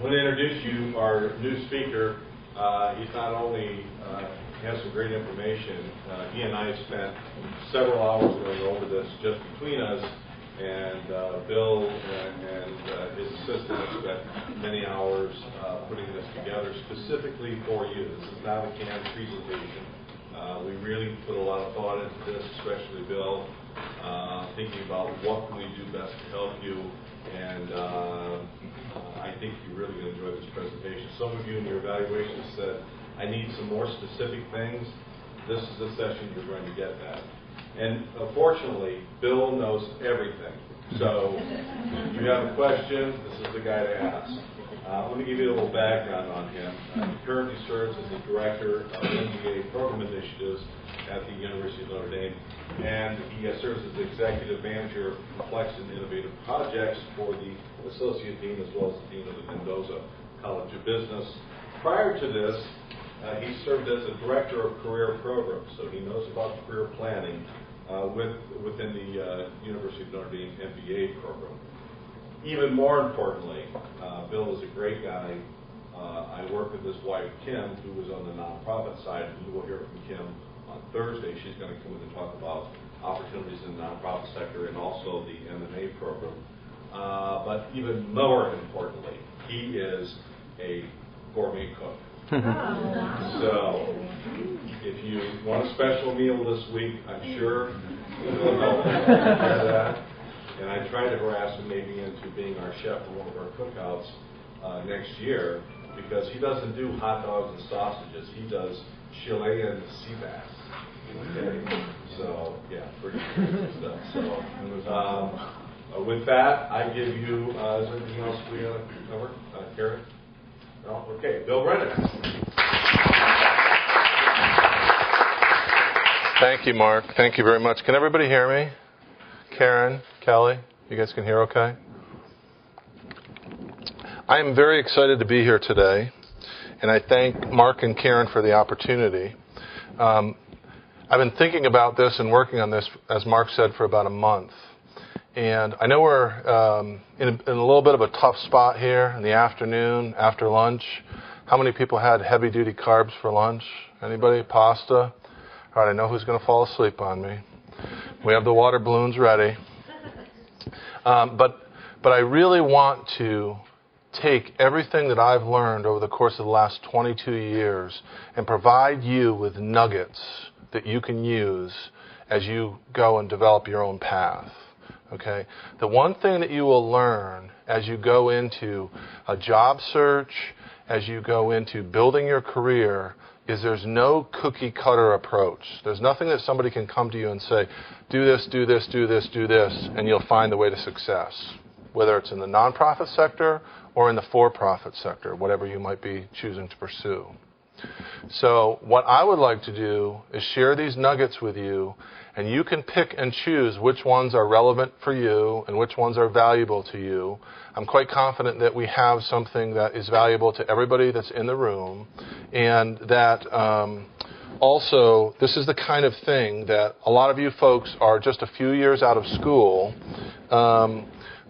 I want to introduce you our new speaker. He's not only has some great information. He and I spent several hours going over this just between us, and Bill and his assistant have spent many hours putting this together specifically for you. This is not a canned presentation. We really put a lot of thought into this, especially Bill, thinking about what can we do best to help you, and I think you're really going to enjoy this presentation. Some of you in your evaluation said, I need some more specific things. This is the session you're going to get that. And fortunately, Bill knows everything. So if you have a question, this is the guy to ask. Let me give you a little background on him. He currently serves as the Director of MBA Program Initiatives at the University of Notre Dame, and he serves as Executive Manager of Complex and Innovative Projects for the Associate Dean as well as the Dean of the Mendoza College of Business. Prior to this, he served as a Director of Career Programs, so he knows about career planning within the University of Notre Dame MBA program. Even more importantly, Bill is a great guy. I work with his wife, Kim, who was on the nonprofit side, and you will hear from Kim on Thursday. She's going to come in and talk about opportunities in the nonprofit sector and also the M&A program. But even more importantly, he is a gourmet cook. So, if you want a special meal this week, I'm sure he'll help you prepare that. And I tried to harass him maybe into being our chef for one of our cookouts next year, because he doesn't do hot dogs and sausages. He does Chilean sea bass. Okay? So, yeah, pretty good stuff. So, with that, I give you, is there anything else we got to cover? Karen? No? Okay, Bill Brennan. Thank you, Mark. Thank you very much. Can everybody hear me? Karen, Kelly, you guys can hear okay? I am very excited to be here today, and I thank Mark and Karen for the opportunity. I've been thinking about this and working on this, as Mark said, for about a month. And I know we're in a little bit of a tough spot here in the afternoon, after lunch. How many people had heavy-duty carbs for lunch? Anybody? Pasta? All right, I know who's going to fall asleep on me. We have the water balloons ready. But I really want to take everything that I've learned over the course of the last 22 years and provide you with nuggets that you can use as you go and develop your own path. Okay? The one thing that you will learn as you go into a job search, as you go into building your career, is there's no cookie cutter approach. There's nothing that somebody can come to you and say, do this, do this, do this, do this, and you'll find the way to success, whether it's in the nonprofit sector or in the for-profit sector, whatever you might be choosing to pursue. So what I would like to do is share these nuggets with you, and you can pick and choose which ones are relevant for you and which ones are valuable to you. I'm quite confident that we have something that is valuable to everybody that's in the room, and that also this is the kind of thing that a lot of you folks are just a few years out of school,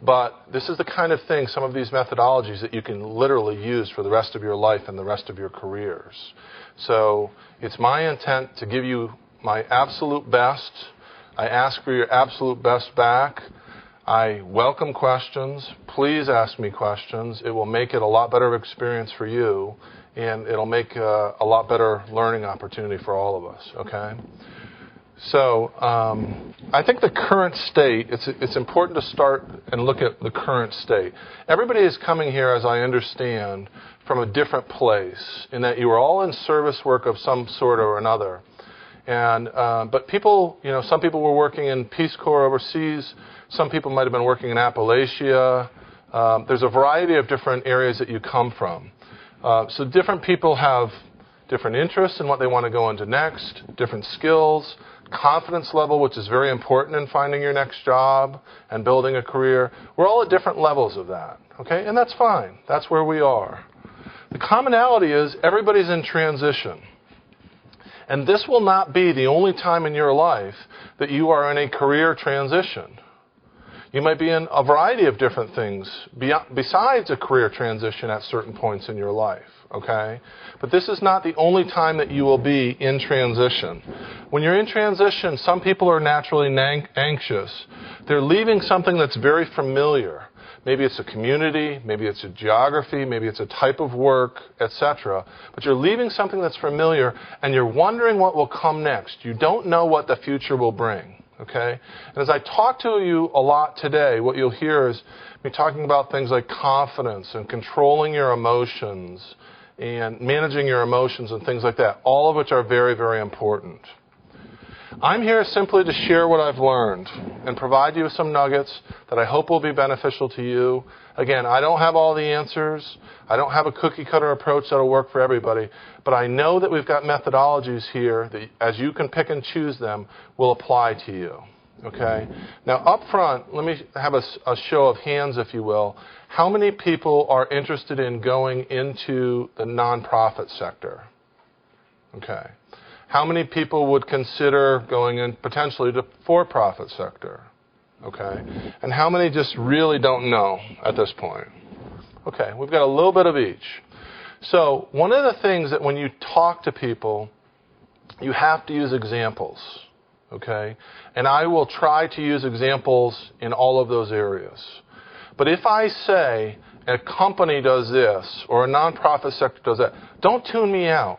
but this is the kind of thing, some of these methodologies that you can literally use for the rest of your life and the rest of your careers. So it's my intent to give you my absolute best. I ask for your absolute best back. I welcome questions. Please ask me questions. It will make it a lot better experience for you, and it'll make a lot better learning opportunity for all of us, okay? So I think the current state, it's important to start and look at the current state. Everybody is coming here, as I understand, from a different place, in that you are all in service work of some sort or another. And but people, some people were working in Peace Corps overseas. Some people might have been working in Appalachia. There's a variety of different areas that you come from. So different people have different interests in what they want to go into next, different skills, confidence level, which is very important in finding your next job and building a career. We're all at different levels of that, okay? And that's fine. That's where we are. The commonality is everybody's in transition. And this will not be the only time in your life that you are in a career transition. You might be in a variety of different things besides a career transition at certain points in your life, okay? But this is not the only time that you will be in transition. When you're in transition, some people are naturally anxious. They're leaving something that's very familiar. Maybe it's a community, maybe it's a geography, maybe it's a type of work, etc. But you're leaving something that's familiar, and you're wondering what will come next. You don't know what the future will bring. Okay? And as I talk to you a lot today, what you'll hear is me talking about things like confidence and controlling your emotions and managing your emotions and things like that, all of which are very, very important. I'm here simply to share what I've learned and provide you with some nuggets that I hope will be beneficial to you. Again, I don't have all the answers. I don't have a cookie-cutter approach that will work for everybody. But I know that we've got methodologies here that, as you can pick and choose them, will apply to you. Okay? Now, up front, let me have a show of hands, if you will. How many people are interested in going into the nonprofit sector? Okay. How many people would consider going in potentially to for-profit sector? Okay. And how many just really don't know at this point? Okay, we've got a little bit of each. So one of the things that when you talk to people, you have to use examples. Okay? And I will try to use examples in all of those areas. But if I say a company does this or a nonprofit sector does that, don't tune me out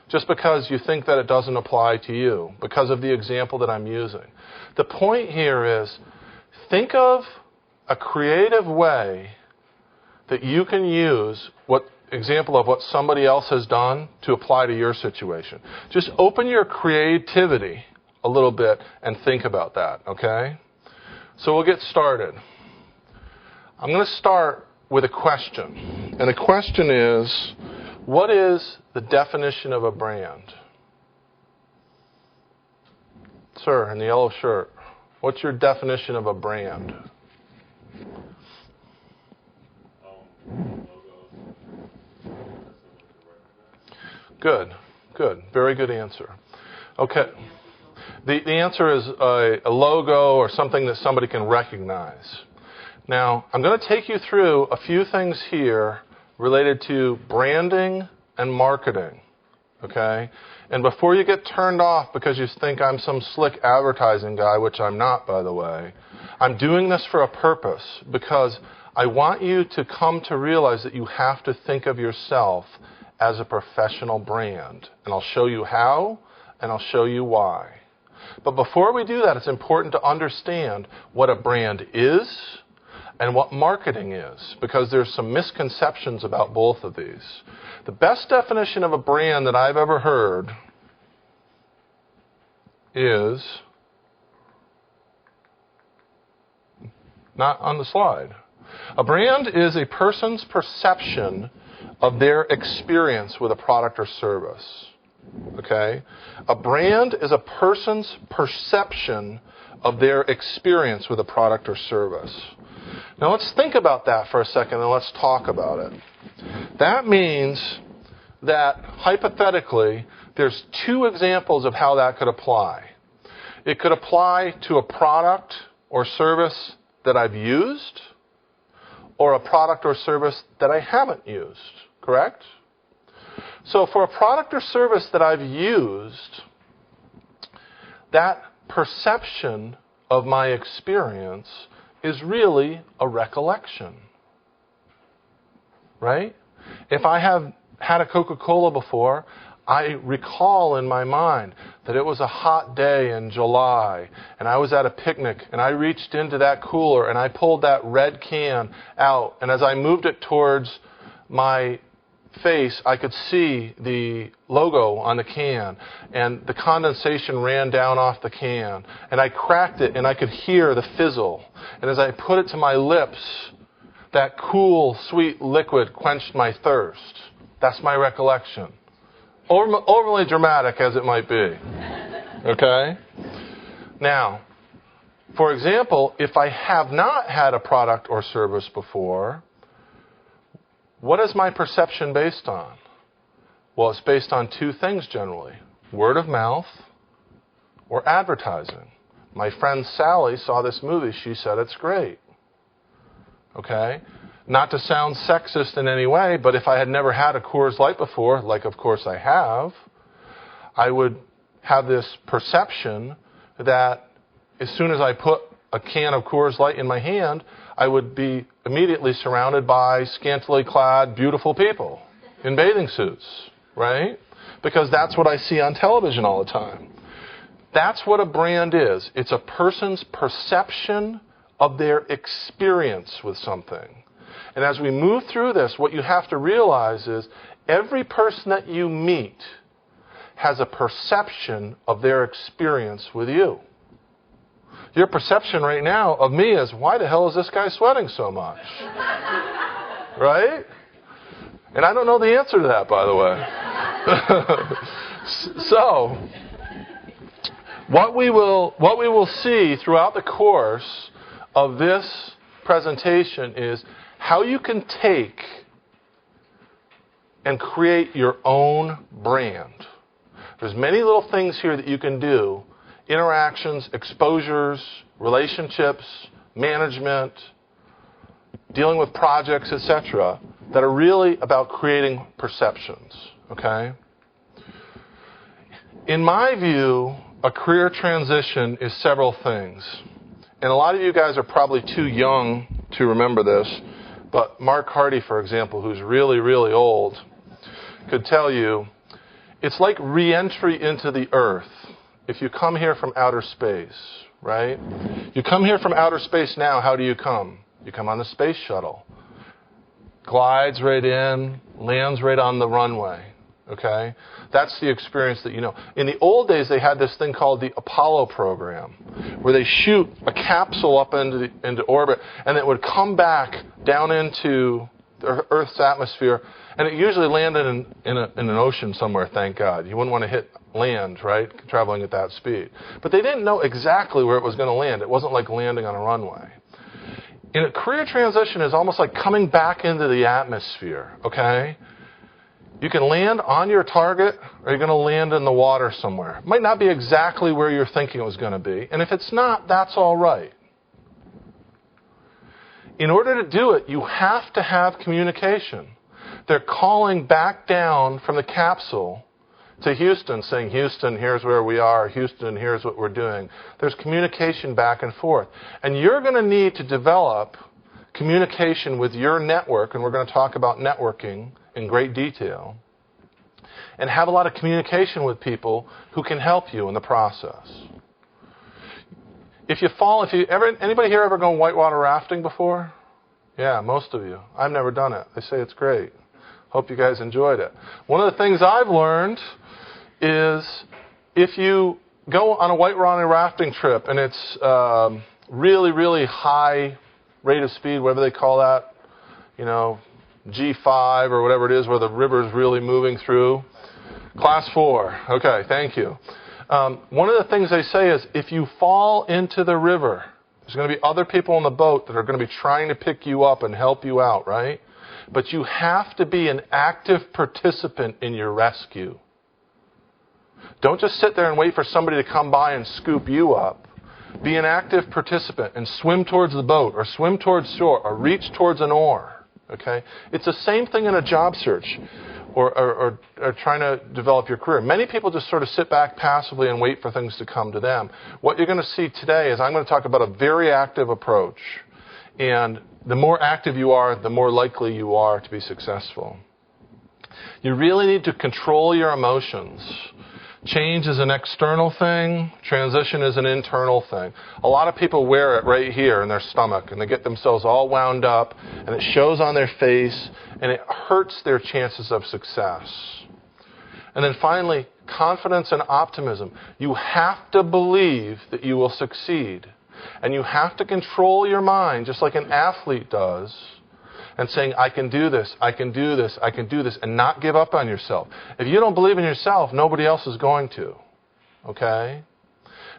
just because you think that it doesn't apply to you because of the example that I'm using. The point here is think of a creative way that you can use example of what somebody else has done to apply to your situation. Just open your creativity a little bit and think about that, okay? So we'll get started. I'm going to start with a question. And the question is, what is the definition of a brand? Sir, in the yellow shirt, what's your definition of a brand? Good, good. Very good answer. Okay. The answer is a logo or something that somebody can recognize. Now, I'm going to take you through a few things here related to branding and marketing. Okay? And before you get turned off because you think I'm some slick advertising guy, which I'm not, by the way, I'm doing this for a purpose because I want you to come to realize that you have to think of yourself as a professional brand. And I'll show you how, and I'll show you why. But before we do that, it's important to understand what a brand is and what marketing is, because there's some misconceptions about both of these. The best definition of a brand that I've ever heard is not on the slide. A brand is a person's perception of their experience with a product or service. Okay? A brand is a person's perception of their experience with a product or service. Now let's think about that for a second and let's talk about it. That means that hypothetically there's two examples of how that could apply. It could apply to a product or service that I've used or a product or service that I haven't used, correct? So for a product or service that I've used, that perception of my experience is really a recollection, right? If I have had a Coca-Cola before, I recall in my mind that it was a hot day in July and I was at a picnic and I reached into that cooler and I pulled that red can out, and as I moved it towards my face, I could see the logo on the can and the condensation ran down off the can, and I cracked it and I could hear the fizzle, and as I put it to my lips, that cool, sweet liquid quenched my thirst. That's my recollection. Overly dramatic as it might be. Okay? Now, for example, if I have not had a product or service before, what is my perception based on? Well, it's based on two things generally: word of mouth or advertising. My friend Sally saw this movie. She said it's great. Okay? Not to sound sexist in any way, but if I had never had a Coors Light before, like of course I have, I would have this perception that as soon as I put a can of Coors Light in my hand, I would be immediately surrounded by scantily clad, beautiful people in bathing suits, right? Because that's what I see on television all the time. That's what a brand is. It's a person's perception of their experience with something. And as we move through this, what you have to realize is every person that you meet has a perception of their experience with you. Your perception right now of me is, why the hell is this guy sweating so much? Right? And I don't know the answer to that, by the way. So, what we will see throughout the course of this presentation is how you can take and create your own brand. There's many little things here that you can do. Interactions, exposures, relationships, management, dealing with projects, etc., that are really about creating perceptions. Okay? In my view, a career transition is several things. And a lot of you guys are probably too young to remember this, but Mark Hardy, for example, who's really, really old, could tell you it's like re-entry into the Earth. If you come here from outer space, right? You come here from outer space now, how do you come? You come on the space shuttle. Glides right in, lands right on the runway, okay? That's the experience that you know. In the old days, they had this thing called the Apollo program, where they shoot a capsule up into orbit, and it would come back down into the Earth's atmosphere, and it usually landed in an ocean somewhere, thank God. You wouldn't want to hit land, right, traveling at that speed. But they didn't know exactly where it was going to land. It wasn't like landing on a runway. In a career transition is almost like coming back into the atmosphere, okay? You can land on your target, or you're going to land in the water somewhere. It might not be exactly where you're thinking it was going to be, and if it's not, that's all right. In order to do it, you have to have communication. They're calling back down from the capsule to Houston, saying, Houston, here's where we are. Houston, here's what we're doing. There's communication back and forth. And you're going to need to develop communication with your network, and we're going to talk about networking in great detail, and have a lot of communication with people who can help you in the process. Anybody here ever gone whitewater rafting before? Yeah, most of you. I've never done it. They say it's great. Hope you guys enjoyed it. One of the things I've learned is if you go on a whitewater rafting trip and it's really, really high rate of speed, whatever they call that, G5 or whatever it is where the river's really moving through. Class 4. Okay, thank you. One of the things they say is if you fall into the river, there's going to be other people on the boat that are going to be trying to pick you up and help you out, right? But you have to be an active participant in your rescue. Don't just sit there and wait for somebody to come by and scoop you up. Be an active participant and swim towards the boat or swim towards shore or reach towards an oar. Okay? It's the same thing in a job search or trying to develop your career. Many people just sort of sit back passively and wait for things to come to them. What you're going to see today is I'm going to talk about a very active approach. And the more active you are, the more likely you are to be successful. You really need to control your emotions. Change is an external thing. Transition is an internal thing. A lot of people wear it right here in their stomach, and they get themselves all wound up, and it shows on their face, and it hurts their chances of success. And then finally, confidence and optimism. You have to believe that you will succeed. And you have to control your mind, just like an athlete does, and saying, I can do this, I can do this, I can do this, and not give up on yourself. If you don't believe in yourself, nobody else is going to. Okay?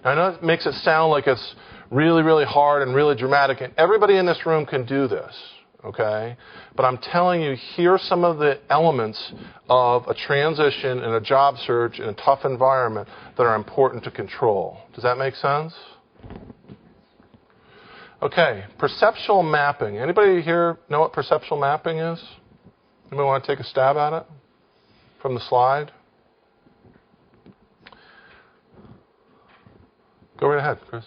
Now, I know it makes it sound like it's really, really hard and really dramatic, and everybody in this room can do this. Okay? But I'm telling you, here are some of the elements of a transition in a job search in a tough environment that are important to control. Does that make sense? Okay, perceptual mapping. Anybody here know what perceptual mapping is? Anybody want to take a stab at it from the slide? Go right ahead, Chris.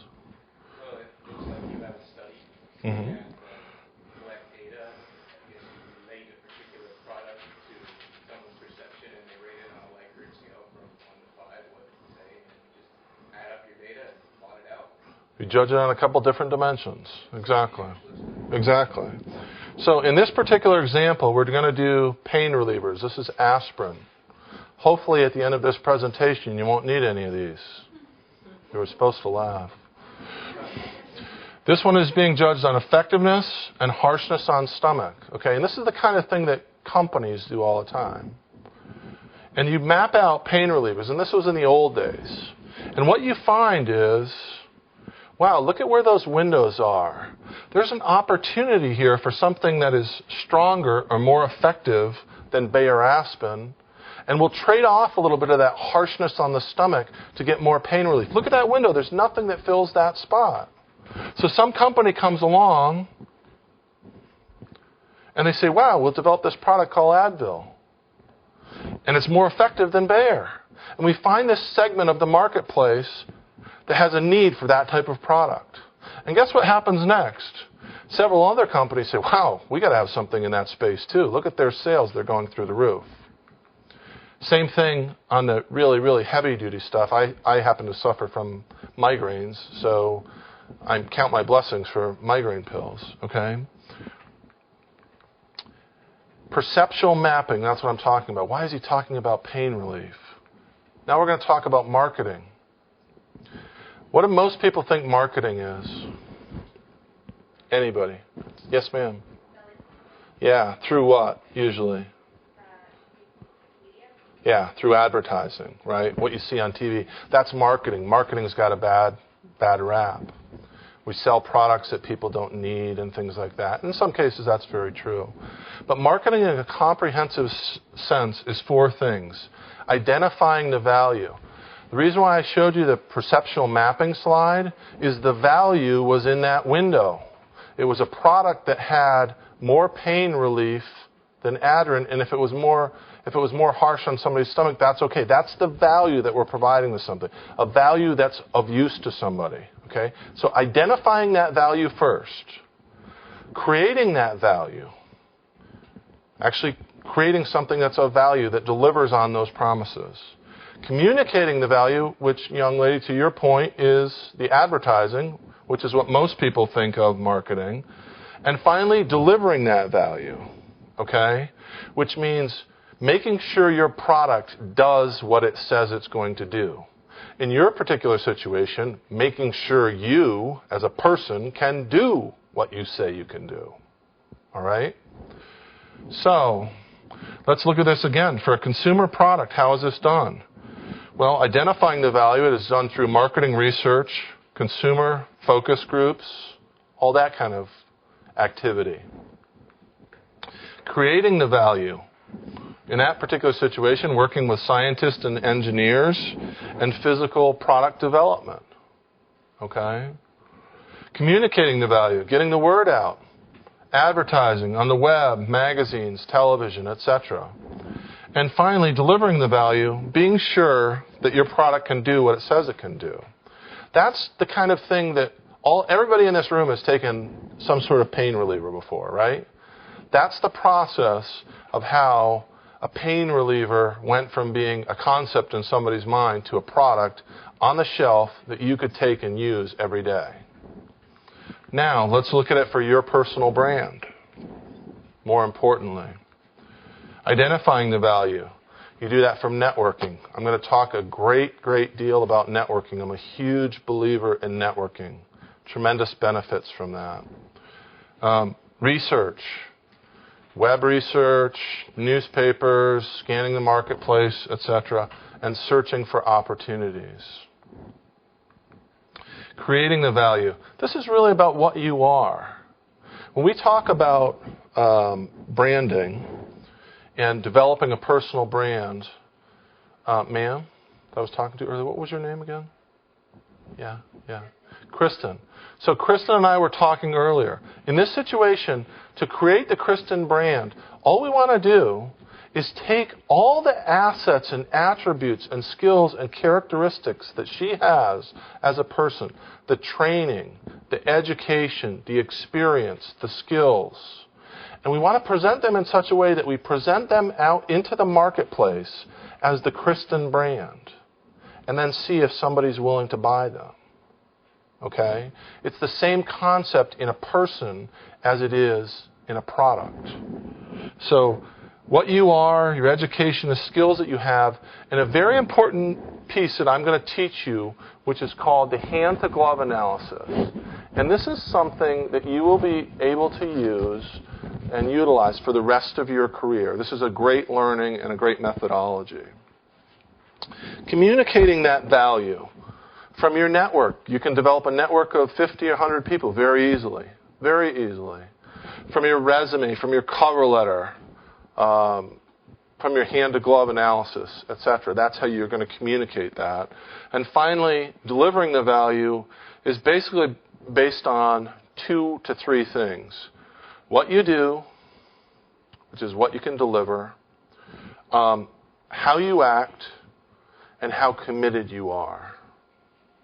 Well, it looks like you have a study Mm-hmm. and collect data. I guess you relate a particular product to someone's perception, and they rate it on a Likert scale from 1 to 5. What does it say? And you just add up your data and plot it out. You judge it on a couple different dimensions. Exactly. Exactly. So in this particular example, we're going to do pain relievers. This is aspirin. Hopefully at the end of this presentation, you won't need any of these. You were supposed to laugh. This one is being judged on effectiveness and harshness on stomach. Okay, and this is the kind of thing that companies do all the time. And you map out pain relievers, and this was in the old days. And what you find is, wow, look at where those windows are. There's an opportunity here for something that is stronger or more effective than Bayer aspirin, and we'll trade off a little bit of that harshness on the stomach to get more pain relief. Look at that window. There's nothing that fills that spot. So some company comes along, and they say, wow, we'll develop this product called Advil, and it's more effective than Bayer. And we find this segment of the marketplace that has a need for that type of product. And guess what happens next? Several other companies say, wow, we got to have something in that space too. Look at their sales. They're going through the roof. Same thing on the really, really heavy-duty stuff. I happen to suffer from migraines, so I count my blessings for migraine pills, okay? Perceptual mapping, that's what I'm talking about. Why is he talking about pain relief? Now we're going to talk about marketing. What do most people think marketing is? Anybody? Yes, ma'am. Yeah, through what, usually? Yeah, through advertising, right? What you see on TV. That's marketing. Marketing's got a bad rap. We sell products that people don't need and things like that. In some cases, that's very true. But marketing in a comprehensive sense is 4 things. Identifying the value. The reason why I showed you the perceptual mapping slide is the value was in that window. It was a product that had more pain relief than Adrin, and if it was more harsh on somebody's stomach, that's okay. That's the value that we're providing to something, a value that's of use to somebody. Okay, so identifying that value first, creating that value, actually creating something that's of value that delivers on those promises, communicating the value, which, young lady, to your point, is the advertising, which is what most people think of marketing, and finally delivering that value. Okay, which means making sure your product does what it says it's going to do. In your particular situation, making sure you, as a person, can do what you say you can do. All right? So, let's look at this again. For a consumer product, how is this done? Well, identifying the value, it is done through marketing research, consumer focus groups, all that kind of activity. Creating the value. In that particular situation, working with scientists and engineers and physical product development. Okay? Communicating the value, getting the word out, advertising on the web, magazines, television, etc. And finally, delivering the value, being sure that your product can do what it says it can do. That's the kind of thing that everybody in this room has taken some sort of pain reliever before, right? That's the process of how a pain reliever went from being a concept in somebody's mind to a product on the shelf that you could take and use every day. Now, let's look at it for your personal brand. More importantly, identifying the value. You do that from networking. I'm going to talk a great deal about networking. I'm a huge believer in networking. Tremendous benefits from that. Research. Web research, newspapers, scanning the marketplace, etc., and searching for opportunities. Creating the value. This is really about what you are. When we talk about branding and developing a personal brand, ma'am, that I was talking to earlier, what was your name again? Yeah, yeah. Kristen. So Kristen and I were talking earlier. In this situation, to create the Kristen brand, all we want to do is take all the assets and attributes and skills and characteristics that she has as a person, the training, the education, the experience, the skills, and we want to present them in such a way that we present them out into the marketplace as the Kristen brand, and then see if somebody's willing to buy them. Okay? It's the same concept in a person as it is in a product. So what you are, your education, the skills that you have, and a very important piece that I'm going to teach you, which is called the hand-to-glove analysis. And this is something that you will be able to use and utilize for the rest of your career. This is a great learning and a great methodology. Communicating that value from your network. You can develop a network of 50 or 100 people very easily. Very easily. From your resume, from your cover letter, from your hand-to-glove analysis, etc. That's how you're going to communicate that. And finally, delivering the value is basically based on 2 to 3 things. What you do, which is what you can deliver, how you act, and how committed you are.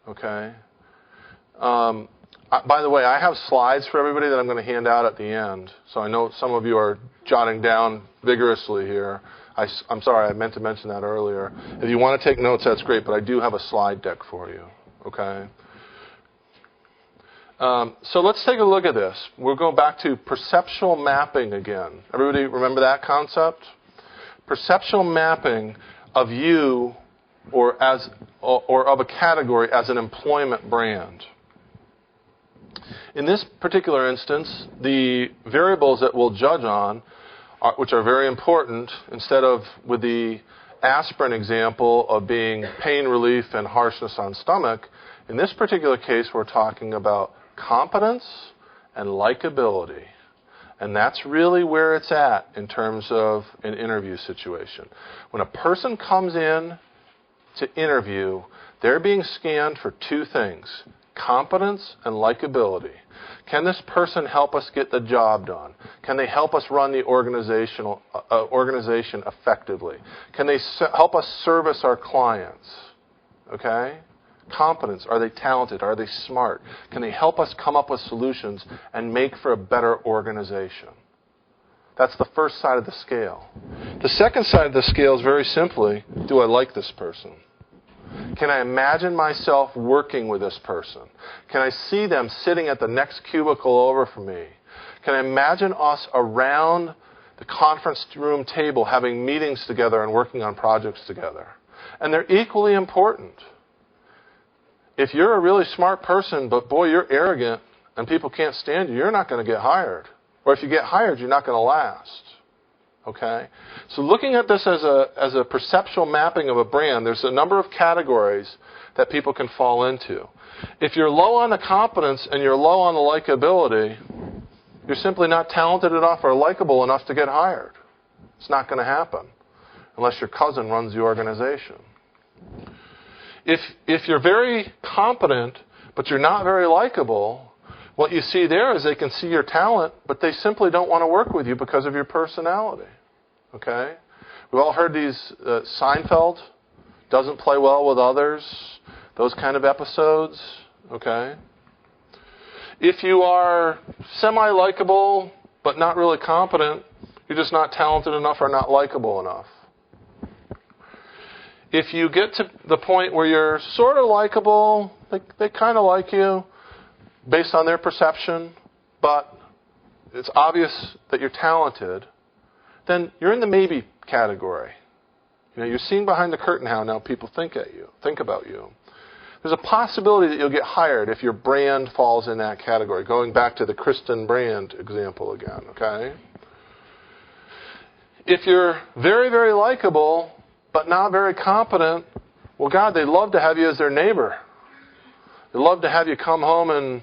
Okay? By the way, I have slides for everybody that I'm going to hand out at the end. So I know some of you are jotting down vigorously here. I'm sorry, I meant to mention that earlier. If you want to take notes, that's great, but I do have a slide deck for you. Okay? So let's take a look at this. We'll go back to perceptual mapping again. Everybody remember that concept? Perceptual mapping of you or of a category as an employment brand. In this particular instance, the variables that we'll judge on, which are very important, instead of with the aspirin example of being pain relief and harshness on stomach, in this particular case we're talking about competence and likability. And that's really where it's at in terms of an interview situation. When a person comes in to interview, they're being scanned for 2 things: competence and likability. Can this person help us get the job done? Can they help us run the organization effectively? Can they help us service our clients? Okay? Competence. Are they talented? Are they smart? Can they help us come up with solutions and make for a better organization? That's the first side of the scale. The second side of the scale is very simply, do I like this person? Can I imagine myself working with this person? Can I see them sitting at the next cubicle over from me? Can I imagine us around the conference room table having meetings together and working on projects together? And they're equally important. If you're a really smart person, but boy, you're arrogant and people can't stand you, you're not going to get hired. Or if you get hired, you're not going to last. Okay? So looking at this as a perceptual mapping of a brand, there's a number of categories that people can fall into. If you're low on the competence and you're low on the likability, you're simply not talented enough or likable enough to get hired. It's not going to happen unless your cousin runs the organization. If you're very competent but you're not very likable, what you see there is they can see your talent, but they simply don't want to work with you because of your personality. Okay? We've all heard these Seinfeld doesn't play well with others, those kind of episodes. Okay? If you are semi-likable but not really competent, you're just not talented enough or not likable enough. If you get to the point where you're sort of likable, they kind of like you, based on their perception, but it's obvious that you're talented, then you're in the maybe category. You know, you're seeing behind the curtain how now people think about you. There's a possibility that you'll get hired if your brand falls in that category. Going back to the Kristen brand example again, okay? If you're very, very likable, but not very competent, well, God, they'd love to have you as their neighbor. They'd love to have you come home and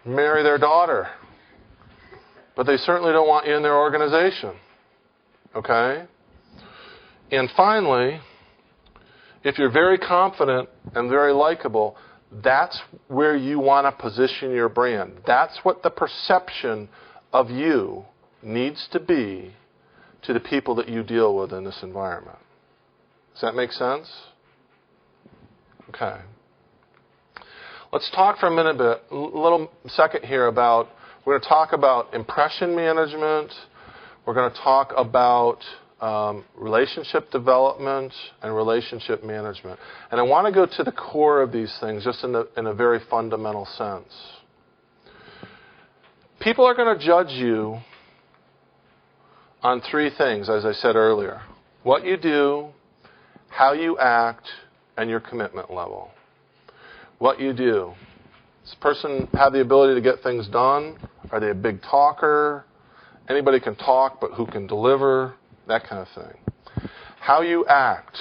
marry their daughter. But they certainly don't want you in their organization. Okay? And finally, if you're very confident and very likable, that's where you want to position your brand. That's what the perception of you needs to be to the people that you deal with in this environment. Does that make sense? Okay. Let's talk for a little second here about, we're going to talk about impression management. We're going to talk about relationship development and relationship management. And I want to go to the core of these things just in a very fundamental sense. People are going to judge you on three things, as I said earlier. What you do, how you act, and your commitment level. What you do. Does this person have the ability to get things done? Are they a big talker? Anybody can talk, but who can deliver? That kind of thing. How you act.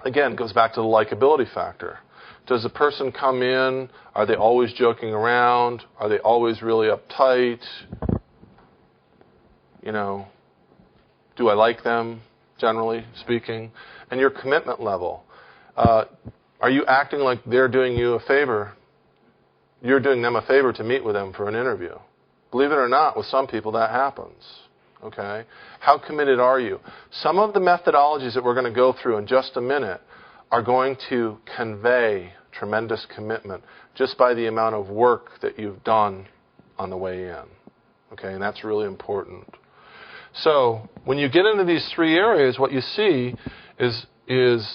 Again, goes back to the likability factor. Does the person come in? Are they always joking around? Are they always really uptight? Do I like them, generally speaking? And your commitment level. Are you acting like they're doing you a favor? You're doing them a favor to meet with them for an interview. Believe it or not, with some people that happens. Okay? How committed are you? Some of the methodologies that we're going to go through in just a minute are going to convey tremendous commitment just by the amount of work that you've done on the way in. Okay? And that's really important. So, when you get into these three areas, what you see is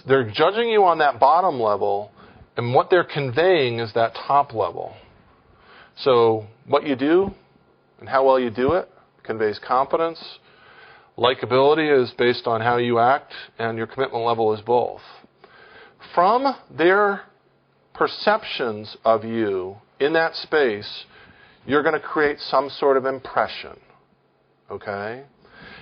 they're judging you on that bottom level, and what they're conveying is that top level. So, what you do and how well you do it conveys confidence. Likability is based on how you act, and your commitment level is both. From their perceptions of you in that space, you're going to create some sort of impression. Okay?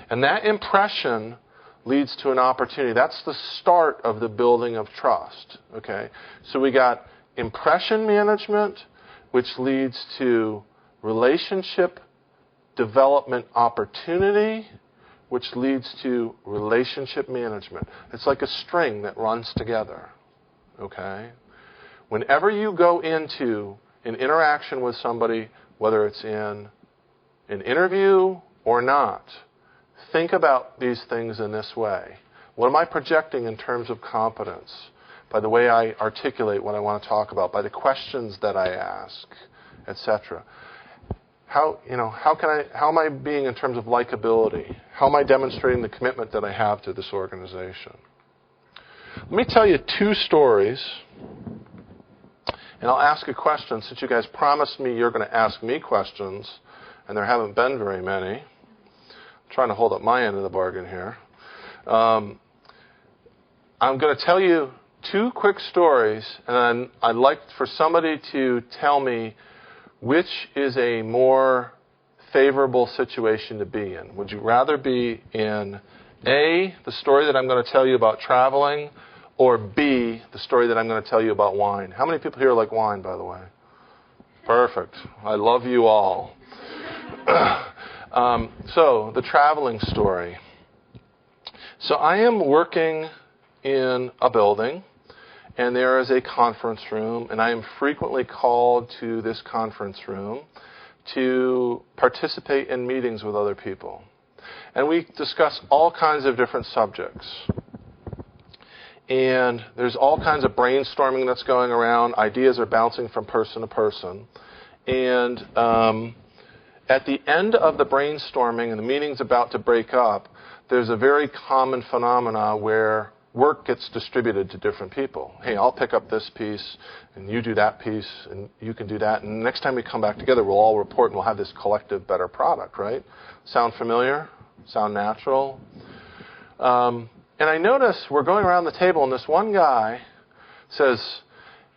And that impression leads to an opportunity. That's the start of the building of trust. Okay? So we got impression management, which leads to relationship development opportunity, which leads to relationship management. It's like a string that runs together. Okay? Whenever you go into an interaction with somebody, whether it's in an interview or not, think about these things in this way. What am I projecting in terms of competence? By the way I articulate what I want to talk about, by the questions that I ask, etc. How am I being in terms of likability? How am I demonstrating the commitment that I have to this organization? Let me tell you two stories, and I'll ask a question. Since you guys promised me you're going to ask me questions, and there haven't been very many, I'm trying to hold up my end of the bargain here. I'm going to tell you two quick stories, and I'd like for somebody to tell me which is a more favorable situation to be in. Would you rather be in A, the story that I'm going to tell you about traveling, or B, the story that I'm going to tell you about wine? How many people here like wine, by the way? Perfect. I love you all. So, the traveling story. So I am working in a building, and there is a conference room, and I am frequently called to this conference room to participate in meetings with other people. And we discuss all kinds of different subjects. And there's all kinds of brainstorming that's going around. Ideas are bouncing from person to person. And at the end of the brainstorming and the meeting's about to break up, there's a very common phenomena where work gets distributed to different people. Hey, I'll pick up this piece, and you do that piece, and you can do that. And next time we come back together, we'll all report, and we'll have this collective better product, right? Sound familiar? Sound natural? And I notice we're going around the table, and this one guy says,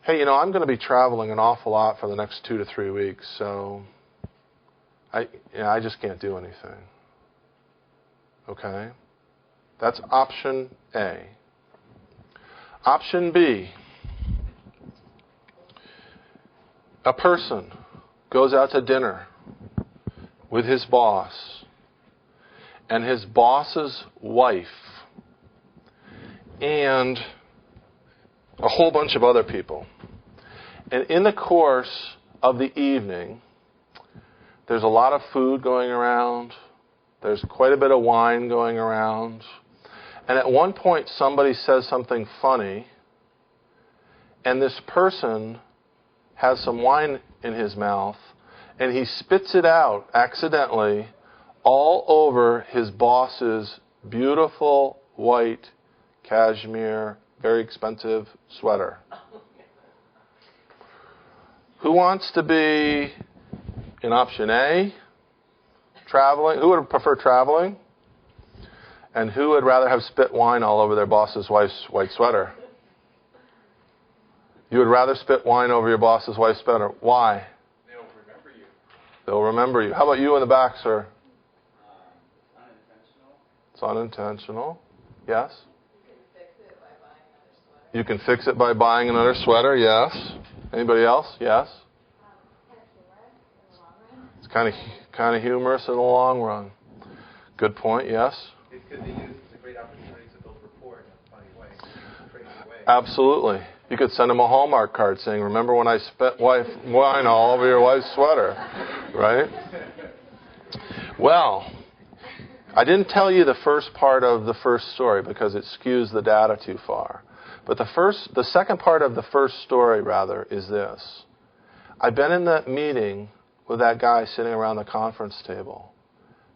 hey, I'm going to be traveling an awful lot for the next 2 to 3 weeks, so I just can't do anything. Okay? That's option A. Option B. A person goes out to dinner with his boss, and his boss's wife, and a whole bunch of other people. And in the course of the evening, there's a lot of food going around. There's quite a bit of wine going around. And at one point, somebody says something funny, and this person has some wine in his mouth, and he spits it out accidentally all over his boss's beautiful white cashmere, very expensive sweater. Who wants to be in option A, traveling? Who would prefer traveling? And who would rather have spit wine all over their boss's wife's white sweater? You would rather spit wine over your boss's wife's sweater. Why? They'll remember you. They'll remember you. How about you in the back, sir? Unintentional. It's unintentional. Yes? You can fix it by buying another sweater. Yes. Anybody else? Yes. It's kind of humorous in the long run. Good point. Yes. It could be used as a great opportunity to build rapport in a funny way, crazy way. Absolutely. You could send them a Hallmark card saying, "Remember when I spit wine all over your wife's sweater?" Right? Well, I didn't tell you the first part of the first story because it skews the data too far. But the second part of the first story, rather, is this. I've been in that meeting with that guy sitting around the conference table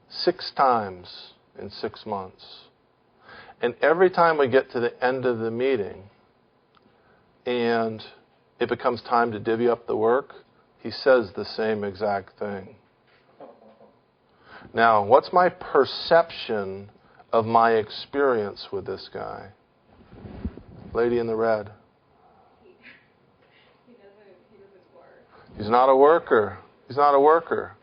6 times in 6 months. And every time we get to the end of the meeting and it becomes time to divvy up the work, he says the same exact thing. Now, what's my perception of my experience with this guy? Lady in the red. He doesn't work. He's not a worker. He's not a worker.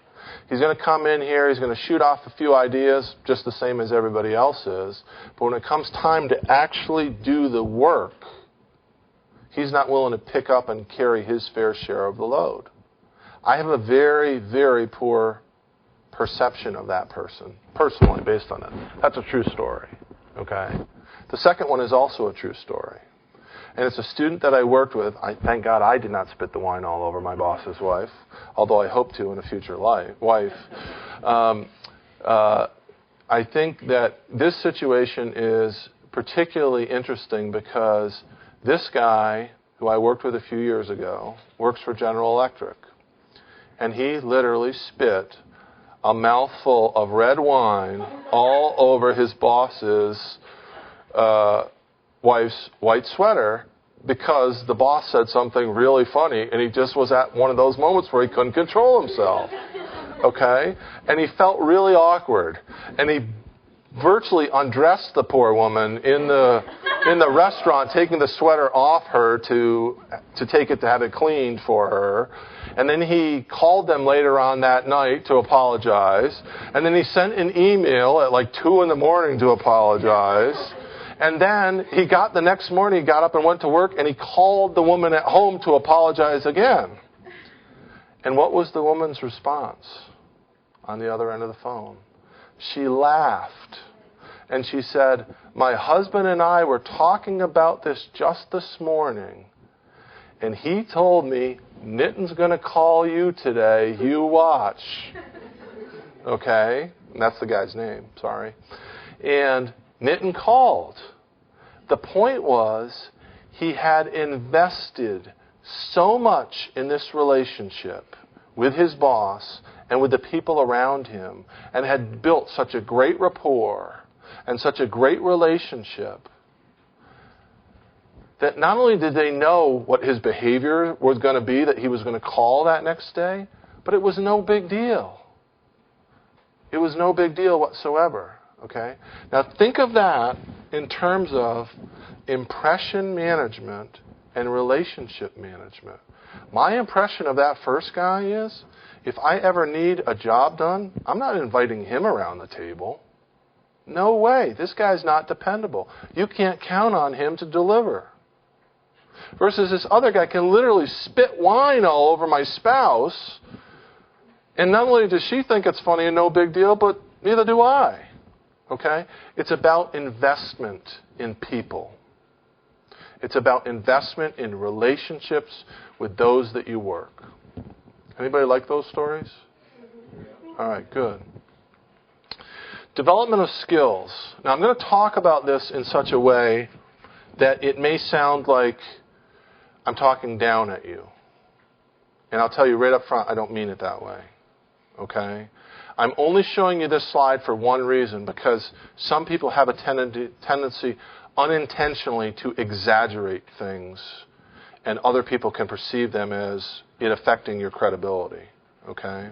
He's going to come in here, he's going to shoot off a few ideas, just the same as everybody else is. But when it comes time to actually do the work, he's not willing to pick up and carry his fair share of the load. I have a very, very poor perception of that person, personally, based on it. That's a true story. Okay? The second one is also a true story. And it's a student that I worked with. Thank God I did not spit the wine all over my boss's wife, although I hope to in a future wife. I think that this situation is particularly interesting because this guy, who I worked with a few years ago, works for General Electric. And he literally spit a mouthful of red wine all over his boss's wife's white sweater because the boss said something really funny and he just was at one of those moments where he couldn't control himself. Okay? And he felt really awkward. And he virtually undressed the poor woman in the restaurant, taking the sweater off her to take it to have it cleaned for her. And then he called them later on that night to apologize. And then he sent an email at like 2 a.m. to apologize. And then the next morning, he got up and went to work, and he called the woman at home to apologize again. And what was the woman's response on the other end of the phone? She laughed. And she said, "My husband and I were talking about this just this morning. And he told me, Nitin's going to call you today. You watch." Okay? And that's the guy's name. Sorry. And Nitin called. The point was, he had invested so much in this relationship with his boss and with the people around him and had built such a great rapport and such a great relationship that not only did they know what his behavior was going to be, that he was going to call that next day, but it was no big deal. It was no big deal whatsoever. Okay? Now think of that in terms of impression management and relationship management. My impression of that first guy is, if I ever need a job done, I'm not inviting him around the table. No way. This guy's not dependable. You can't count on him to deliver. Versus this other guy can literally spit wine all over my spouse, and not only does she think it's funny and no big deal, but neither do I. Okay? It's about investment in people. It's about investment in relationships with those that you work. Anybody like those stories? All right, good. Development of skills. Now, I'm going to talk about this in such a way that it may sound like I'm talking down at you. And I'll tell you right up front, I don't mean it that way. Okay? I'm only showing you this slide for one reason, because some people have a tendency unintentionally to exaggerate things, and other people can perceive them as it affecting your credibility. Okay?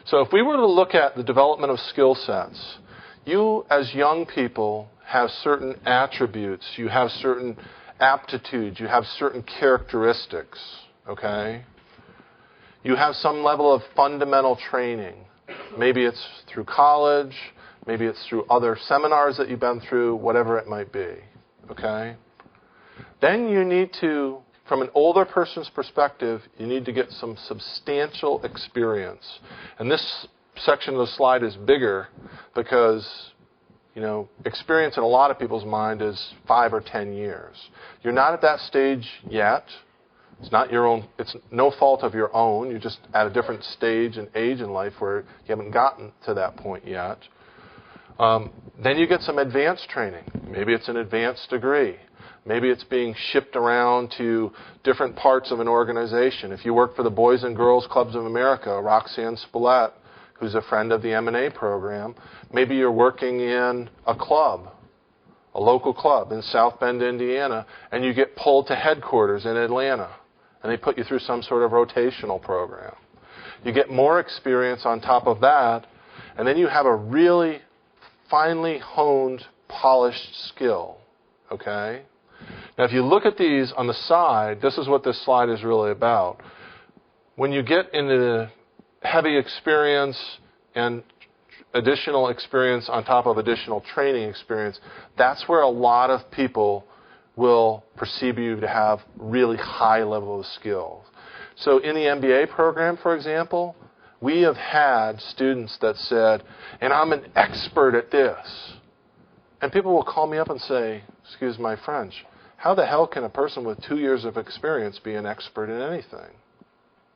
So if we were to look at the development of skill sets, you as young people have certain attributes, you have certain aptitudes, you have certain characteristics. Okay? You have some level of fundamental training. Maybe it's through college, maybe it's through other seminars that you've been through, whatever it might be. Okay? Then you need to, from an older person's perspective, you need to get some substantial experience. And this section of the slide is bigger because, experience in a lot of people's mind is 5 or 10 years. You're not at that stage yet. It's not your own. It's no fault of your own. You're just at a different stage and age in life where you haven't gotten to that point yet. Then you get some advanced training. Maybe it's an advanced degree. Maybe it's being shipped around to different parts of an organization. If you work for the Boys and Girls Clubs of America, Roxanne Spillett, who's a friend of the M&A program, maybe you're working in a club, a local club in South Bend, Indiana, and you get pulled to headquarters in Atlanta. And they put you through some sort of rotational program. You get more experience on top of that, and then you have a really finely honed, polished skill. Okay? Now, if you look at these on the side, this is what this slide is really about. When you get into heavy experience and additional experience on top of additional training experience, that's where a lot of people will perceive you to have really high level of skills. So in the MBA program, for example, we have had students that said, and I'm an expert at this. And people will call me up and say, excuse my French, how the hell can a person with 2 years of experience be an expert in anything?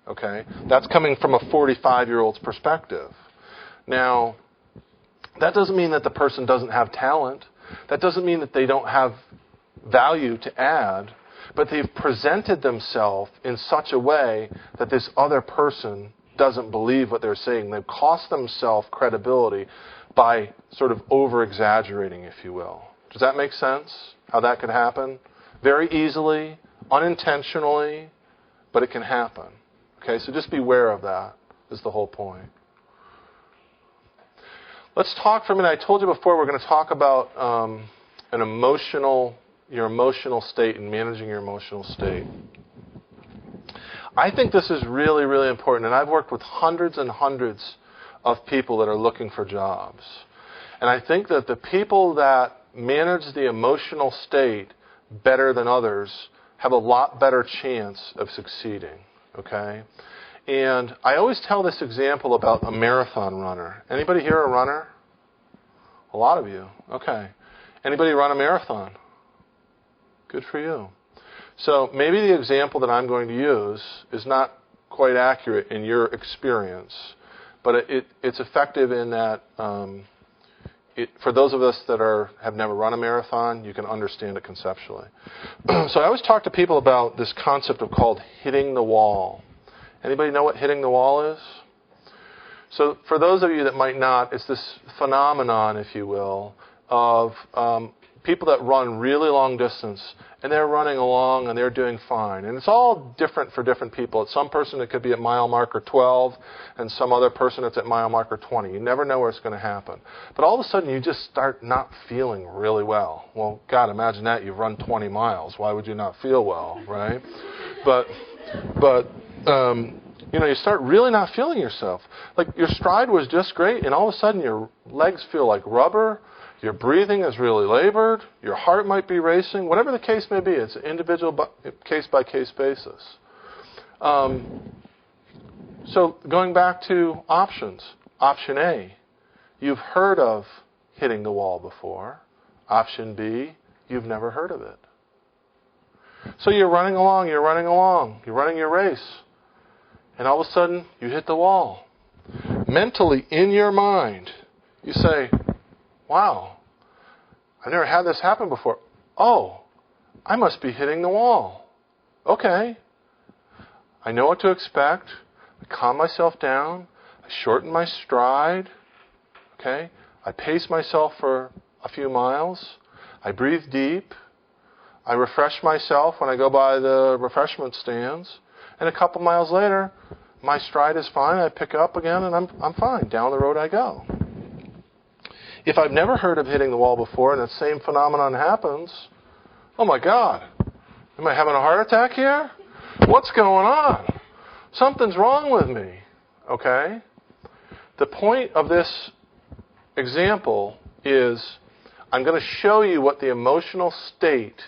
Okay? That's coming from a 45-year-old's perspective. Now, that doesn't mean that the person doesn't have talent. That doesn't mean that they don't have value to add, but they've presented themselves in such a way that this other person doesn't believe what they're saying. They've cost themselves credibility by sort of over-exaggerating, if you will. Does that make sense? How that could happen? Very easily, unintentionally, but it can happen. Okay, so just beware of that is the whole point. Let's talk for a minute. I told you before we're going to talk about your emotional state and managing your emotional state. I think this is really, really important, and I've worked with hundreds and hundreds of people that are looking for jobs. And I think that the people that manage the emotional state better than others have a lot better chance of succeeding. Okay? And I always tell this example about a marathon runner. Anybody here a runner? A lot of you. Okay. Anybody run a marathon? Good for you. So maybe the example that I'm going to use is not quite accurate in your experience, but it's effective in that for those of us that have never run a marathon, you can understand it conceptually. So I always talk to people about this concept of called hitting the wall. Anybody know what hitting the wall is? So for those of you that might not, it's this phenomenon, if you will, of people that run really long distance, and they're running along and they're doing fine. And it's all different for different people. At some person it could be at mile marker 12, and some other person it's at mile marker 20. You never know where it's going to happen. But all of a sudden you just start not feeling really well. Well, God, imagine that. You've run 20 miles. Why would you not feel well, right? But you start really not feeling yourself. Like your stride was just great, and all of a sudden your legs feel like rubber. Your breathing is really labored. Your heart might be racing. Whatever the case may be, it's an individual case-by-case basis. So going back to options. Option A, you've heard of hitting the wall before. Option B, you've never heard of it. So you're running along, you're running your race. And all of a sudden, you hit the wall. Mentally, in your mind, you say, wow, I've never had this happen before. Oh, I must be hitting the wall. Okay. I know what to expect. I calm myself down. I shorten my stride. Okay. I pace myself for a few miles. I breathe deep. I refresh myself when I go by the refreshment stands. And a couple miles later, my stride is fine. I pick up again and I'm fine. Down the road I go. If I've never heard of hitting the wall before and the same phenomenon happens, oh my God, am I having a heart attack here? What's going on? Something's wrong with me. Okay? The point of this example is I'm going to show you what the emotional state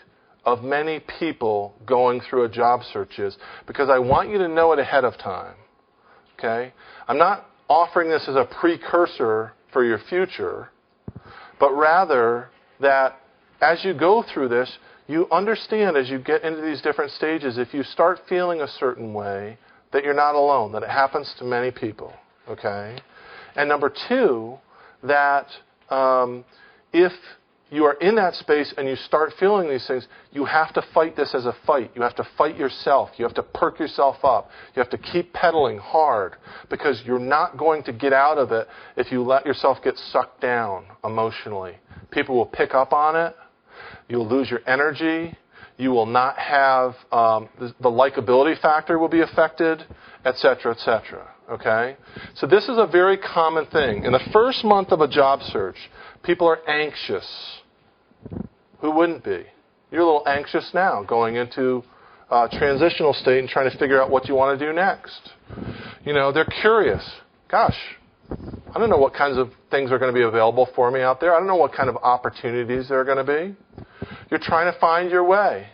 of many people going through a job search is, because I want you to know it ahead of time. Okay? I'm not offering this as a precursor for your future, but rather that as you go through this, you understand as you get into these different stages, if you start feeling a certain way, that you're not alone, that it happens to many people. Okay? And number two, that if you are in that space and you start feeling these things, you have to fight this as a fight. You have to fight yourself. You have to perk yourself up. You have to keep pedaling hard, because you're not going to get out of it if you let yourself get sucked down emotionally. People will pick up on it. You'll lose your energy. You will not have, the likability factor will be affected, etc., etc. Okay? So this is a very common thing. In the first month of a job search, people are anxious. Who wouldn't be? You're a little anxious now, going into a transitional state and trying to figure out what you want to do next. You know, they're curious. Gosh, I don't know what kinds of things are going to be available for me out there. I don't know what kind of opportunities there are going to be. You're trying to find your way.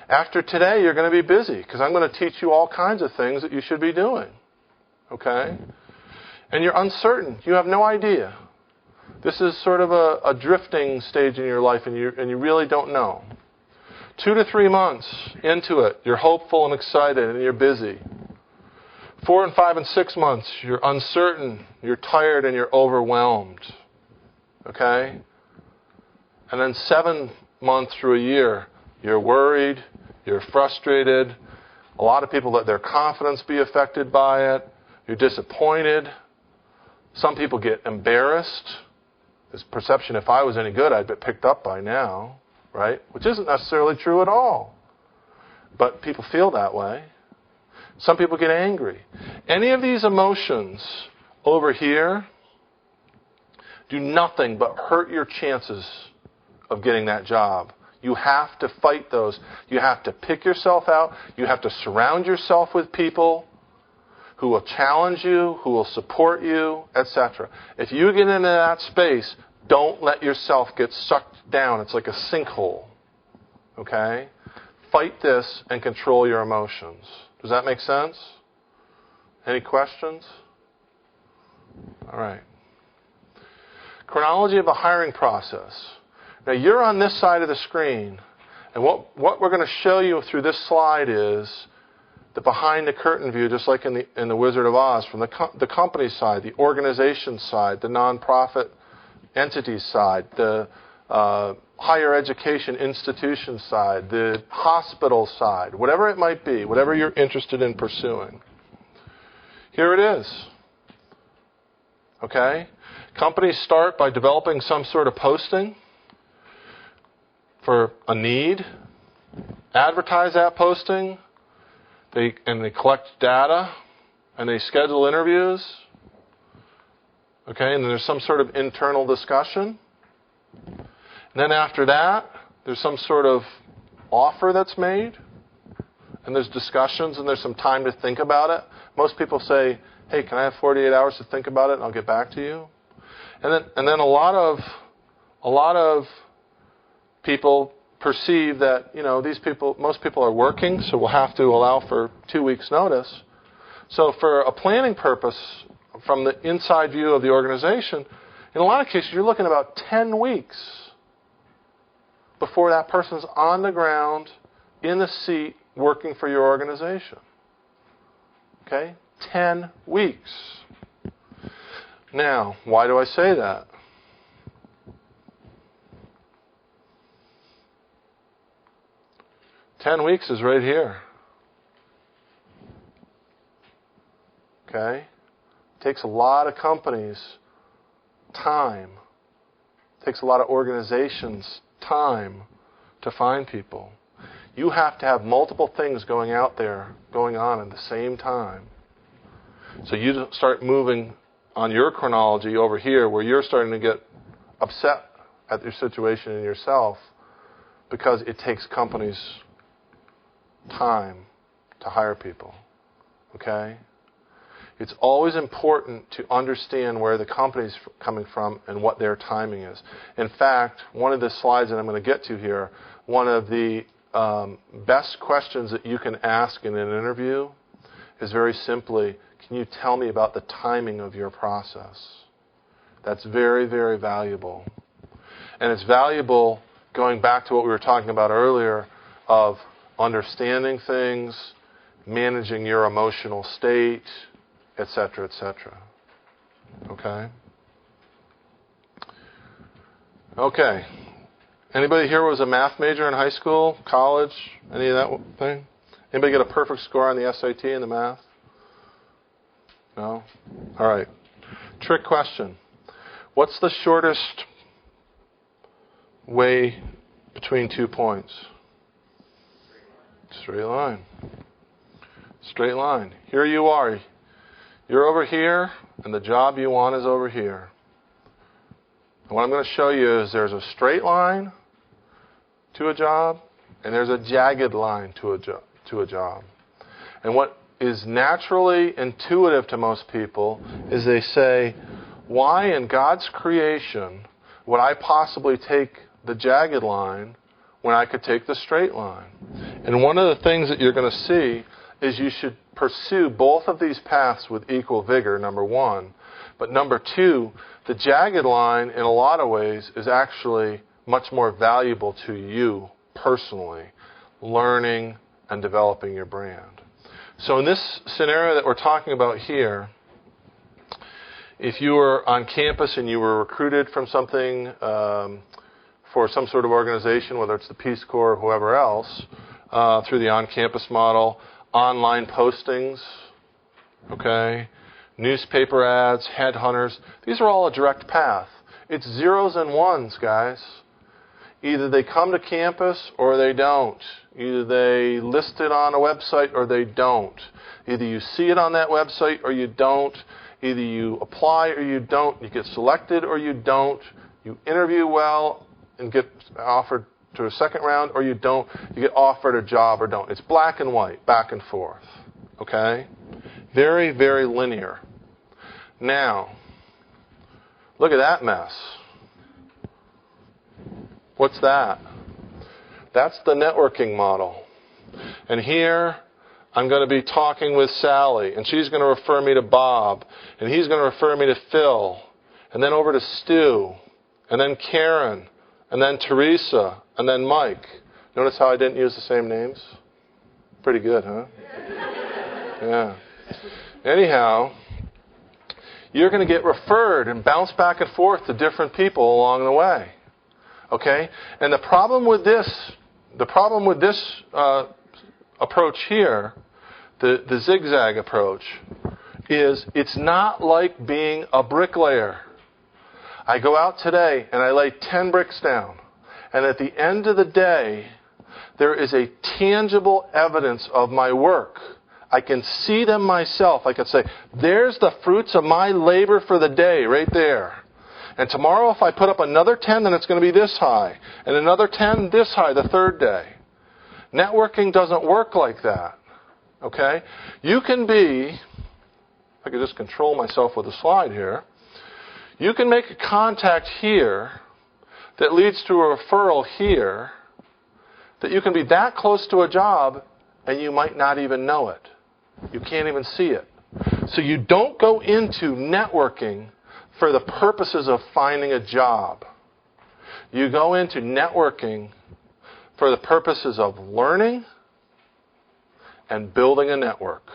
After today, you're going to be busy, because I'm going to teach you all kinds of things that you should be doing. Okay? And you're uncertain. You have no idea. This is sort of a drifting stage in your life, and you really don't know. 2 to 3 months into it, you're hopeful and excited, and you're busy. 4 and 5 and 6 months, you're uncertain, you're tired, and you're overwhelmed. Okay? And then 7 months through a year, you're worried, you're frustrated. A lot of people let their confidence be affected by it. You're disappointed. Some people get embarrassed. This perception, if I was any good, I'd be picked up by now, right? Which isn't necessarily true at all. But people feel that way. Some people get angry. Any of these emotions over here do nothing but hurt your chances of getting that job. You have to fight those. You have to pick yourself out. You have to surround yourself with people who will challenge you, who will support you, etc. If you get into that space, don't let yourself get sucked down. It's like a sinkhole. Okay? Fight this and control your emotions. Does that make sense? Any questions? All right. Chronology of the hiring process. Now, you're on this side of the screen, and what we're going to show you through this slide is the behind-the-curtain view, just like in the Wizard of Oz, from the company side, the organization side, the nonprofit entity side, the higher education institution side, the hospital side, whatever it might be, whatever you're interested in pursuing. Here it is. Okay? Companies start by developing some sort of posting for a need, advertise that posting, they collect data, and they schedule interviews. Okay, and then there's some sort of internal discussion. And then after that, there's some sort of offer that's made, and there's discussions, and there's some time to think about it. Most people say, hey, can I have 48 hours to think about it, and I'll get back to you? And then a lot of people perceive that, most people are working, so we'll have to allow for 2 weeks' notice. So for a planning purpose, from the inside view of the organization, in a lot of cases, you're looking about 10 weeks before that person's on the ground in the seat working for your organization. Okay? 10 weeks. Now, why do I say that? "10 weeks is right here. Okay? It takes a lot of companies time. It takes a lot of organizations time to find people. You have to have multiple things going on at the same time. So you start moving on your chronology over here where you're starting to get upset at your situation and yourself because it takes companies time to hire people. Okay? It's always important to understand where the company's coming from and what their timing is. In fact, one of the slides that I'm going to get to here, one of the best questions that you can ask in an interview is very simply, can you tell me about the timing of your process? That's very, very valuable. And it's valuable going back to what we were talking about earlier of understanding things, managing your emotional state, etc., etc. Okay? Okay. Anybody here was a math major in high school, college, any of that thing? Anybody get a perfect score on the SAT in the math? No? All right. Trick question. What's the shortest way between 2 points? Straight line. Straight line. Here you are. You're over here, and the job you want is over here. And what I'm going to show you is there's a straight line to a job, and there's a jagged line to a job. And what is naturally intuitive to most people is they say, why in God's creation would I possibly take the jagged line when I could take the straight line? And one of the things that you're going to see is you should pursue both of these paths with equal vigor, number one. But number two, the jagged line, in a lot of ways, is actually much more valuable to you personally, learning and developing your brand. So in this scenario that we're talking about here, if you were on campus and you were recruited from something for some sort of organization, whether it's the Peace Corps or whoever else, through the on-campus model, online postings, okay, newspaper ads, headhunters, these are all a direct path. It's zeros and ones, guys. Either they come to campus or they don't. Either they list it on a website or they don't. Either you see it on that website or you don't. Either you apply or you don't. You get selected or you don't. You interview well and get offered to a second round or you don't. You get offered a job or don't. It's black and white, back and forth. Okay? Very, very linear. Now, look at that mess. What's that? That's the networking model. And here, I'm going to be talking with Sally, and she's going to refer me to Bob, and he's going to refer me to Phil, and then over to Stu, and then Karen, and then Teresa, and then Mike. Notice how I didn't use the same names? Pretty good, huh? Yeah. Anyhow, you're going to get referred and bounce back and forth to different people along the way. Okay? And the problem with this approach here, the zigzag approach, is it's not like being a bricklayer. I go out today and I lay 10 bricks down. And at the end of the day, there is a tangible evidence of my work. I can see them myself. I can say, there's the fruits of my labor for the day right there. And tomorrow if I put up another 10, then it's going to be this high. And another 10 this high the third day. Networking doesn't work like that. Okay? You can be, if I could just control myself with a slide here. You can make a contact here that leads to a referral here, that you can be that close to a job and you might not even know it. You can't even see it. So you don't go into networking for the purposes of finding a job. You go into networking for the purposes of learning and building a network.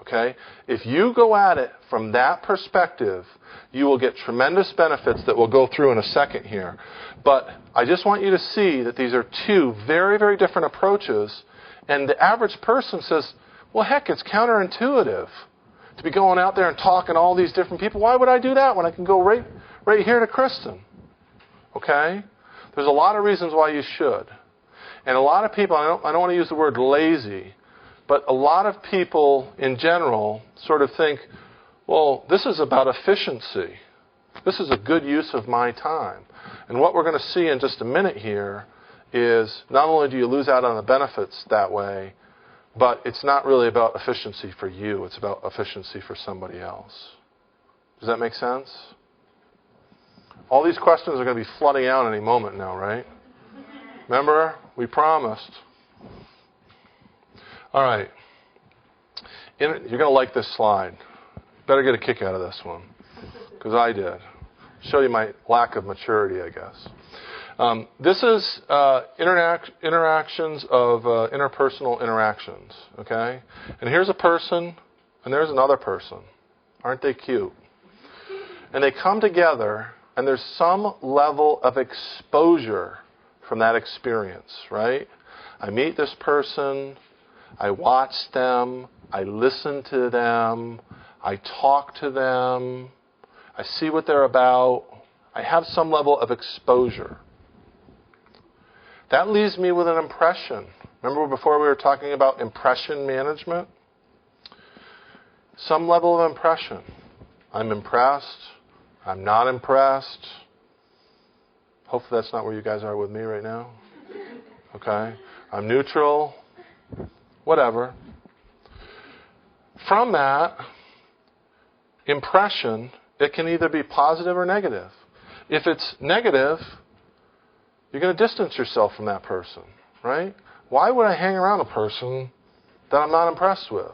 Okay? If you go at it from that perspective, you will get tremendous benefits that we'll go through in a second here. But I just want you to see that these are two very, very different approaches. And the average person says, well, heck, it's counterintuitive to be going out there and talking to all these different people. Why would I do that when I can go right here to Kristen? Okay? There's a lot of reasons why you should. And a lot of people, I don't want to use the word lazy, but a lot of people in general sort of think, well, this is about efficiency. This is a good use of my time. And what we're going to see in just a minute here is not only do you lose out on the benefits that way, but it's not really about efficiency for you. It's about efficiency for somebody else. Does that make sense? All these questions are going to be flooding out any moment now, right? Remember? We promised. All right. You're going to like this slide. Better get a kick out of this one, because I did. Show you my lack of maturity, I guess. This is interactions of interpersonal interactions, okay? And here's a person, and there's another person. Aren't they cute? And they come together, and there's some level of exposure from that experience, right? I meet this person, I watch them, I listen to them, I talk to them, I see what they're about, I have some level of exposure. That leaves me with an impression. Remember before we were talking about impression management? Some level of impression. I'm impressed, I'm not impressed. Hopefully that's not where you guys are with me right now. Okay? I'm neutral. Whatever. From that impression, it can either be positive or negative. If it's negative, you're going to distance yourself from that person, right? Why would I hang around a person that I'm not impressed with?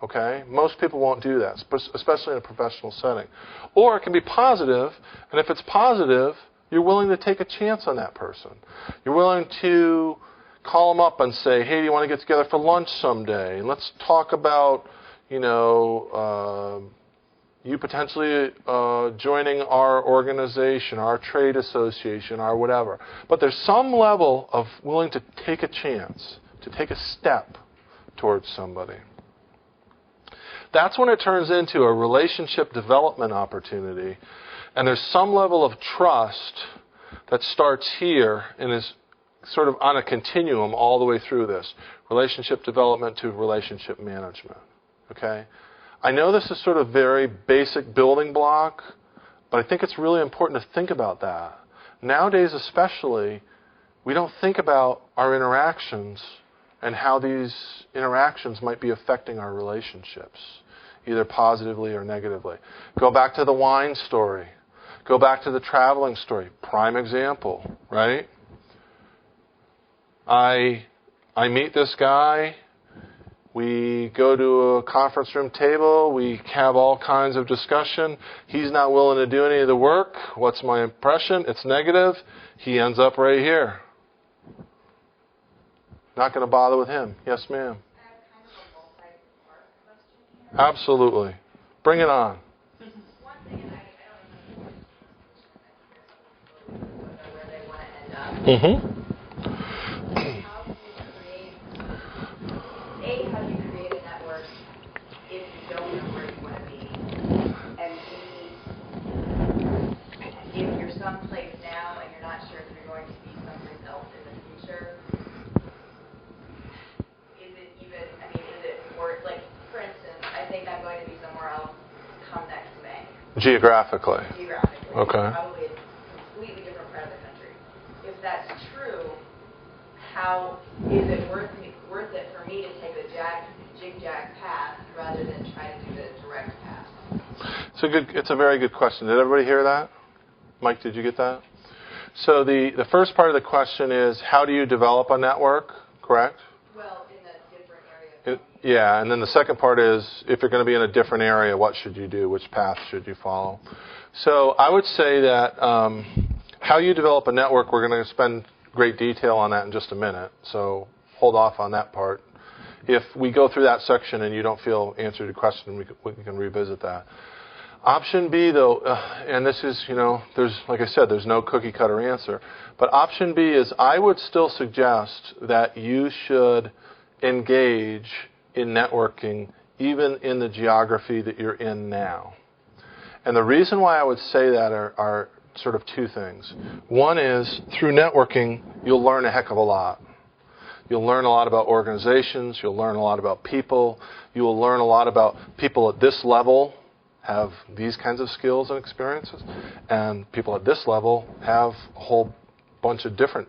Okay? Most people won't do that, especially in a professional setting. Or it can be positive, and if it's positive, you're willing to take a chance on that person. You're willing to call them up and say, hey, do you want to get together for lunch someday? And let's talk about, you potentially joining our organization, our trade association, our whatever. But there's some level of willing to take a chance, to take a step towards somebody. That's when it turns into a relationship development opportunity. And there's some level of trust that starts here and is sort of on a continuum all the way through this. Relationship development to relationship management. Okay? I know this is sort of very basic building block, but I think it's really important to think about that. Nowadays especially, we don't think about our interactions and how these interactions might be affecting our relationships, either positively or negatively. Go back to the wine story. Go back to the traveling story. Prime example, right? I meet this guy. We go to a conference room table. We have all kinds of discussion. He's not willing to do any of the work. What's my impression? It's negative. He ends up right here. Not going to bother with him. Yes, ma'am. Absolutely. Bring it on. One thing, and I don't know where they want to end up. Mm-hmm. How do you create a network if you don't know where you want to be? And B, if you're someplace now and you're not sure if you're going to be someplace else in the future, is it worth, like, for instance, I think I'm going to be somewhere else come next May. Geographically. Okay. Probably a completely different part of the country. If that's true, how is it worth it for me to take the jig-jag path rather than try to do the direct path? It's a very good question. Did everybody hear that? Mike, did you get that? So the first part of the question is, how do you develop a network, correct? Well, in a different area. Yeah, and then the second part is, if you're going to be in a different area, what should you do? Which path should you follow? So I would say that how you develop a network, we're going to spend great detail on that in just a minute, so hold off on that part. If we go through that section and you don't feel answered your question, we can revisit that. Option B, though, and this is, there's, like I said, there's no cookie cutter answer. But option B is I would still suggest that you should engage in networking even in the geography that you're in now. And the reason why I would say that are sort of two things. One is through networking, you'll learn a heck of a lot. You'll learn a lot about organizations. You'll learn a lot about people. You will learn a lot about people at this level have these kinds of skills and experiences, and people at this level have a whole bunch of different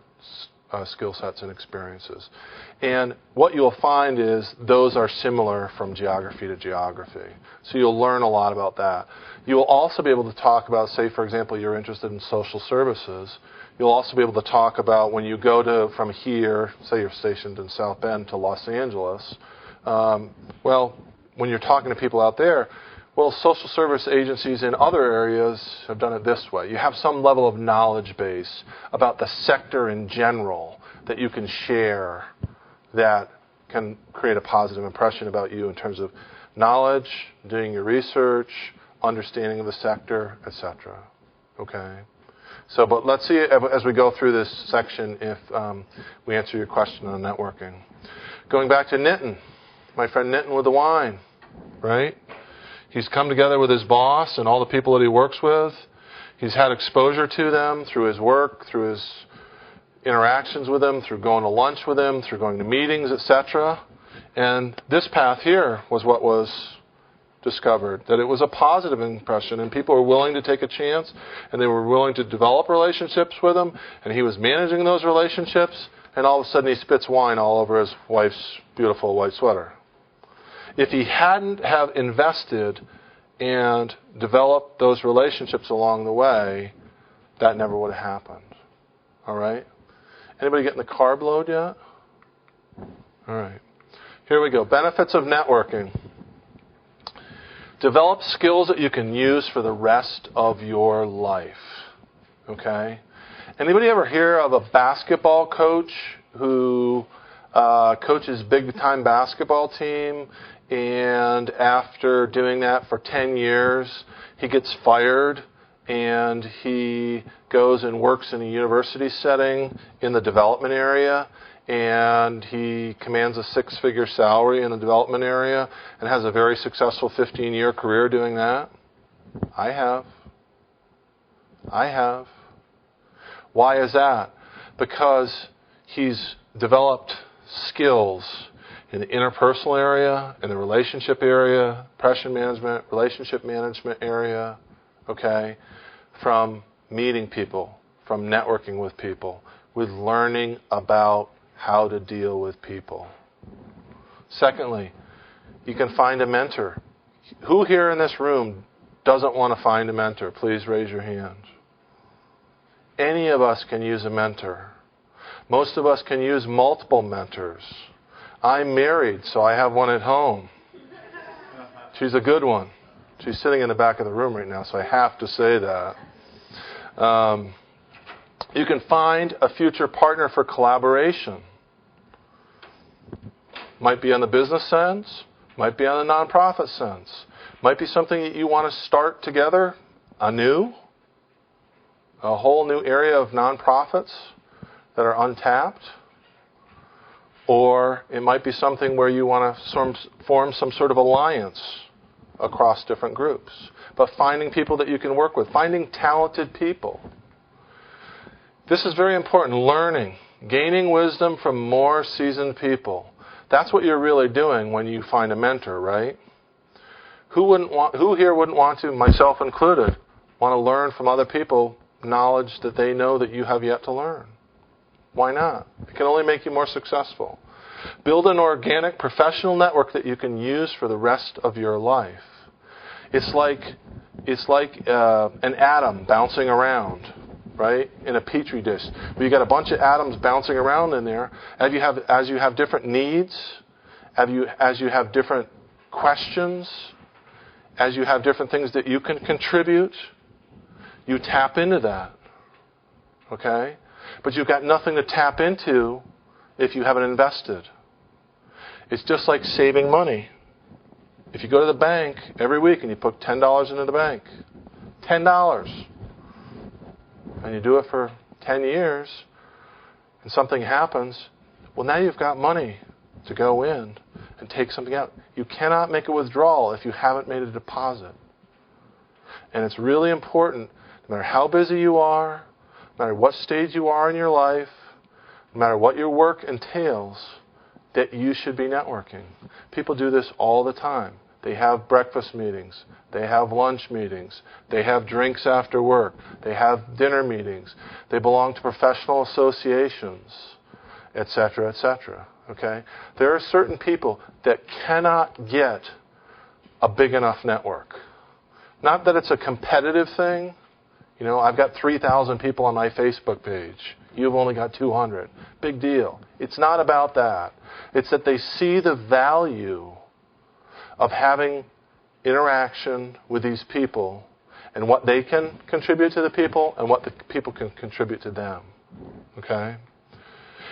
skill sets and experiences. And what you'll find is those are similar from geography to geography. So you'll learn a lot about that. You'll also be able to talk about, say, for example, you're interested in social services. You'll also be able to talk about when you go from here, say you're stationed in South Bend to Los Angeles, when you're talking to people out there, social service agencies in other areas have done it this way. You have some level of knowledge base about the sector in general that you can share that can create a positive impression about you in terms of knowledge, doing your research, understanding of the sector, etc. Okay? So, but let's see as we go through this section if we answer your question on networking. Going back to Nitin, my friend Nitin with the wine, right? He's come together with his boss and all the people that he works with. He's had exposure to them through his work, through his interactions with them, through going to lunch with them, through going to meetings, etc. And this path here was what was discovered, that it was a positive impression, and people were willing to take a chance, and they were willing to develop relationships with him, and he was managing those relationships, and all of a sudden he spits wine all over his wife's beautiful white sweater. If he hadn't have invested and developed those relationships along the way, that never would have happened. All right? Anybody getting the carb load yet? All right. Here we go. Benefits of networking. Develop skills that you can use for the rest of your life. Okay? Anybody ever hear of a basketball coach who coaches big-time basketball team, and after doing that for 10 years, he gets fired, and he goes and works in a university setting in the development area, and he commands a 6-figure salary in the development area and has a very successful 15-year career doing that? I have. Why is that? Because he's developed skills in the interpersonal area, in the relationship area, pressure management, relationship management area, okay, from meeting people, from networking with people, with learning about how to deal with people. Secondly, you can find a mentor. Who here in this room doesn't want to find a mentor? Please raise your hand. Any of us can use a mentor. Most of us can use multiple mentors. I'm married, so I have one at home. She's a good one. She's sitting in the back of the room right now, so I have to say that. You can find a future partner for collaboration. Might be on the business sense, might be on the nonprofit sense, might be something that you want to start together, a whole new area of nonprofits that are untapped. Or it might be something where you want to form some sort of alliance across different groups. But finding people that you can work with, finding talented people. This is very important. Learning, gaining wisdom from more seasoned people. That's what you're really doing when you find a mentor, right? Who here wouldn't want to, myself included, want to learn from other people knowledge that they know that you have yet to learn? Why not? It can only make you more successful. Build an organic professional network that you can use for the rest of your life. It's like an atom bouncing around, right, in a petri dish. Where you got a bunch of atoms bouncing around in there. As you have different needs, as you have different questions, as you have different things that you can contribute, you tap into that. Okay? But you've got nothing to tap into if you haven't invested. It's just like saving money. If you go to the bank every week and you put $10 into the bank, $10, and you do it for 10 years, and something happens, well, now you've got money to go in and take something out. You cannot make a withdrawal if you haven't made a deposit. And it's really important, no matter how busy you are, no matter what stage you are in your life, no matter what your work entails, that you should be networking. People do this all the time. They have breakfast meetings. They have lunch meetings. They have drinks after work. They have dinner meetings. They belong to professional associations, etc., etc. Okay? There are certain people that cannot get a big enough network. Not that it's a competitive thing. You know, I've got 3,000 people on my Facebook page. You've only got 200. Big deal. It's not about that. It's that they see the value of having interaction with these people and what they can contribute to the people and what the people can contribute to them. Okay?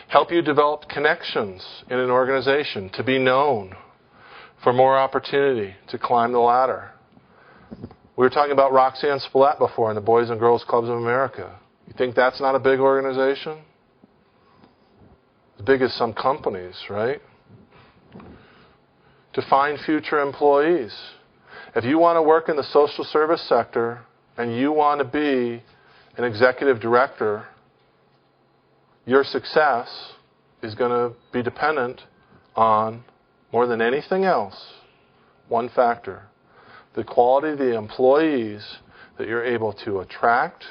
Help you develop connections in an organization to be known for more opportunity to climb the ladder. We were talking about Roxanne Spillett before in the Boys and Girls Clubs of America. You think that's not a big organization? As big as some companies, right? To find future employees. If you want to work in the social service sector and you want to be an executive director, your success is going to be dependent on, more than anything else, one factor: the quality of the employees that you're able to attract,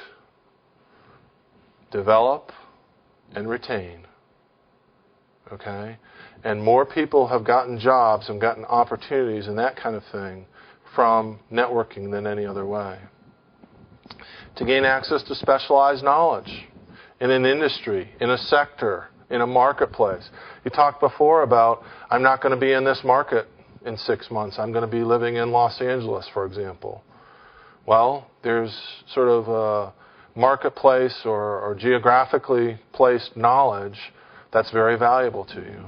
develop, and retain. Okay? And more people have gotten jobs and gotten opportunities and that kind of thing from networking than any other way. To gain access to specialized knowledge in an industry, in a sector, in a marketplace. You talked before about, I'm not going to be in this market in 6 months. I'm going to be living in Los Angeles, for example. Well, there's sort of a marketplace or geographically placed knowledge that's very valuable to you.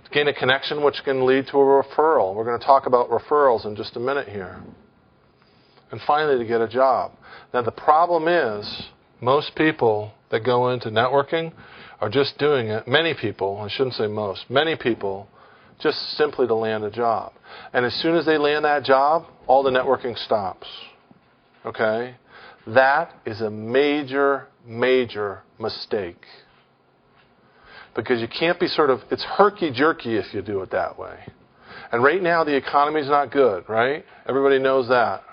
To gain a connection which can lead to a referral. We're going to talk about referrals in just a minute here. And finally, to get a job. Now, the problem is, most people that go into networking are just doing it, many people, I shouldn't say most, many people, just simply to land a job. And as soon as they land that job, all the networking stops. Okay? That is a major, major mistake. Because you can't be it's herky-jerky if you do it that way. And right now the economy's not good, right? Everybody knows that.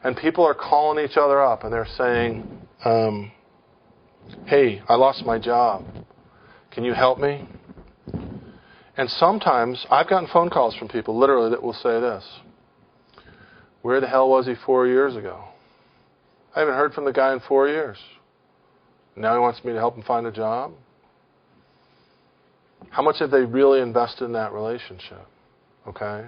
And people are calling each other up and they're saying, hey, I lost my job. Can you help me? And sometimes I've gotten phone calls from people literally that will say this: where the hell was he 4 years ago? I haven't heard from the guy in 4 years. Now he wants me to help him find a job? How much have they really invested in that relationship? Okay?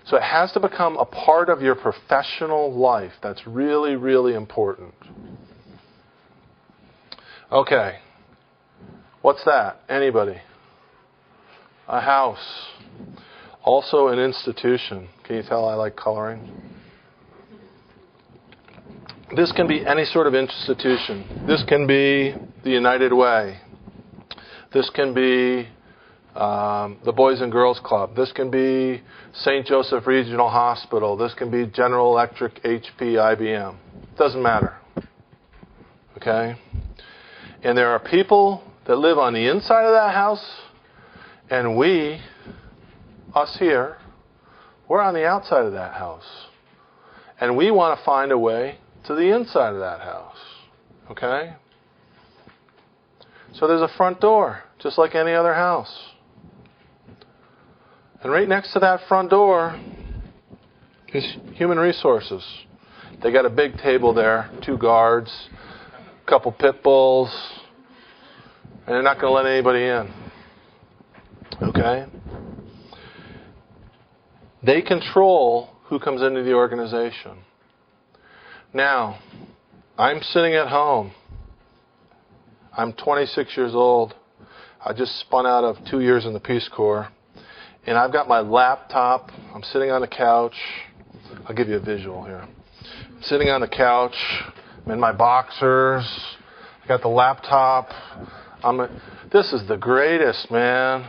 So it has to become a part of your professional life. That's really, really important. Okay. What's that? Anybody? A house. Also an institution. Can you tell I like coloring? This can be any sort of institution. This can be the United Way. This can be the Boys and Girls Club. This can be St. Joseph Regional Hospital. This can be General Electric, HP, IBM. Doesn't matter. Okay? And there are people that live on the inside of that house, and we, us here, we're on the outside of that house. And we want to find a way to the inside of that house. Okay? So there's a front door, just like any other house. And right next to that front door is human resources. They got a big table there, 2 guards, a couple pit bulls, and they're not going to let anybody in. Okay? They control who comes into the organization. Now, I'm sitting at home I'm 26 years old. I just spun out of 2 years in the Peace Corps. And I've got my laptop. I'm sitting on the couch. I'll give you a visual here. I'm sitting on the couch. I'm in my boxers. I got the laptop. This is the greatest, man.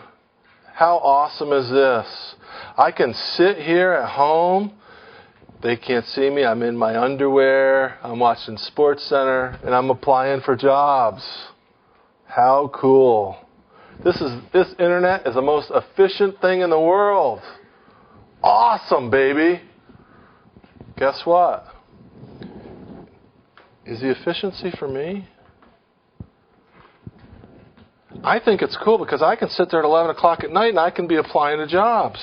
How awesome is this? I can sit here at home. They can't see me. I'm in my underwear. I'm watching Sports Center, and I'm applying for jobs. How cool. This internet is the most efficient thing in the world. Awesome, baby. Guess what? Is the efficiency for me? I think it's cool because I can sit there at 11 o'clock at night and I can be applying to jobs.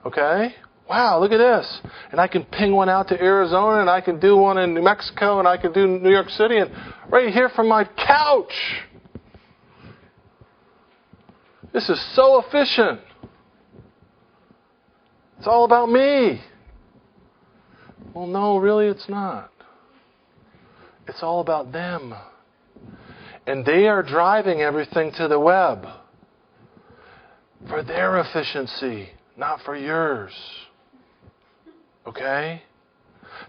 Okay? Wow, look at this. And I can ping one out to Arizona, and I can do one in New Mexico, and I can do New York City, and right here from my couch. This is so efficient. It's all about me. Well, no, really it's not. It's all about them. And they are driving everything to the web for their efficiency, not for yours. Okay?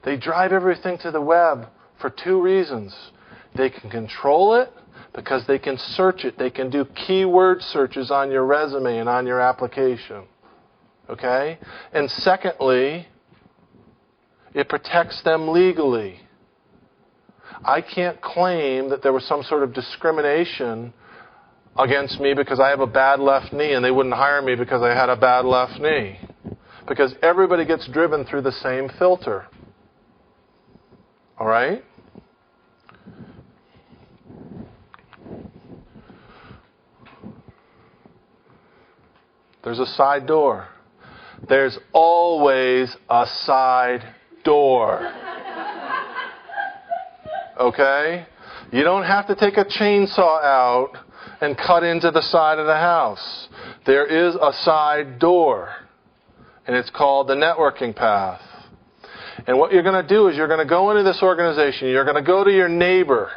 They drive everything to the web for two reasons. They can control it because they can search it. They can do keyword searches on your resume and on your application. Okay? And secondly, it protects them legally. I can't claim that there was some sort of discrimination against me because I have a bad left knee and they wouldn't hire me because I had a bad left knee. Because everybody gets driven through the same filter. All right? There's a side door. There's always a side door. Okay? You don't have to take a chainsaw out and cut into the side of the house. There is a side door. And it's called the networking path. And what you're going to do is you're going to go into this organization. You're going to go to your neighbor.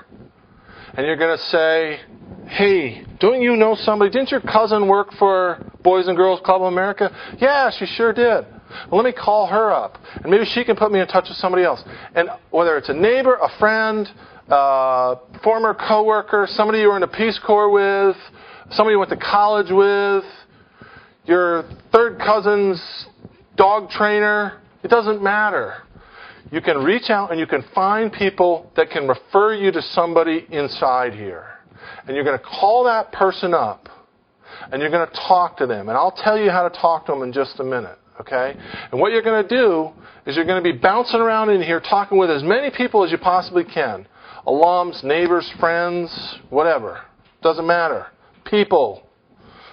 And you're going to say, hey, don't you know somebody? Didn't your cousin work for Boys and Girls Club of America? Yeah, she sure did. Well, let me call her up. And maybe she can put me in touch with somebody else. And whether it's a neighbor, a friend, former coworker, somebody you were in the Peace Corps with, somebody you went to college with, your third cousin's dog trainer, it doesn't matter. You can reach out and you can find people that can refer you to somebody inside here. And you're going to call that person up. And you're going to talk to them. And I'll tell you how to talk to them in just a minute. Okay? And what you're going to do is you're going to be bouncing around in here talking with as many people as you possibly can. Alums, neighbors, friends, whatever. Doesn't matter. People.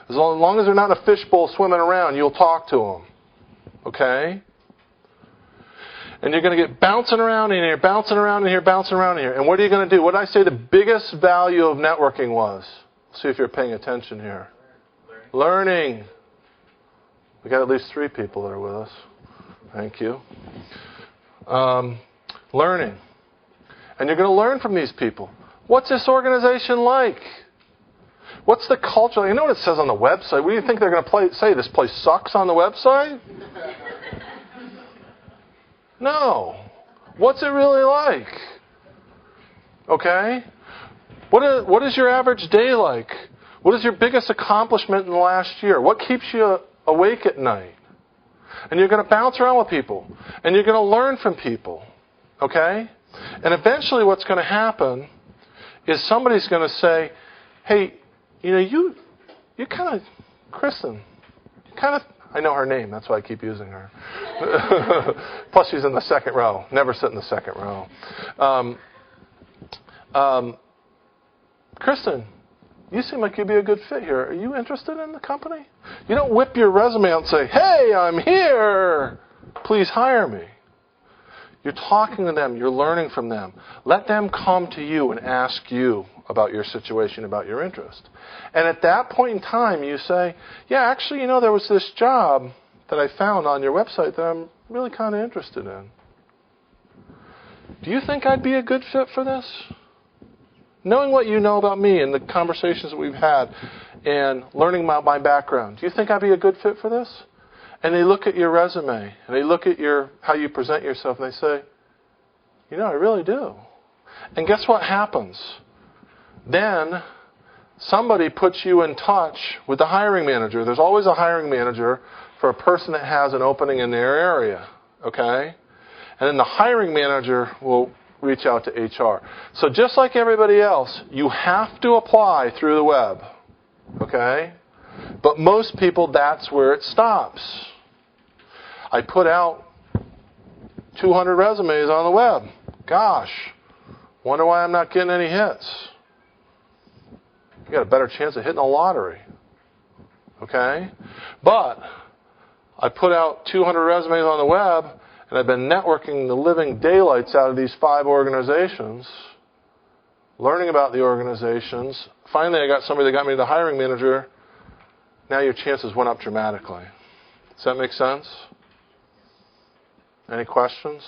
As long as they're not in a fishbowl swimming around, you'll talk to them. Okay? And you're going to get bouncing around in here, bouncing around in here, bouncing around in here. And what are you going to do? What did I say the biggest value of networking was? See if you're paying attention here. Learning. We got at least 3 people that are with us. Thank you. Learning. And you're going to learn from these people. What's this organization like? What's the culture? You know what it says on the website? What do you think they're going to say? This place sucks on the website? No. What's it really like? Okay? What is your average day like? What is your biggest accomplishment in the last year? What keeps you awake at night? And you're going to bounce around with people. And you're going to learn from people. Okay? And eventually what's going to happen is somebody's going to say, hey, you know, you kind of, Kristen, you kind of, I know her name, that's why I keep using her. Plus she's in the second row. Never sit in the second row. Kristen, you seem like you'd be a good fit here. Are you interested in the company? You don't whip your resume out and say, hey, I'm here. Please hire me. You're talking to them. You're learning from them. Let them come to you and ask you about your situation, about your interest. And at that point in time, you say, yeah, actually, you know, there was this job that I found on your website that I'm really kind of interested in. Do you think I'd be a good fit for this? knowing what you know about me and the conversations that we've had and learning about my background, do you think I'd be a good fit for this? And they look at your resume and they look at how you present yourself and they say, you know, I really do. And guess what happens? Then somebody puts you in touch with the hiring manager. There's always a hiring manager for a person that has an opening in their area, okay? And then the hiring manager will reach out to HR. So just like everybody else, you have to apply through the web, okay? But most people, that's where it stops. I put out 200 resumes on the web. Gosh, wonder why I'm not getting any hits. You got a better chance of hitting a lottery, okay? But I put out 200 resumes on the web, and I've been networking the living daylights out of these 5 organizations, learning about the organizations. Finally, I got somebody that got me to the hiring manager. Now your chances went up dramatically. Does that make sense? Any questions?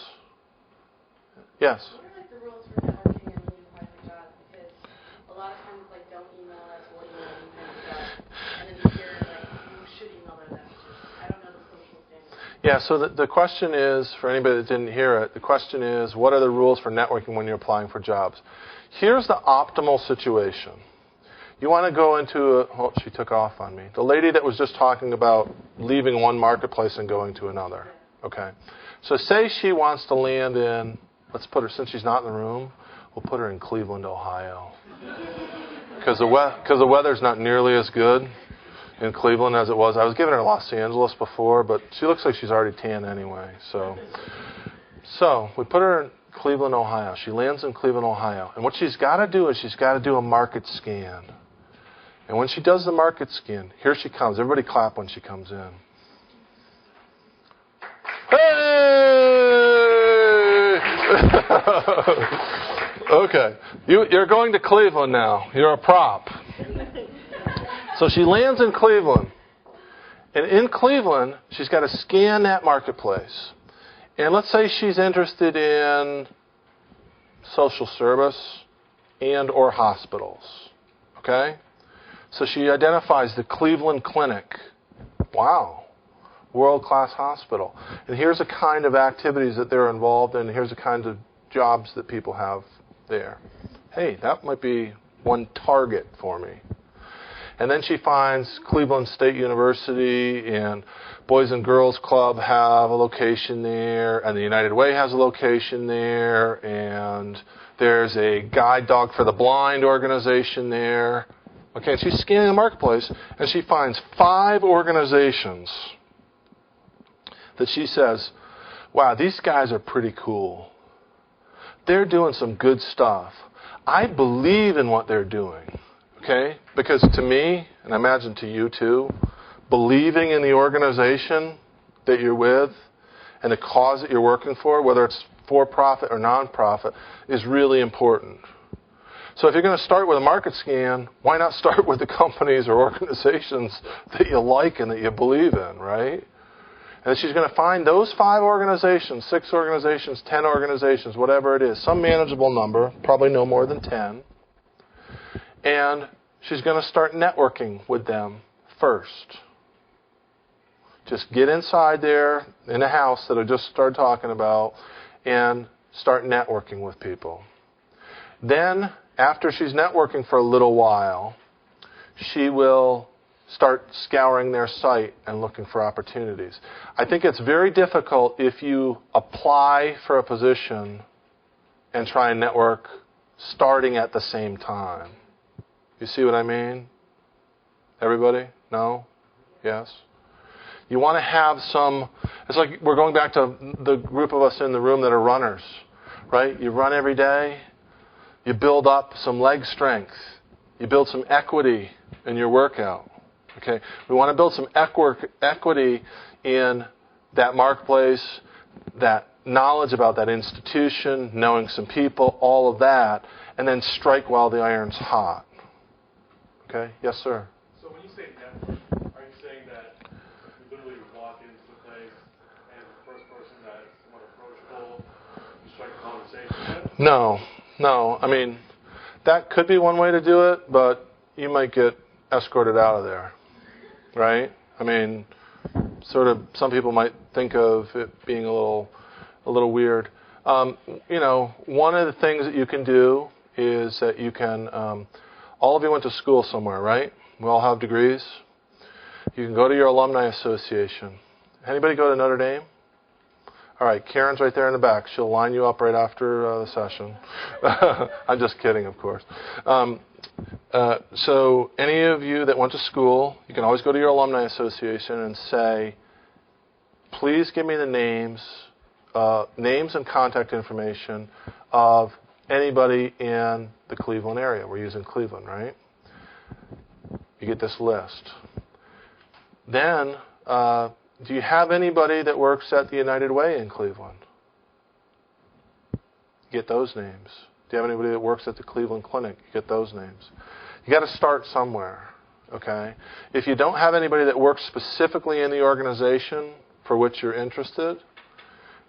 Yes? What are like the rules for networking and when you apply for jobs? Because a lot of times like don't email us, we'll email you kind of stuff. And then you hear like you should email their messages. I don't know the social standards. Yeah, so the question is, for anybody that didn't hear it, the question is, what are the rules for networking when you're applying for jobs? Here's the optimal situation. You want to go into oh, she took off on me. The lady that was just talking about leaving one marketplace and going to another. Okay. So say she wants to land in, let's put her, since she's not in the room, we'll put her in Cleveland, Ohio. Because the weather's not nearly as good in Cleveland as it was. I was giving her Los Angeles before, but she looks like she's already tan anyway. So we put her in Cleveland, Ohio. She lands in Cleveland, Ohio. And what she's got to do is she's got to do a market scan. And when she does the market scan, here she comes. Everybody clap when she comes in. Hey! Okay. You're going to Cleveland now. You're a prop. So she lands in Cleveland. And in Cleveland, she's got to scan that marketplace. And let's say she's interested in social service and or hospitals. Okay? So she identifies the Cleveland Clinic. Wow. World-class hospital. And here's the kind of activities that they're involved in. Here's the kind of jobs that people have there. Hey, that might be one target for me. And then she finds Cleveland State University and Boys and Girls Club have a location there, and the United Way has a location there, and there's a Guide Dog for the Blind organization there. Okay, and she's scanning the marketplace, and she finds 5 organizations that she says, wow, these guys are pretty cool. They're doing some good stuff. I believe in what they're doing. Okay? Because to me, and I imagine to you too, believing in the organization that you're with and the cause that you're working for, whether it's for-profit or non-profit, is really important. So if you're going to start with a market scan, why not start with the companies or organizations that you like and that you believe in, right? And she's going to find those 5 organizations, 6 organizations, 10 organizations, whatever it is, some manageable number, probably no more than 10. And she's going to start networking with them first. Just get inside there in a house that I just started talking about and start networking with people. Then, after she's networking for a little while, she will start scouring their site and looking for opportunities. I think it's very difficult if you apply for a position and try and network starting at the same time. You see what I mean? Everybody? No? Yes? You want to have some, it's like we're going back to the group of us in the room that are runners, right? You run every day. You build up some leg strength. You build some equity in your workout. Okay? We want to build some equity in that marketplace, that knowledge about that institution, knowing some people, all of that, and then strike while the iron's hot. Okay? Yes, sir? So when you say network, are you saying that you literally walk into the place and the first person that's somewhat approachable, you strike a conversation with? No. I mean, that could be one way to do it, but you might get escorted out of there, right? I mean, sort of, some people might think of it being a little weird. You know, one of the things that you can do is that you can, all of you went to school somewhere, right? We all have degrees. You can go to your alumni association. Anybody go to Notre Dame? All right, Karen's right there in the back. She'll line you up right after the session. I'm just kidding, of course. So any of you that went to school, you can always go to your alumni association and say, please give me the names and contact information of anybody in the Cleveland area. We're using Cleveland, right? You get this list. Then, do you have anybody that works at the United Way in Cleveland? Get those names. Do you have anybody that works at the Cleveland Clinic? You get those names. You got to start somewhere, okay? If you don't have anybody that works specifically in the organization for which you're interested,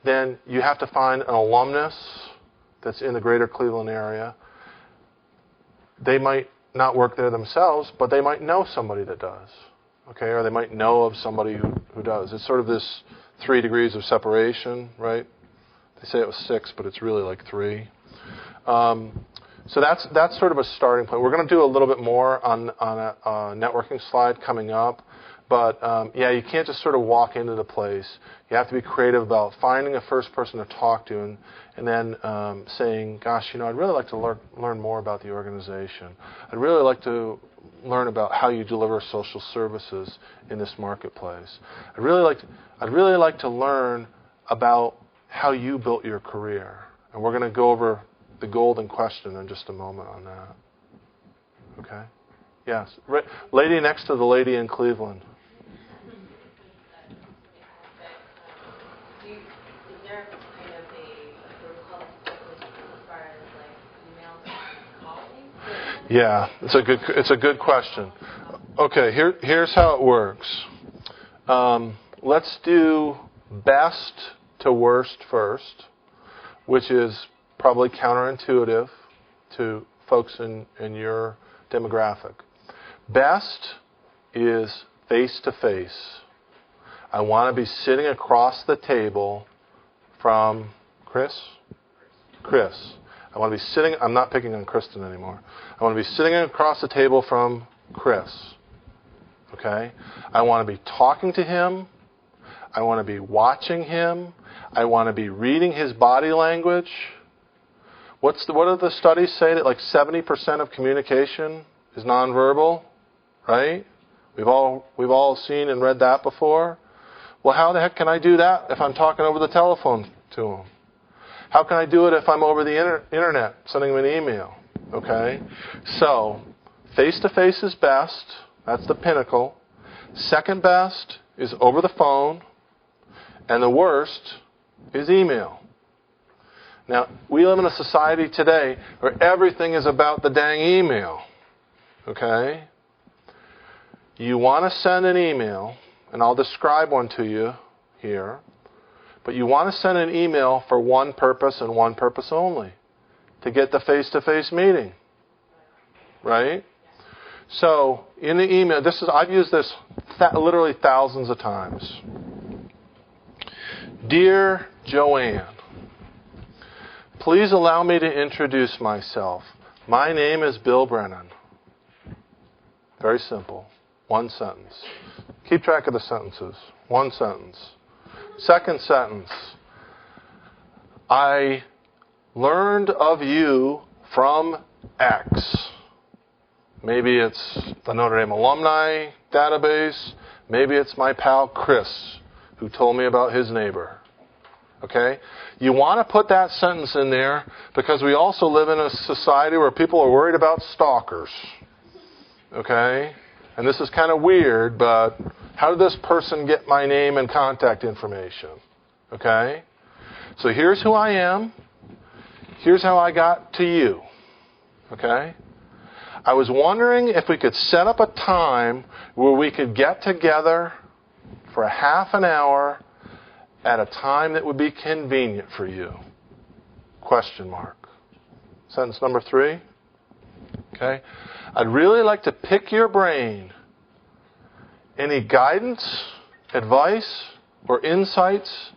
then you have to find an alumnus that's in the greater Cleveland area. They might not work there themselves, but they might know somebody that does, okay? Or they might know of somebody who does. It's sort of this 3 degrees of separation, right? They say it was 6, but it's really like 3. So that's sort of a starting point. We're going to do a little bit more on a networking slide coming up. But, yeah, you can't just sort of walk into the place. You have to be creative about finding a first person to talk to and then saying, gosh, you know, I'd really like to learn more about the organization. I'd really like to learn about how you deliver social services in this marketplace. I'd really like to learn about how you built your career. And we're going to go over the golden question in just a moment on that. Okay? Yes. Lady next to the lady in Cleveland. Is there kind of a protocol as far as like emails and calling? Yeah, it's a good question. Okay, here's how it works. Let's do best to worst first, which is probably counterintuitive to folks in your demographic. Best is face-to-face. I want to be sitting across the table from Chris. I want to be sitting, I'm not picking on Kristen anymore. I want to be sitting across the table from Chris. Okay? I want to be talking to him. I want to be watching him. I want to be reading his body language. What do the studies say? That like 70% of communication is nonverbal, right? We've all seen and read that before. Well, how the heck can I do that if I'm talking over the telephone to him? How can I do it if I'm over the internet sending him an email? Okay? So, face-to-face is best. That's the pinnacle. Second best is over the phone. And the worst is email. Now, we live in a society today where everything is about the dang email. Okay? You want to send an email, and I'll describe one to you here, but you want to send an email for one purpose and one purpose only, to get the face-to-face meeting. Right? So, in the email, I've used this literally thousands of times. Dear Joanne, please allow me to introduce myself. My name is Bill Brennan. Very simple. One sentence. Keep track of the sentences. One sentence. Second sentence. I learned of you from X. Maybe it's the Notre Dame alumni database. Maybe it's my pal Chris, who told me about his neighbor. Okay? You want to put that sentence in there because we also live in a society where people are worried about stalkers. Okay? And this is kind of weird, but how did this person get my name and contact information? Okay? So here's who I am. Here's how I got to you. Okay? I was wondering if we could set up a time where we could get together for a half an hour at a time that would be convenient for you. Question mark. Sentence number 3. Okay? I'd really like to pick your brain. Any guidance, advice, or insights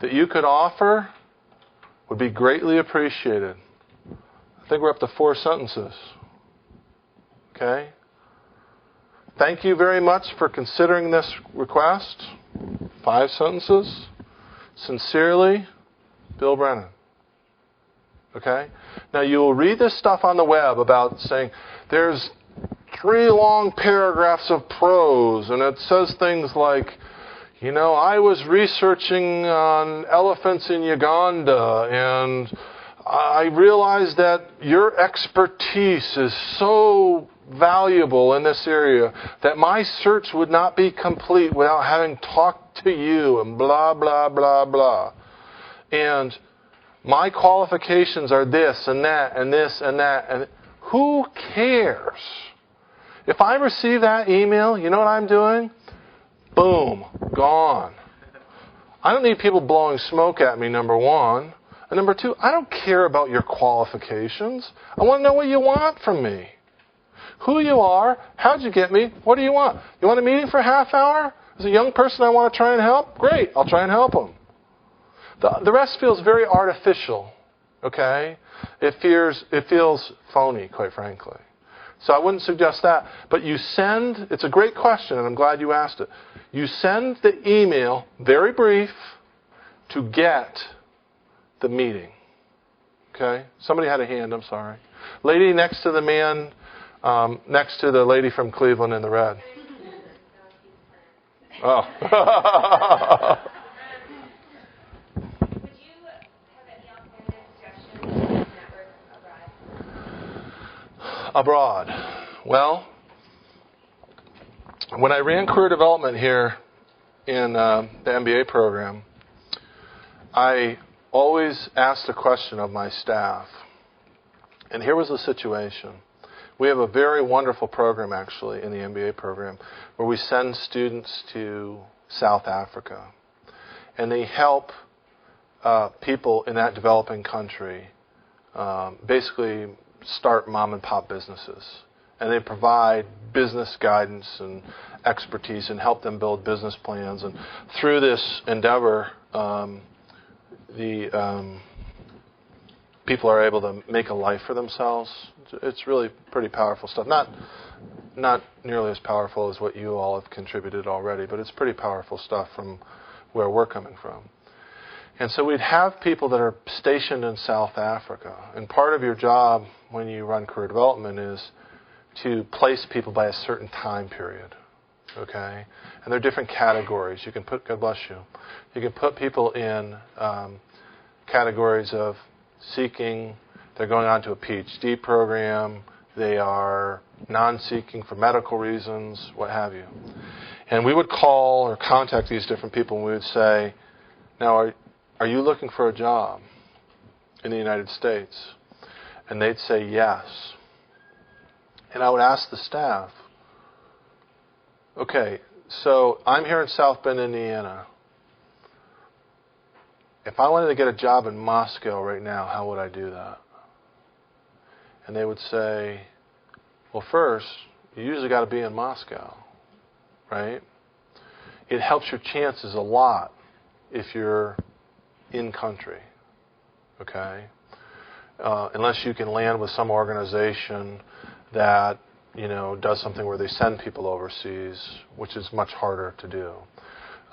that you could offer would be greatly appreciated. I think we're up to 4 sentences. Okay? Thank you very much for considering this request. 5 sentences. Sincerely, Bill Brennan. Okay? Now you will read this stuff on the web about saying there's 3 long paragraphs of prose, and it says things like, you know, I was researching on elephants in Uganda, and I realized that your expertise is so valuable in this area that my search would not be complete without having talked to you, and blah, blah, blah, blah. And my qualifications are this and that and this and that. And who cares? If I receive that email, you know what I'm doing? Boom, gone. I don't need people blowing smoke at me, number 1. And number 2, I don't care about your qualifications. I want to know what you want from me. Who you are, how'd you get me, what do you want? You want a meeting for a half hour? As a young person I want to try and help? Great, I'll try and help them. The rest feels very artificial, okay? It feels phony, quite frankly. So I wouldn't suggest that. But you send, it's a great question, and I'm glad you asked it. You send the email, very brief, to get the meeting. Okay? Somebody had a hand, I'm sorry. Lady next to the man, next to the lady from Cleveland in the red. Oh. Would you have any alternative suggestions to network abroad? Abroad. Well, when I ran career development here in the MBA program, I always asked a question of my staff. And here was the situation. We have a very wonderful program, actually, in the MBA program, where we send students to South Africa. And they help people in that developing country basically start mom-and-pop businesses. And they provide business guidance and expertise and help them build business plans. And through this endeavor, the people are able to make a life for themselves. It's really pretty powerful stuff. Not nearly as powerful as what you all have contributed already, but it's pretty powerful stuff from where we're coming from. And so we'd have people that are stationed in South Africa. And part of your job when you run career development is to place people by a certain time period. Okay? And there are different categories. You can put, God bless you, you can put people in categories of seeking, they're going on to a PhD program, they are non-seeking for medical reasons, what have you. And we would call or contact these different people and we would say, now are you looking for a job in the United States? And they'd say yes. And I would ask the staff, okay, so I'm here in South Bend, Indiana. If I wanted to get a job in Moscow right now, how would I do that? And they would say, well, first, you usually got to be in Moscow, right? It helps your chances a lot if you're in country, okay? Unless you can land with some organization that, you know, does something where they send people overseas, which is much harder to do.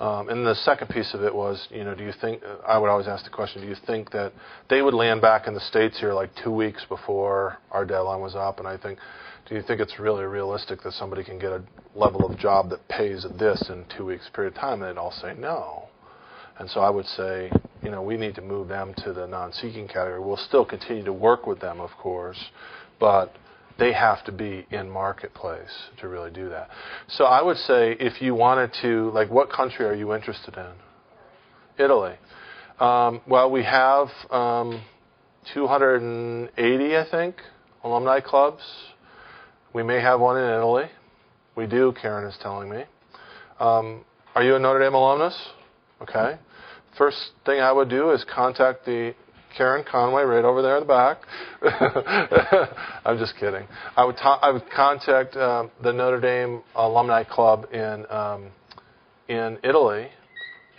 And the second piece of it was, you know, do you think, I would always ask the question, do you think that they would land back in the States here like 2 weeks before our deadline was up? And I think, do you think it's really realistic that somebody can get a level of job that pays this in 2 weeks period of time? And they'd all say no. And so I would say, you know, we need to move them to the non-seeking category. We'll still continue to work with them, of course, but they have to be in marketplace to really do that. So I would say if you wanted to, like, what country are you interested in? Italy. Well, we have 280, I think, alumni clubs. We may have one in Italy. We do, Karen is telling me. Are you a Notre Dame alumnus? Okay. First thing I would do is contact the Karen Conway right over there in the back. I'm just kidding. I would contact the Notre Dame Alumni Club in Italy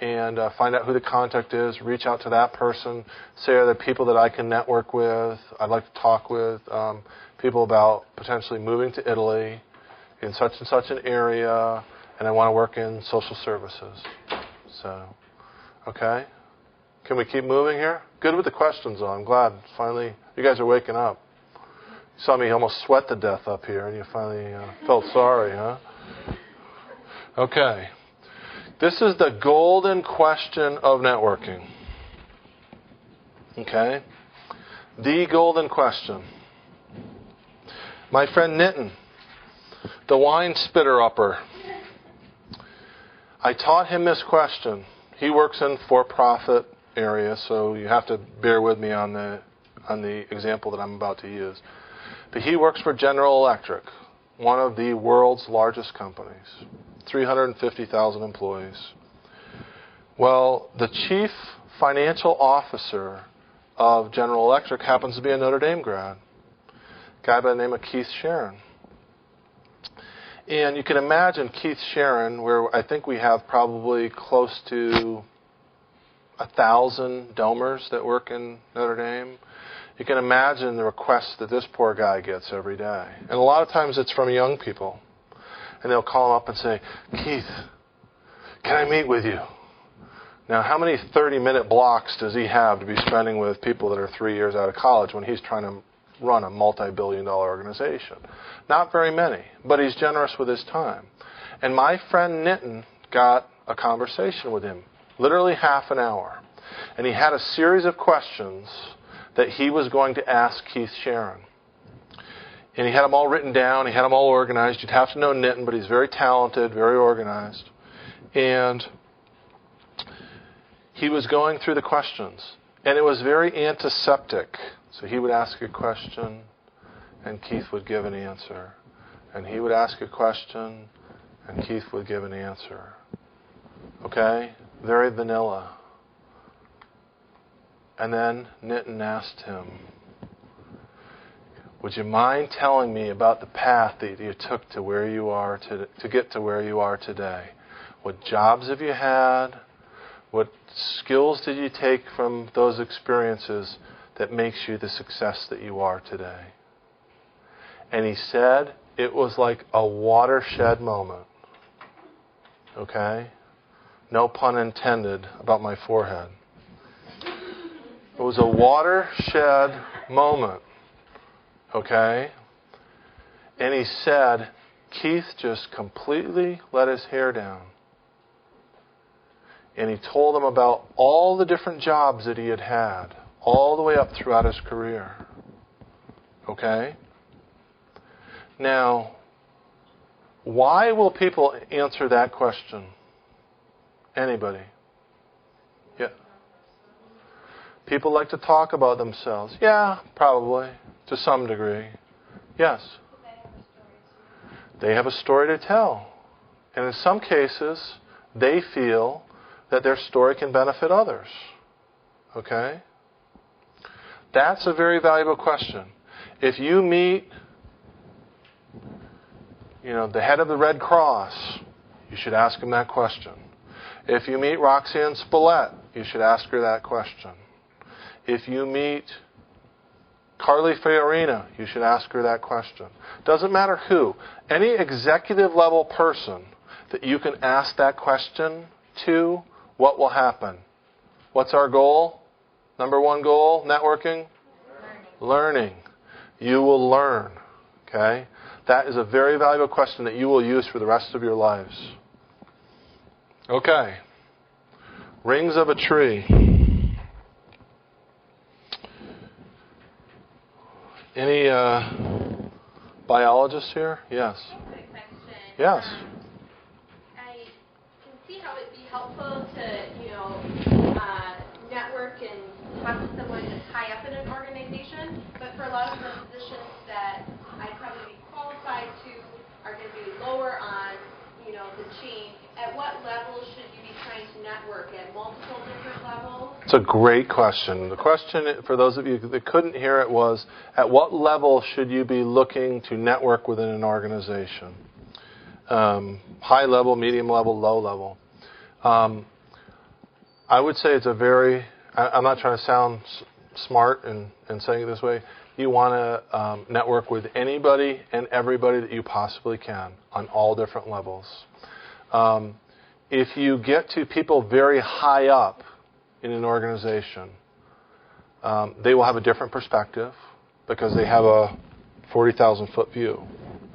and find out who the contact is, reach out to that person, say, are there people that I can network with? I'd like to talk with people about potentially moving to Italy in such and such an area, and I want to work in social services. So, okay. Can we keep moving here? Good with the questions, though. I'm glad. Finally, you guys are waking up. You saw me almost sweat to death up here, and you finally felt sorry, huh? Okay. This is the golden question of networking. Okay? The golden question. My friend Nitin, the wine spitter-upper, I taught him this question. He works in for-profit area, so you have to bear with me on the example that I'm about to use. But he works for General Electric, one of the world's largest companies, 350,000 employees. Well, the chief financial officer of General Electric happens to be a Notre Dame grad, a guy by the name of Keith Sharon. And you can imagine Keith Sharon, where I think we have probably close to 1,000 domers that work in Notre Dame. You can imagine the requests that this poor guy gets every day. And a lot of times it's from young people. And they'll call him up and say, Keith, can I meet with you? Now, how many 30-minute blocks does he have to be spending with people that are 3 years out of college when he's trying to run a multi-billion-dollar organization? Not very many, but he's generous with his time. And my friend Nitin got a conversation with him, literally half an hour. And he had a series of questions that he was going to ask Keith Sharon. And he had them all written down. He had them all organized. You'd have to know Nitin, but he's very talented, very organized. And he was going through the questions. And it was very antiseptic. So he would ask a question, and Keith would give an answer. And he would ask a question, and Keith would give an answer. Okay? Very vanilla. And then Nitin asked him, would you mind telling me about the path that you took to where you are to get to where you are today? What jobs have you had? What skills did you take from those experiences that makes you the success that you are today? And he said it was like a watershed moment. Okay? No pun intended about my forehead. It was a watershed moment. Okay? And he said, Keith just completely let his hair down. And he told them about all the different jobs that he had had, all the way up throughout his career. Okay? Now, why will people answer that question? Anybody? Yeah. People like to talk about themselves. Yeah, probably, to some degree. Yes. They have a story to tell. And in some cases, they feel that their story can benefit others. Okay? That's a very valuable question. If you meet, the head of the Red Cross, you should ask him that question. If you meet Roxanne Spillett, you should ask her that question. If you meet Carly Fiorina, you should ask her that question. Doesn't matter who. Any executive level person that you can ask that question to, what will happen? What's our goal? Number one goal, networking? Learning. You will learn. Okay? That is a very valuable question that you will use for the rest of your lives. Okay. Rings of a tree. Any biologists here? Yes. Quick question. Yes. I can see how it'd be helpful to, network and talk to someone that's high up in an organization, but for a lot of the positions that I'd probably be qualified to are going to be lower on, the chain. At what level should you be trying to network? At multiple different levels? It's a great question. The question, for those of you that couldn't hear it, was, at what level should you be looking to network within an organization? High level, medium level, low level. I would say it's a very, I'm not trying to sound smart in saying it this way. You want to network with anybody and everybody that you possibly can on all different levels. If you get to people very high up in an organization, they will have a different perspective because they have a 40,000-foot view,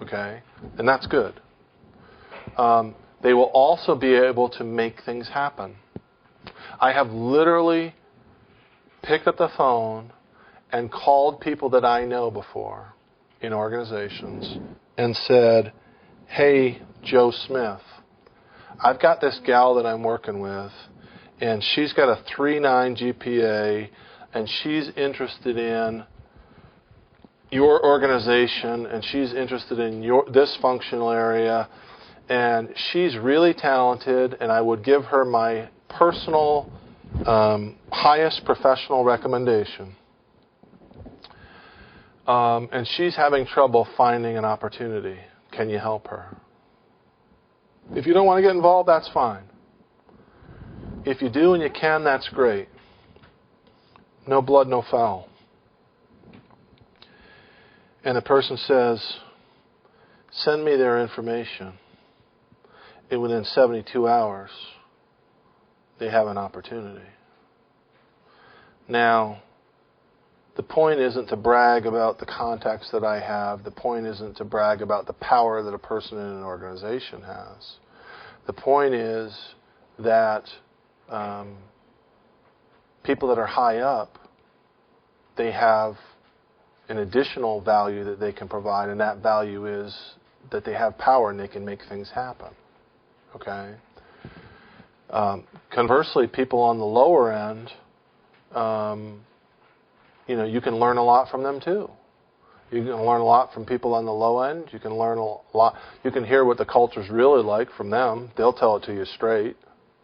okay? And that's good. They will also be able to make things happen. I have literally picked up the phone and called people that I know before in organizations and said, hey, Joe Smith, I've got this gal that I'm working with, and she's got a 3.9 GPA, and she's interested in your organization, and she's interested in this functional area, and she's really talented, and I would give her my personal highest professional recommendation. And she's having trouble finding an opportunity. Can you help her? If you don't want to get involved, that's fine. If you do and you can, that's great. No blood, no foul. And the person says, send me their information. And within 72 hours, they have an opportunity. Now, the point isn't to brag about the contacts that I have. The point isn't to brag about the power that a person in an organization has. The point is that people that are high up, they have an additional value that they can provide, and that value is that they have power and they can make things happen. Okay? Conversely, people on the lower end, you can learn a lot from them too. You can learn a lot from people on the low end. You can learn a lot. You can hear what the culture's really like from them. They'll tell it to you straight.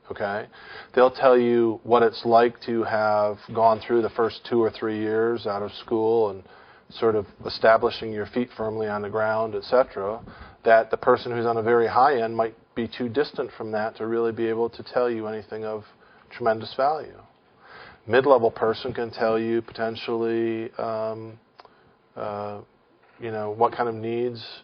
Okay? They'll tell you what it's like to have gone through the first 2 or 3 years out of school and sort of establishing your feet firmly on the ground, etc. That the person who's on a very high end might be too distant from that to really be able to tell you anything of tremendous value. Mid-level person can tell you potentially, what kind of needs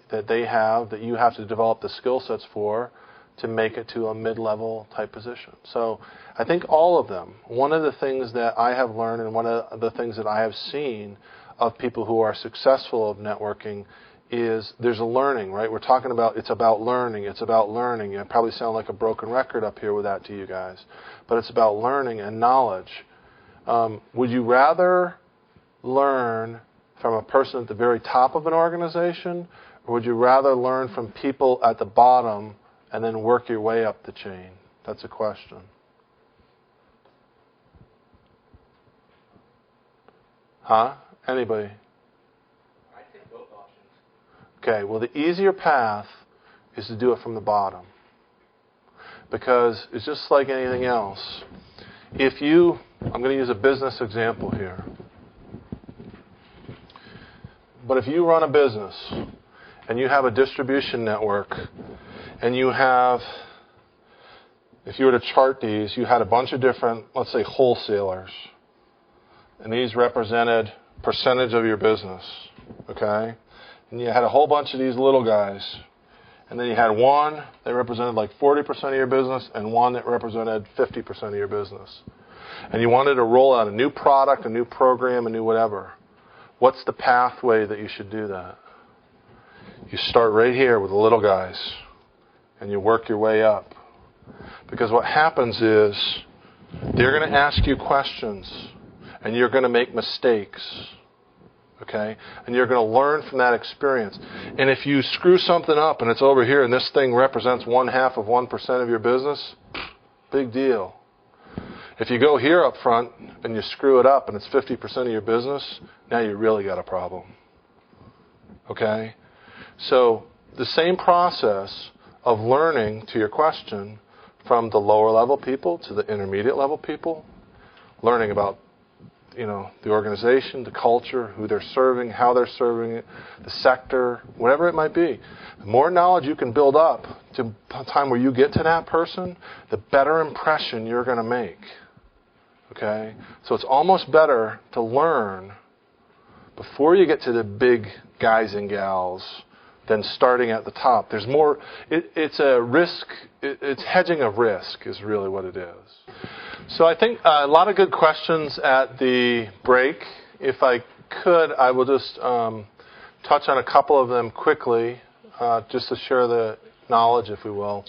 that they have that you have to develop the skill sets for to make it to a mid-level type position. So I think all of them, one of the things that I have learned and one of the things that I have seen of people who are successful of networking is there's a learning, right? We're talking about it's about learning. It's about learning. I probably sound like a broken record up here with that to you guys. But it's about learning and knowledge. Would you rather learn from a person at the very top of an organization, or would you rather learn from people at the bottom and then work your way up the chain? That's a question. Huh? Anybody? I take both options. Okay, well, the easier path is to do it from the bottom. Because it's just like anything else. I'm going to use a business example here. But if you run a business and you have a distribution network and you have, if you were to chart these, you had a bunch of different, let's say, wholesalers. And these represented percentage of your business, okay? And you had a whole bunch of these little guys. And then you had one that represented like 40% of your business and one that represented 50% of your business. And you wanted to roll out a new product, a new program, a new whatever. What's the pathway that you should do that? You start right here with the little guys and you work your way up. Because what happens is they're going to ask you questions and you're going to make mistakes. Okay? And you're going to learn from that experience. And if you screw something up and it's over here and this thing represents 0.5 of 1% of your business, big deal. If you go here up front and you screw it up and it's 50% of your business, now you really got a problem. Okay? So the same process of learning, to your question, from the lower level people to the intermediate level people, learning about the organization, the culture, who they're serving, how they're serving it, the sector, whatever it might be. The more knowledge you can build up to a time where you get to that person, the better impression you're going to make. Okay? So it's almost better to learn before you get to the big guys and gals than starting at the top. There's more, it's a risk, it's hedging of risk is really what it is. So I think a lot of good questions at the break. If I could, I will just touch on a couple of them quickly, just to share the knowledge, if we will.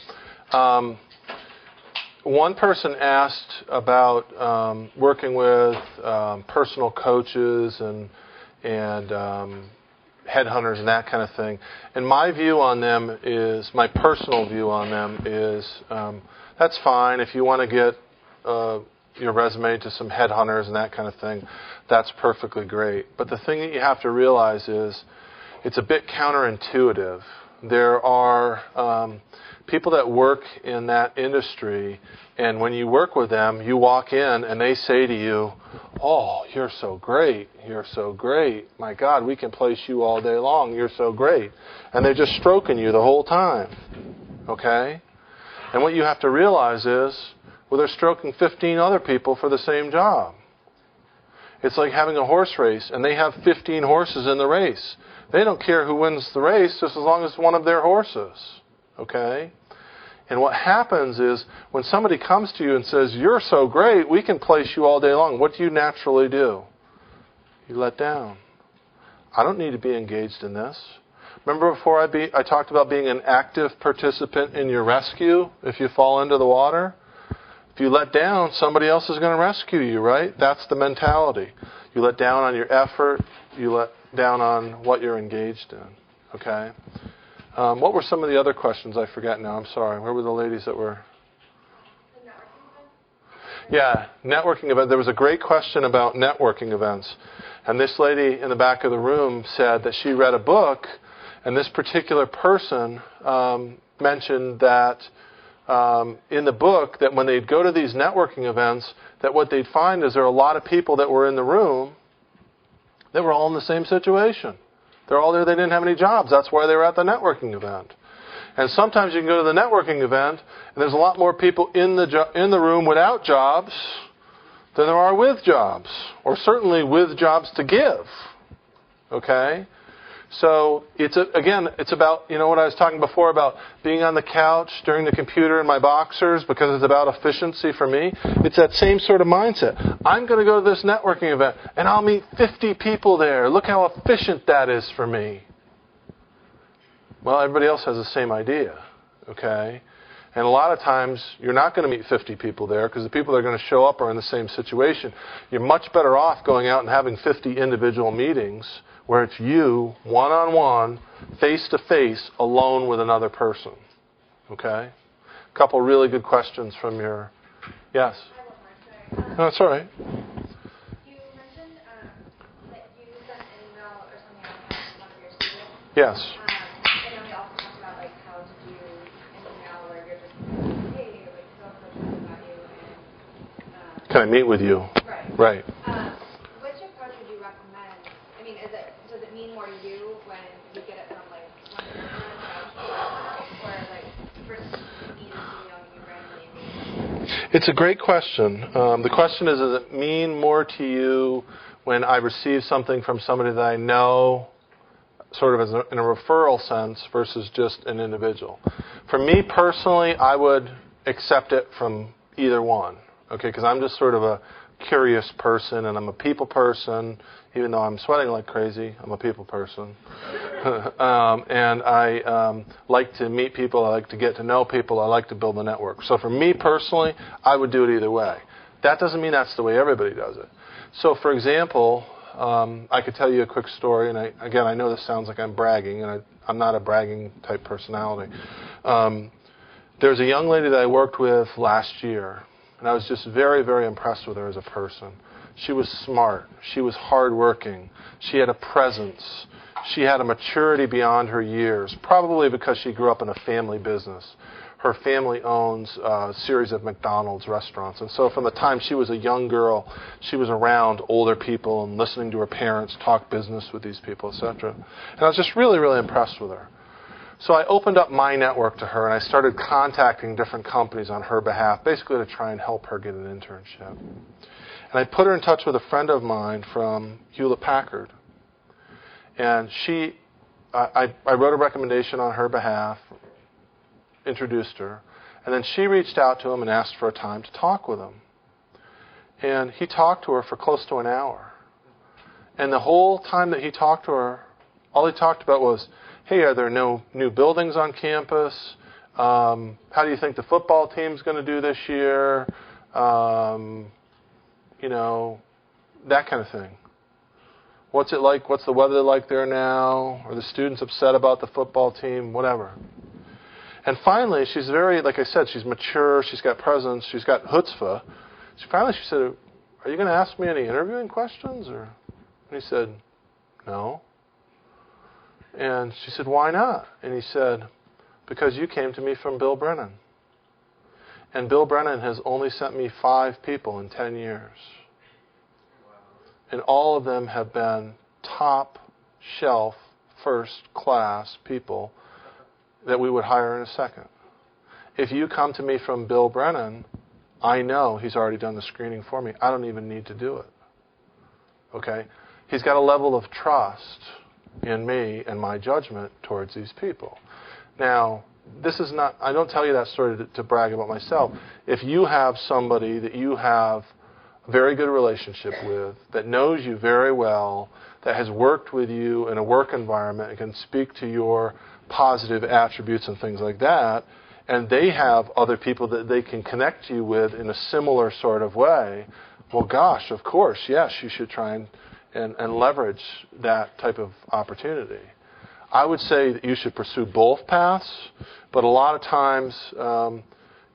One person asked about working with personal coaches and headhunters and that kind of thing. And my view on them is, my personal view on them is, that's fine. If you want to get your resume to some headhunters and that kind of thing, that's perfectly great. But the thing that you have to realize is it's a bit counterintuitive. There are people that work in that industry, and when you work with them, you walk in and they say to you, "Oh, you're so great, you're so great. My God, we can place you all day long. You're so great." And they're just stroking you the whole time. Okay? And what you have to realize is, well, they're stroking 15 other people for the same job. It's like having a horse race, and they have 15 horses in the race. They don't care who wins the race, just as long as it's one of their horses. Okay? And what happens is, when somebody comes to you and says, "You're so great, we can place you all day long," what do you naturally do? You let down. I don't need to be engaged in this. Remember before I talked about being an active participant in your rescue if you fall into the water? If you let down, somebody else is going to rescue you, right? That's the mentality. You let down on your effort. You let down on what you're engaged in. Okay? What were some of the other questions? I forget now. I'm sorry. Where were the ladies that were? The networking event? Yeah, networking event. There was a great question about networking events. And this lady in the back of the room said that she read a book, and this particular person mentioned that in the book that when they'd go to these networking events, that what they'd find is there are a lot of people that were in the room that were all in the same situation. They're all there. They didn't have any jobs. That's why they were at the networking event. And sometimes you can go to the networking event, and there's a lot more people in the room without jobs than there are with jobs, or certainly with jobs to give. Okay? So it's about, what I was talking before about being on the couch during the computer in my boxers because it's about efficiency for me. It's that same sort of mindset. I'm going to go to this networking event and I'll meet 50 people there. Look how efficient that is for me. Well, everybody else has the same idea. Okay? And a lot of times you're not going to meet 50 people there because the people that are going to show up are in the same situation. You're much better off going out and having 50 individual meetings where it's you, one-on-one, face-to-face, alone with another person. Okay? A couple really good questions from your... Yes? I have one more. No, that's all right. You mentioned that you sent an email or something like that to one of your students. Yes. And then we also talked about how to do an email where you're just, "Hey, so about you," and Can I meet with you? Right. Right. Which approach would you recommend? I mean, does it mean more you when you get it from one person, or versus me just emailing you randomly? It's a great question. The question is, does it mean more to you when I receive something from somebody that I know, sort of in a referral sense, versus just an individual? For me personally, I would accept it from either one. Okay, because I'm just sort of a curious person, and I'm a people person. Even though I'm sweating like crazy, I'm a people person. And I like to meet people. I like to get to know people. I like to build a network. So for me personally, I would do it either way. That doesn't mean that's the way everybody does it. So for example, I could tell you a quick story. And I know this sounds like I'm bragging, and I'm not a bragging type personality. There's a young lady that I worked with last year. And I was just very, very impressed with her as a person. She was smart. She was hardworking. She had a presence. She had a maturity beyond her years, probably because she grew up in a family business. her family owns a series of McDonald's restaurants. And so from the time she was a young girl, she was around older people and listening to her parents talk business with these people, etc. And I was just really, really impressed with her. So I opened up my network to her, and I started contacting different companies on her behalf, basically to try and help her get an internship. And I put her in touch with a friend of mine from Hewlett-Packard. And I wrote a recommendation on her behalf, introduced her, and then she reached out to him and asked for a time to talk with him. And he talked to her for close to an hour. And the whole time that he talked to her, all he talked about was, hey, are there no new buildings on campus? How do you think the football team's going to do this year? That kind of thing. What's it like? What's the weather like there now? Are the students upset about the football team? Whatever. And finally, she's very, like I said, she's mature. She's got presence. She's got chutzpah. She said, are you going to ask me any interviewing questions? And he said, no. And she said, why not? And he said, because you came to me from Bill Brennan. And Bill Brennan has only sent me 5 people in 10 years. And all of them have been top shelf, first class people that we would hire in a second. If you come to me from Bill Brennan, I know he's already done the screening for me. I don't even need to do it. Okay? He's got a level of trust in me and my judgment towards these people. Now, this is not, I don't tell you that story to brag about myself. If you have somebody that you have a very good relationship with, that knows you very well, that has worked with you in a work environment and can speak to your positive attributes and things like that, and they have other people that they can connect you with in a similar sort of way, well, gosh, of course, yes, you should try and leverage that type of opportunity. I would say that you should pursue both paths, but a lot of times,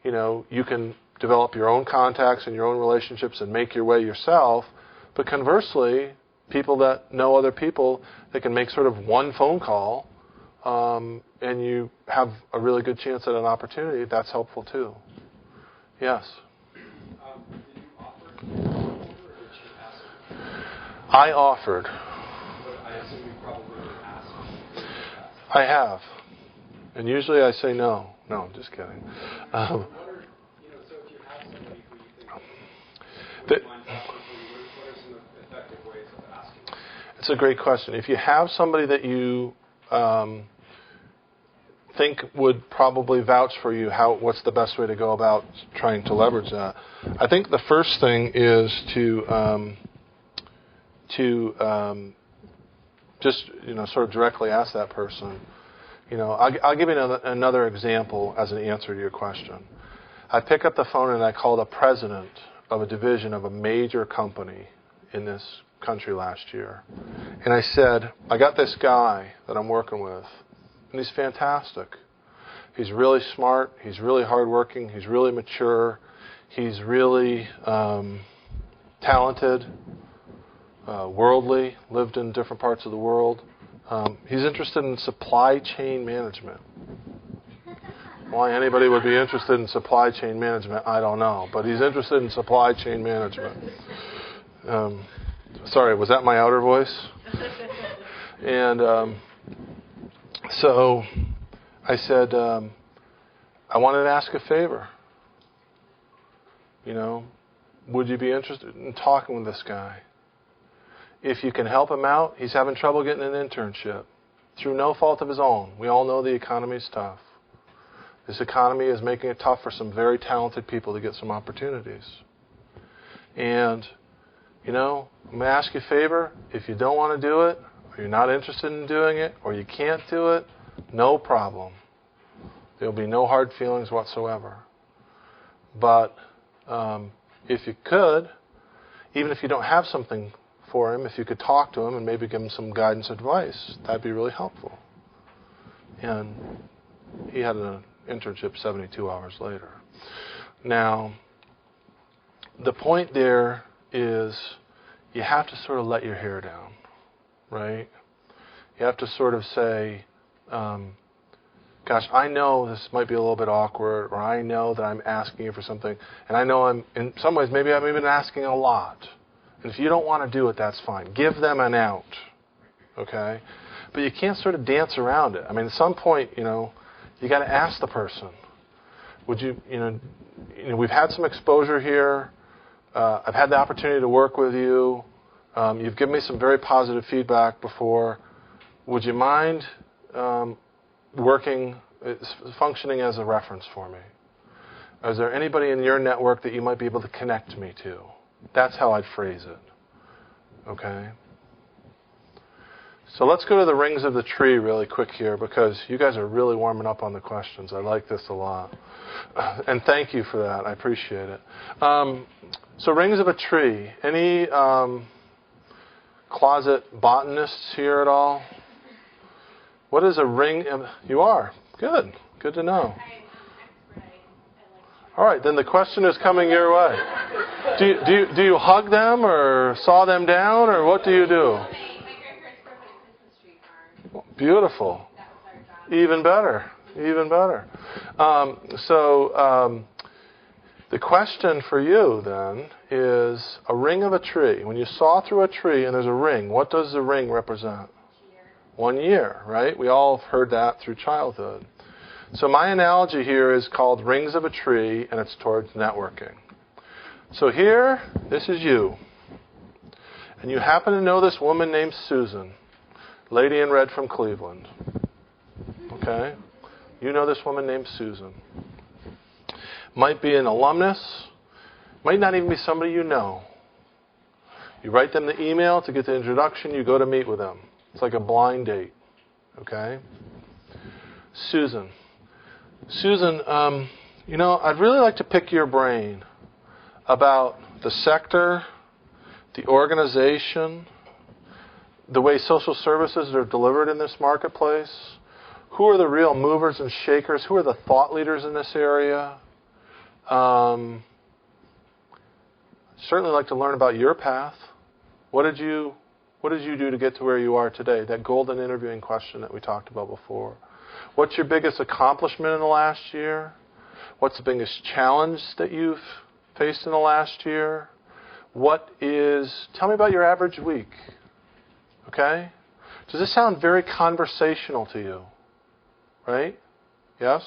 you can develop your own contacts and your own relationships and make your way yourself. But conversely, people that know other people, they can make sort of one phone call, and you have a really good chance at an opportunity. That's helpful too. Yes? Did you offer or did you ask? I offered. But I assume you probably asked. I have. And usually I say no. No, I'm just kidding. So if you have somebody who you think would mind talking to you, what are some effective ways of asking? It's a great question. If you have somebody that you think would probably vouch for you, what's the best way to go about trying to leverage that? I think the first thing is to just sort of directly ask that person. I'll give you another example as an answer to your question. I pick up the phone and I call the president of a division of a major company in this country last year. And I said, I got this guy that I'm working with, and he's fantastic. He's really smart. He's really hardworking. He's really mature. He's really talented, worldly, lived in different parts of the world. He's interested in supply chain management. Why anybody would be interested in supply chain management, I don't know. But he's interested in supply chain management. Sorry, was that my outer voice? And so I said, I wanted to ask a favor. Would you be interested in talking with this guy? If you can help him out, he's having trouble getting an internship through no fault of his own. We all know the economy is tough. This economy is making it tough for some very talented people to get some opportunities. And, I'm going to ask you a favor. If you don't want to do it, or you're not interested in doing it, or you can't do it, no problem. There'll be no hard feelings whatsoever. But if you could, even if you don't have something for him, if you could talk to him and maybe give him some guidance advice, that'd be really helpful. And he had an internship 72 hours later. Now, the point there is you have to sort of let your hair down, right? You have to sort of say, gosh, I know this might be a little bit awkward, or I know that I'm asking you for something, and I know I'm, in some ways, maybe I'm even asking a lot. And if you don't want to do it, that's fine. Give them an out, okay? But you can't sort of dance around it. I mean, at some point, you got to ask the person, would you, we've had some exposure here. I've had the opportunity to work with you. You've given me some very positive feedback before. Would you mind functioning as a reference for me? Is there anybody in your network that you might be able to connect me to? That's how I'd phrase it. Okay? So let's go to the rings of the tree really quick here, because you guys are really warming up on the questions. I like this a lot. And thank you for that. I appreciate it. So rings of a tree. Any closet botanists here at all? What is a ring? You are? Good. Good to know. All right, then the question is coming your way. Do you hug them or saw them down, or what do you do? My grandparents grew up on a Christmas tree farm. Beautiful. That was our job. Even better. Even better. The question for you then is a ring of a tree. When you saw through a tree and there's a ring, what does the ring represent? 1 year, right? We all have heard that through childhood. So my analogy here is called rings of a tree, and it's towards networking. So here, this is you. And you happen to know this woman named Susan, lady in red from Cleveland. Okay? You know this woman named Susan. Might be an alumnus, might not even be somebody you know. You write them the email to get the introduction, you go to meet with them. It's like a blind date. Okay? Susan, I'd really like to pick your brain about the sector, the organization, the way social services are delivered in this marketplace. Who are the real movers and shakers? Who are the thought leaders in this area? Certainly like to learn about your path. What did you do to get to where you are today? That golden interviewing question that we talked about before. What's your biggest accomplishment in the last year? What's the biggest challenge that you've faced in the last year? Tell me about your average week. Okay? Does this sound very conversational to you? Right? Yes?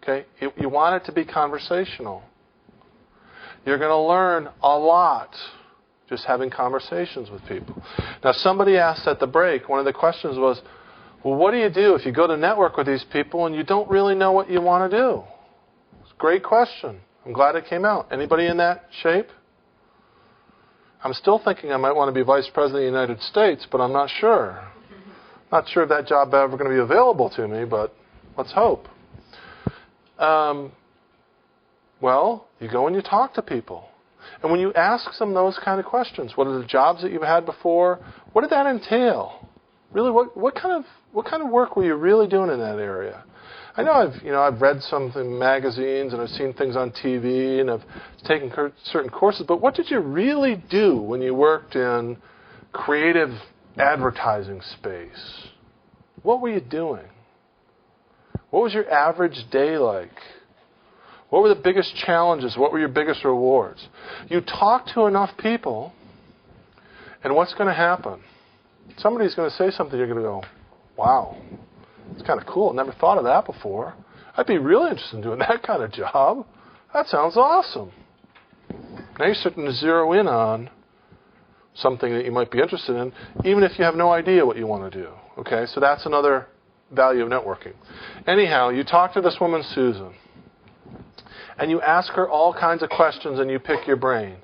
Okay? You want it to be conversational. You're going to learn a lot just having conversations with people. Now, somebody asked at the break, one of the questions was, well, what do you do if you go to network with these people and you don't really know what you want to do? It's a great question. I'm glad it came out. Anybody in that shape? I'm still thinking I might want to be Vice President of the United States, but I'm not sure. Not sure if that job ever going to be available to me, but let's hope. Well, you go and you talk to people. And when you ask them those kind of questions, what are the jobs that you've had before? What did that entail? Really, what kind of work were you really doing in that area? I know I've read some in magazines and I've seen things on TV and I've taken certain courses, but what did you really do when you worked in creative advertising space? What were you doing? What was your average day like? What were the biggest challenges? What were your biggest rewards? You talk to enough people, and what's going to happen? Somebody's going to say something, you're going to go, wow, it's kind of cool. Never thought of that before. I'd be really interested in doing that kind of job. That sounds awesome. Now you're starting to zero in on something that you might be interested in, even if you have no idea what you want to do. Okay, so that's another value of networking. Anyhow, you talk to this woman, Susan, and you ask her all kinds of questions and you pick your brain.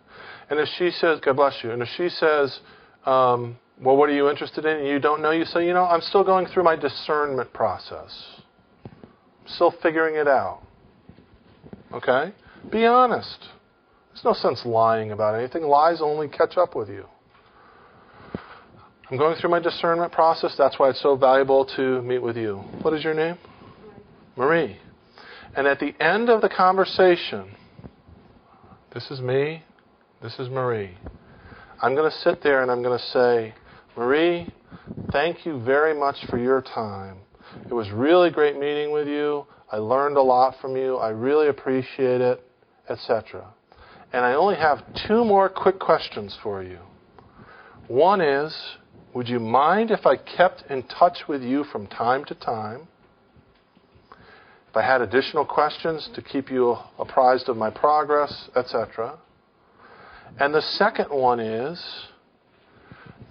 And if she says, God bless you, and if she says, well, what are you interested in? And you don't know, you say, I'm still going through my discernment process. I'm still figuring it out. Okay? Be honest. There's no sense lying about anything. Lies only catch up with you. I'm going through my discernment process. That's why it's so valuable to meet with you. What is your name? Marie. And at the end of the conversation, this is me, this is Marie. I'm going to sit there and I'm going to say, Marie, thank you very much for your time, It was really great meeting with you. I learned a lot from you. I really appreciate it, etc. And I only have 2 more quick questions for you. One is, would you mind if I kept in touch with you from time to time? If I had additional questions to keep you apprised of my progress, etc. And the second one is,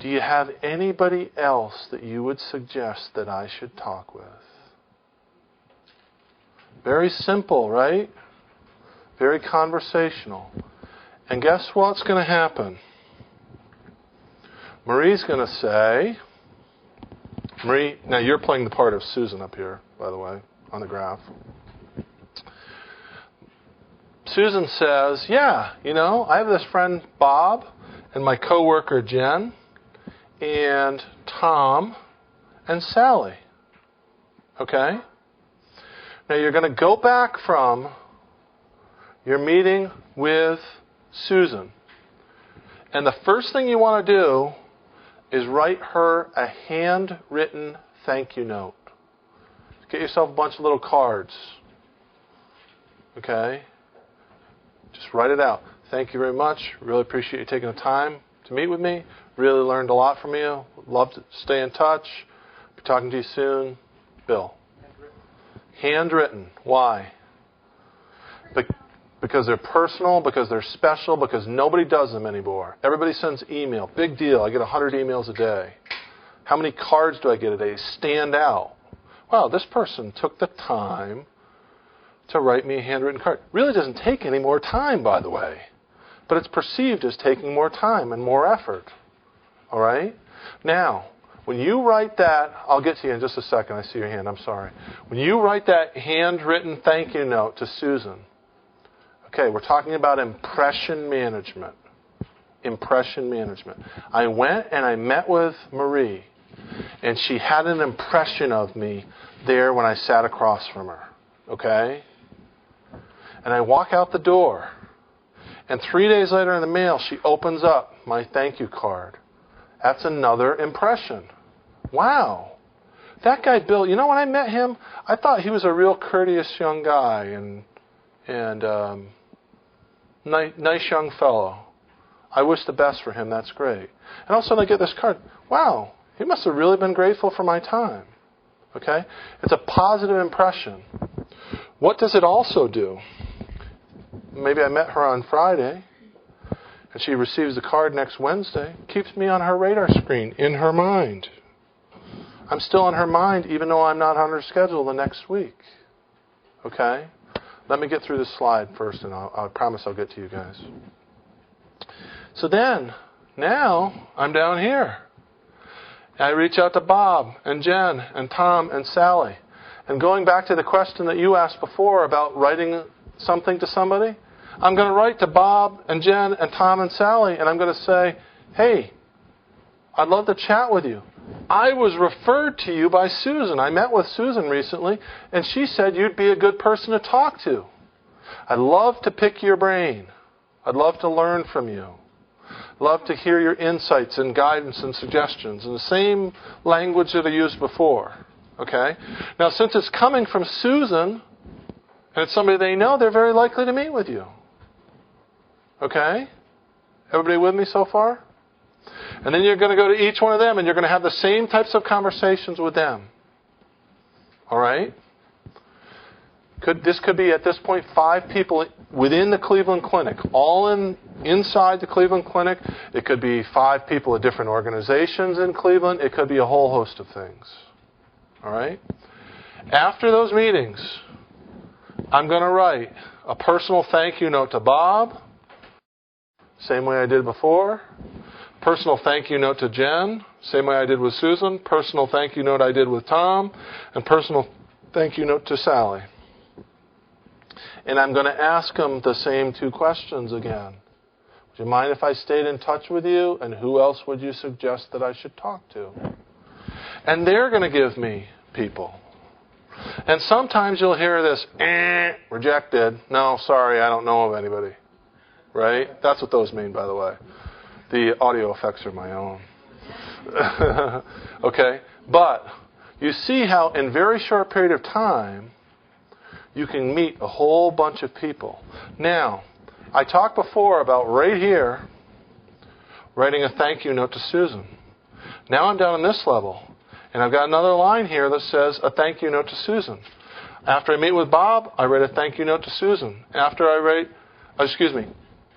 do you have anybody else that you would suggest that I should talk with? Very simple, right? Very conversational. And guess what's going to happen? Marie's going to say, Marie, now you're playing the part of Susan up here, by the way, on the graph. Susan says, yeah, I have this friend Bob and my coworker Jen and Tom and Sally. Okay? Now you're going to go back from your meeting with Susan. And the first thing you want to do is write her a handwritten thank you note. Get yourself a bunch of little cards. Okay? Just write it out. Thank you very much. Really appreciate you taking the time to meet with me. Really learned a lot from you. Would love to stay in touch. Be talking to you soon. Bill. Handwritten. Why? Because they're personal, because they're special, because nobody does them anymore. Everybody sends email. Big deal. I get 100 emails a day. How many cards do I get a day? Stand out. Wow, this person took the time to write me a handwritten card. Really doesn't take any more time, by the way. But it's perceived as taking more time and more effort. All right? Now, when you write that, I'll get to you in just a second. I see your hand. I'm sorry. When you write that handwritten thank you note to Susan, okay, we're talking about impression management. Impression management. I went and I met with Marie, and she had an impression of me there when I sat across from her. Okay? And I walk out the door, and 3 days later in the mail, she opens up my thank you card. That's another impression. Wow. That guy, Bill, when I met him, I thought he was a real courteous young guy and nice young fellow. I wish the best for him. That's great. And all of a sudden I get this card. Wow, he must have really been grateful for my time. Okay? It's a positive impression. What does it also do? Maybe I met her on Friday, and she receives the card next Wednesday. Keeps me on her radar screen, in her mind. I'm still on her mind, even though I'm not on her schedule the next week. Okay? Let me get through this slide first, and I promise I'll get to you guys. So then, now, I'm down here. I reach out to Bob and Jen and Tom and Sally. And going back to the question that you asked before about writing something to somebody, I'm going to write to Bob and Jen and Tom and Sally, and I'm going to say, hey, I'd love to chat with you. I was referred to you by Susan. I met with Susan recently, and she said you'd be a good person to talk to. I'd love to pick your brain. I'd love to learn from you. Love to hear your insights and guidance and suggestions in the same language that I used before. Okay? Now, since it's coming from Susan, and it's somebody they know, they're very likely to meet with you. Okay? Everybody with me so far? And then you're going to go to each one of them, and you're going to have the same types of conversations with them. All right? This could be, at this point, 5 people within the Cleveland Clinic, all inside the Cleveland Clinic. It could be 5 people at different organizations in Cleveland. It could be a whole host of things. All right? After those meetings, I'm going to write a personal thank you note to Bob, same way I did before. Personal thank you note to Jen, same way I did with Susan. Personal thank you note I did with Tom. And personal thank you note to Sally. And I'm going to ask them the same 2 questions again. Would you mind if I stayed in touch with you? And who else would you suggest that I should talk to? And they're going to give me people. And sometimes you'll hear this, rejected. No, sorry, I don't know of anybody. Right? That's what those mean, by the way. The audio effects are my own. Okay? But you see how in a very short period of time, you can meet a whole bunch of people. Now, I talked before about right here, writing a thank you note to Susan. Now I'm down on this level, and I've got another line here that says a thank you note to Susan. After I meet with Bob, I write a thank you note to Susan.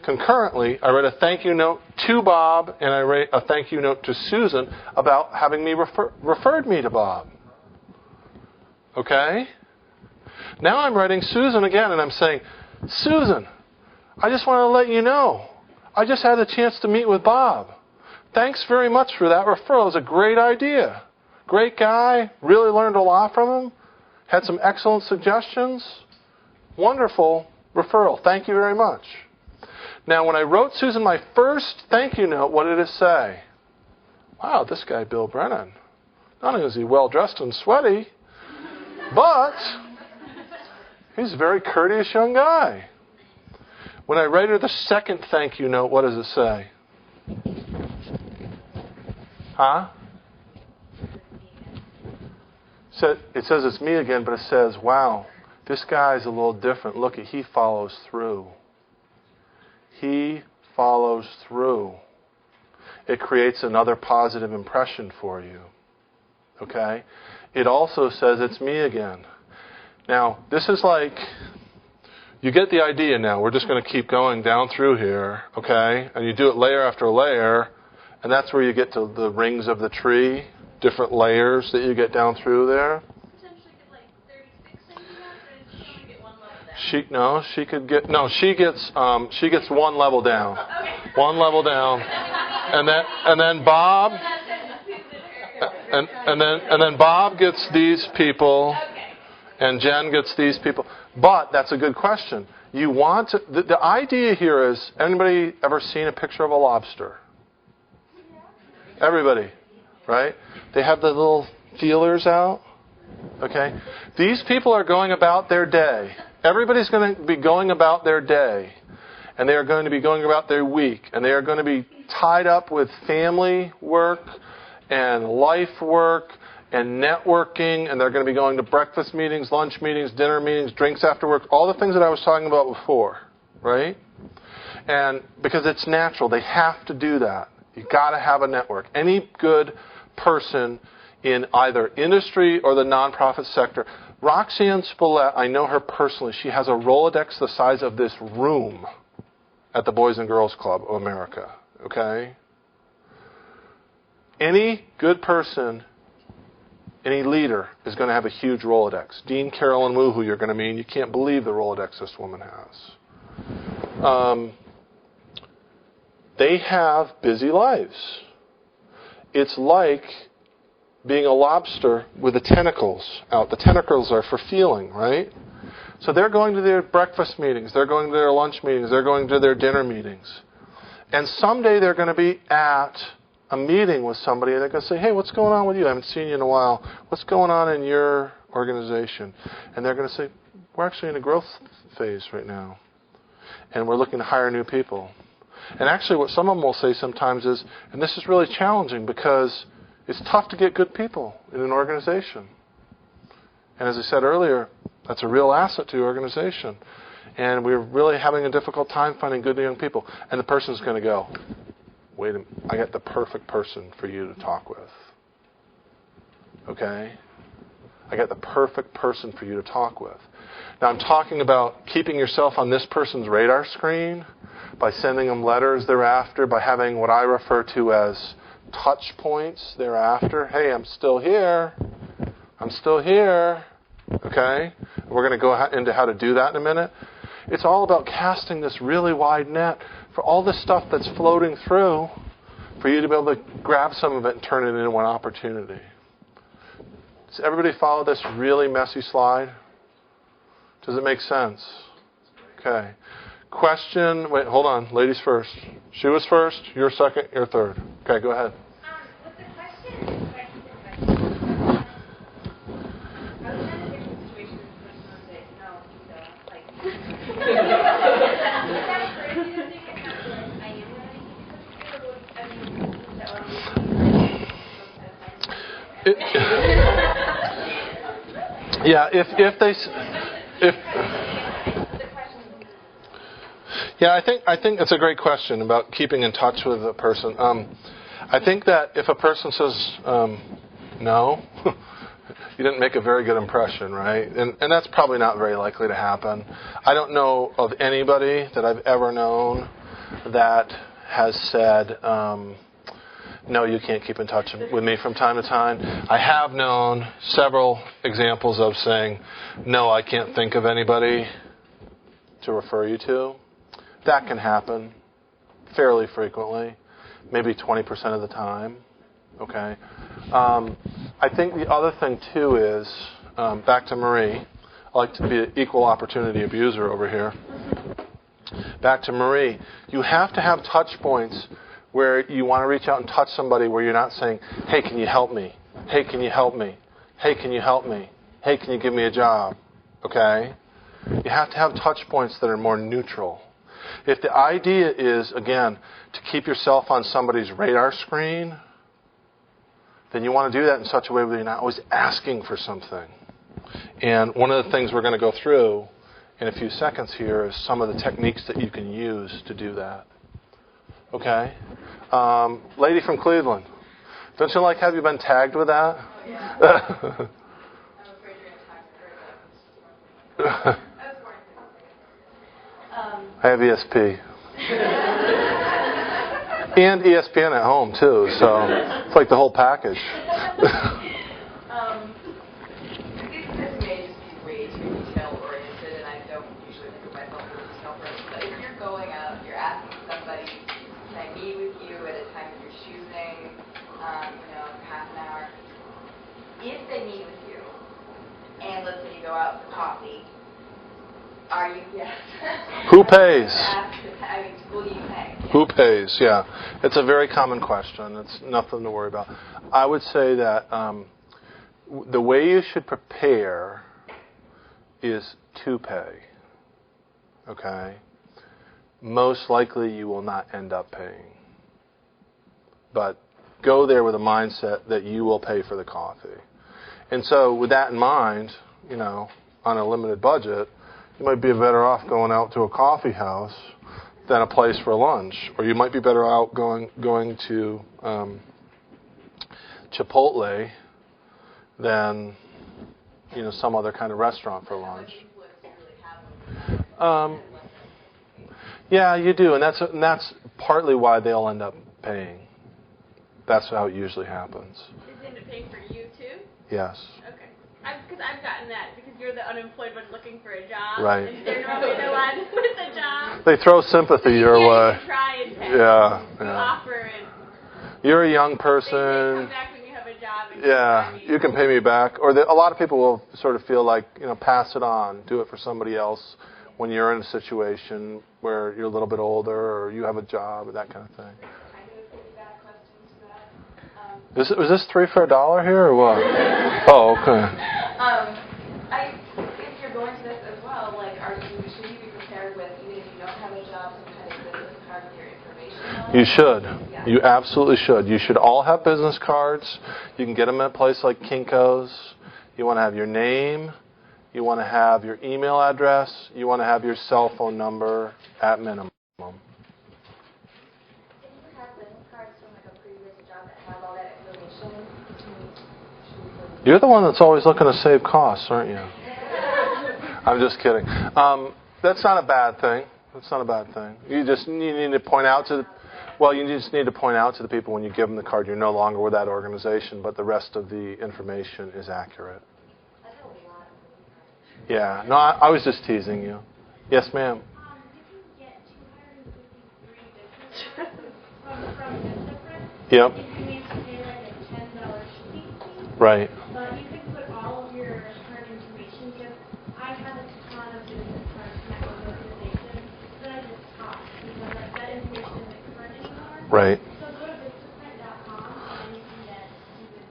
Concurrently, I write a thank you note to Bob, and I write a thank you note to Susan about having me referred me to Bob. Okay? Now I'm writing Susan again, and I'm saying, Susan, I just want to let you know, I just had a chance to meet with Bob. Thanks very much for that referral. It was a great idea. Great guy. Really learned a lot from him. Had some excellent suggestions. Wonderful referral. Thank you very much. Now, when I wrote Susan my first thank you note, what did it say? Wow, this guy, Bill Brennan, not only is he well-dressed and sweaty, but he's a very courteous young guy. When I write her the second thank you note, what does it say? Huh? It says it's me again, but it says, wow, this guy's a little different. Look, he follows through. He follows through. It creates another positive impression for you. Okay? It also says it's me again. Now, this is like, you get the idea now. We're just going to keep going down through here, okay? And you do it layer after layer, and that's where you get to the rings of the tree, different layers that you get down through there. Potentially get like 36 centimeters, or she only get one level down? She gets one level down. Okay. One level down. And then Bob and then Bob gets these people. And Jen gets these people. But that's a good question. You want to, the idea here is, anybody ever seen a picture of a lobster? Everybody, right? They have the little feelers out. Okay? These people are going about their day. Everybody's going to be going about their day. And they are going to be going about their week. And they are going to be tied up with family work and life work and networking, and they're going to be going to breakfast meetings, lunch meetings, dinner meetings, drinks after work, all the things that I was talking about before, right? And because it's natural, they have to do that. You've got to have a network. Any good person in either industry or the nonprofit sector. Roxanne Spillette, I know her personally. She has a Rolodex the size of this room at the Boys and Girls Club of America, okay? Any good person, any leader is going to have a huge Rolodex. Dean Carolyn Wu, who you're going to meet, you can't believe the Rolodex this woman has. They have busy lives. It's like being a lobster with the tentacles out. The tentacles are for feeling, right? So they're going to their breakfast meetings. They're going to their lunch meetings. They're going to their dinner meetings. And someday they're going to be at a meeting with somebody, and they're going to say, hey, what's going on with you? I haven't seen you in a while. What's going on in your organization? And they're going to say, we're actually in a growth phase right now, and we're looking to hire new people. And actually what some of them will say sometimes is, and this is really challenging because it's tough to get good people in an organization. And as I said earlier, that's a real asset to your organization. And we're really having a difficult time finding good young people. And the person's going to go, wait a minute, I got the perfect person for you to talk with. Okay? I got the perfect person for you to talk with. Now I'm talking about keeping yourself on this person's radar screen by sending them letters thereafter, by having what I refer to as touch points thereafter. Hey, I'm still here. I'm still here. Okay? We're going to go into how to do that in a minute. It's all about casting this really wide net for all the stuff that's floating through for you to be able to grab some of it and turn it into one opportunity. Does everybody follow this really messy slide? Does it make sense? Okay. Question. Wait, hold on. Ladies first. She was first. You're second. You're third. Okay, go ahead. With the question, I was in a different situation with the person who said, no, you don't. Like, is that a crazy thing to have? Like, I am going to be I mean, is that what I'm doing? Yeah, if yeah, I think it's a great question about keeping in touch with a person. I think that if a person says no, you didn't make a very good impression, right? And that's probably not very likely to happen. I don't know of anybody that I've ever known that has said, no, you can't keep in touch with me from time to time. I have known several examples of saying, no, I can't think of anybody to refer you to. That can happen fairly frequently, maybe 20% of the time. Okay. I think the other thing, too, is, back to Marie. I like to be an equal opportunity abuser over here. Back to Marie. You have to have touch points where you want to reach out and touch somebody where you're not saying, hey, can you help me? Hey, can you help me? Hey, can you help me? Hey, can you give me a job? Okay? You have to have touch points that are more neutral. If the idea is, again, to keep yourself on somebody's radar screen, then you want to do that in such a way where you're not always asking for something. And one of the things we're going to go through in a few seconds here is some of the techniques that you can use to do that. Okay? Lady from Cleveland. Don't you like, have you been tagged with that? Oh, yeah. I'm afraid you're going to talk to her. I have ESP. And ESPN at home, too, so it's like the whole package. This may just be way too detail-oriented, and I don't usually think of myself as a detail person, but if you're going out, you're asking somebody, can I meet with you at a time that you're choosing, for half an hour? If they meet with you, and let's say you go out for coffee, are you, yes. Who pays? Will you pay? Who pays? Yeah. It's a very common question. It's nothing to worry about. I would say that the way you should prepare is to pay. Okay? Most likely you will not end up paying. But go there with a mindset that you will pay for the coffee. And so with that in mind, on a limited budget, you might be better off going out to a coffee house than a place for lunch. Or you might be better out going to Chipotle than some other kind of restaurant for lunch. Yeah, you do, and that's partly why they'll end up paying. That's how it usually happens. Is it to pay for you too? Yes. Okay. Because I've gotten that, because you're the unemployed one looking for a job. Right. And they're normally the one with a job. They throw sympathy your way. You try and pay. Yeah. You offer and you're a young they person. come back when you have a job. And Yeah, you can pay me back. Or a lot of people will sort of feel like, pass it on, do it for somebody else when you're in a situation where you're a little bit older or you have a job or that kind of thing. Was this 3 for $1 here or what? Oh, okay. If you're going to this as well, should you be prepared with, even if you don't have a job, some kind of business card with your information on it? You should. Yeah. You absolutely should. You should all have business cards. You can get them at a place like Kinko's. You want to have your name. You want to have your email address. You want to have your cell phone number at minimum. You're the one that's always looking to save costs, aren't you? I'm just kidding. That's not a bad thing. That's not a bad thing. You need to point out to the people when you give them the card, you're no longer with that organization, but the rest of the information is accurate. Yeah. No, I was just teasing you. Yes, ma'am. You can get 253 business cards from Vistaprint. Yep. If you need to pay like a $10 shipping fee. Right. But you can put all of your current information. Because I have a ton of business cards from my own organization that I just tossed because that information isn't current anymore. Right. So go to Vistaprint.com and you can get business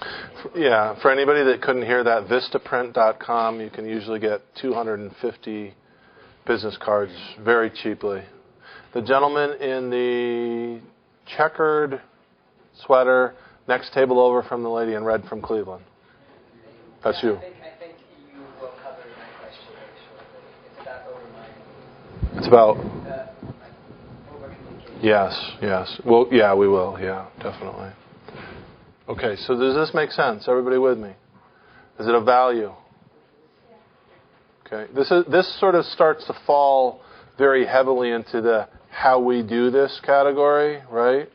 cards. Yeah, for anybody that couldn't hear that, Vistaprint.com, you can usually get 250 business cards very cheaply. The gentleman in the checkered sweater, next table over from the lady in red from Cleveland. That's you. I think It's about... Yes. Well, yeah, we will. Yeah, definitely. Okay, so does this make sense? Everybody with me? Is it of value? Okay. This sort of starts to fall very heavily into the how we do this category, right?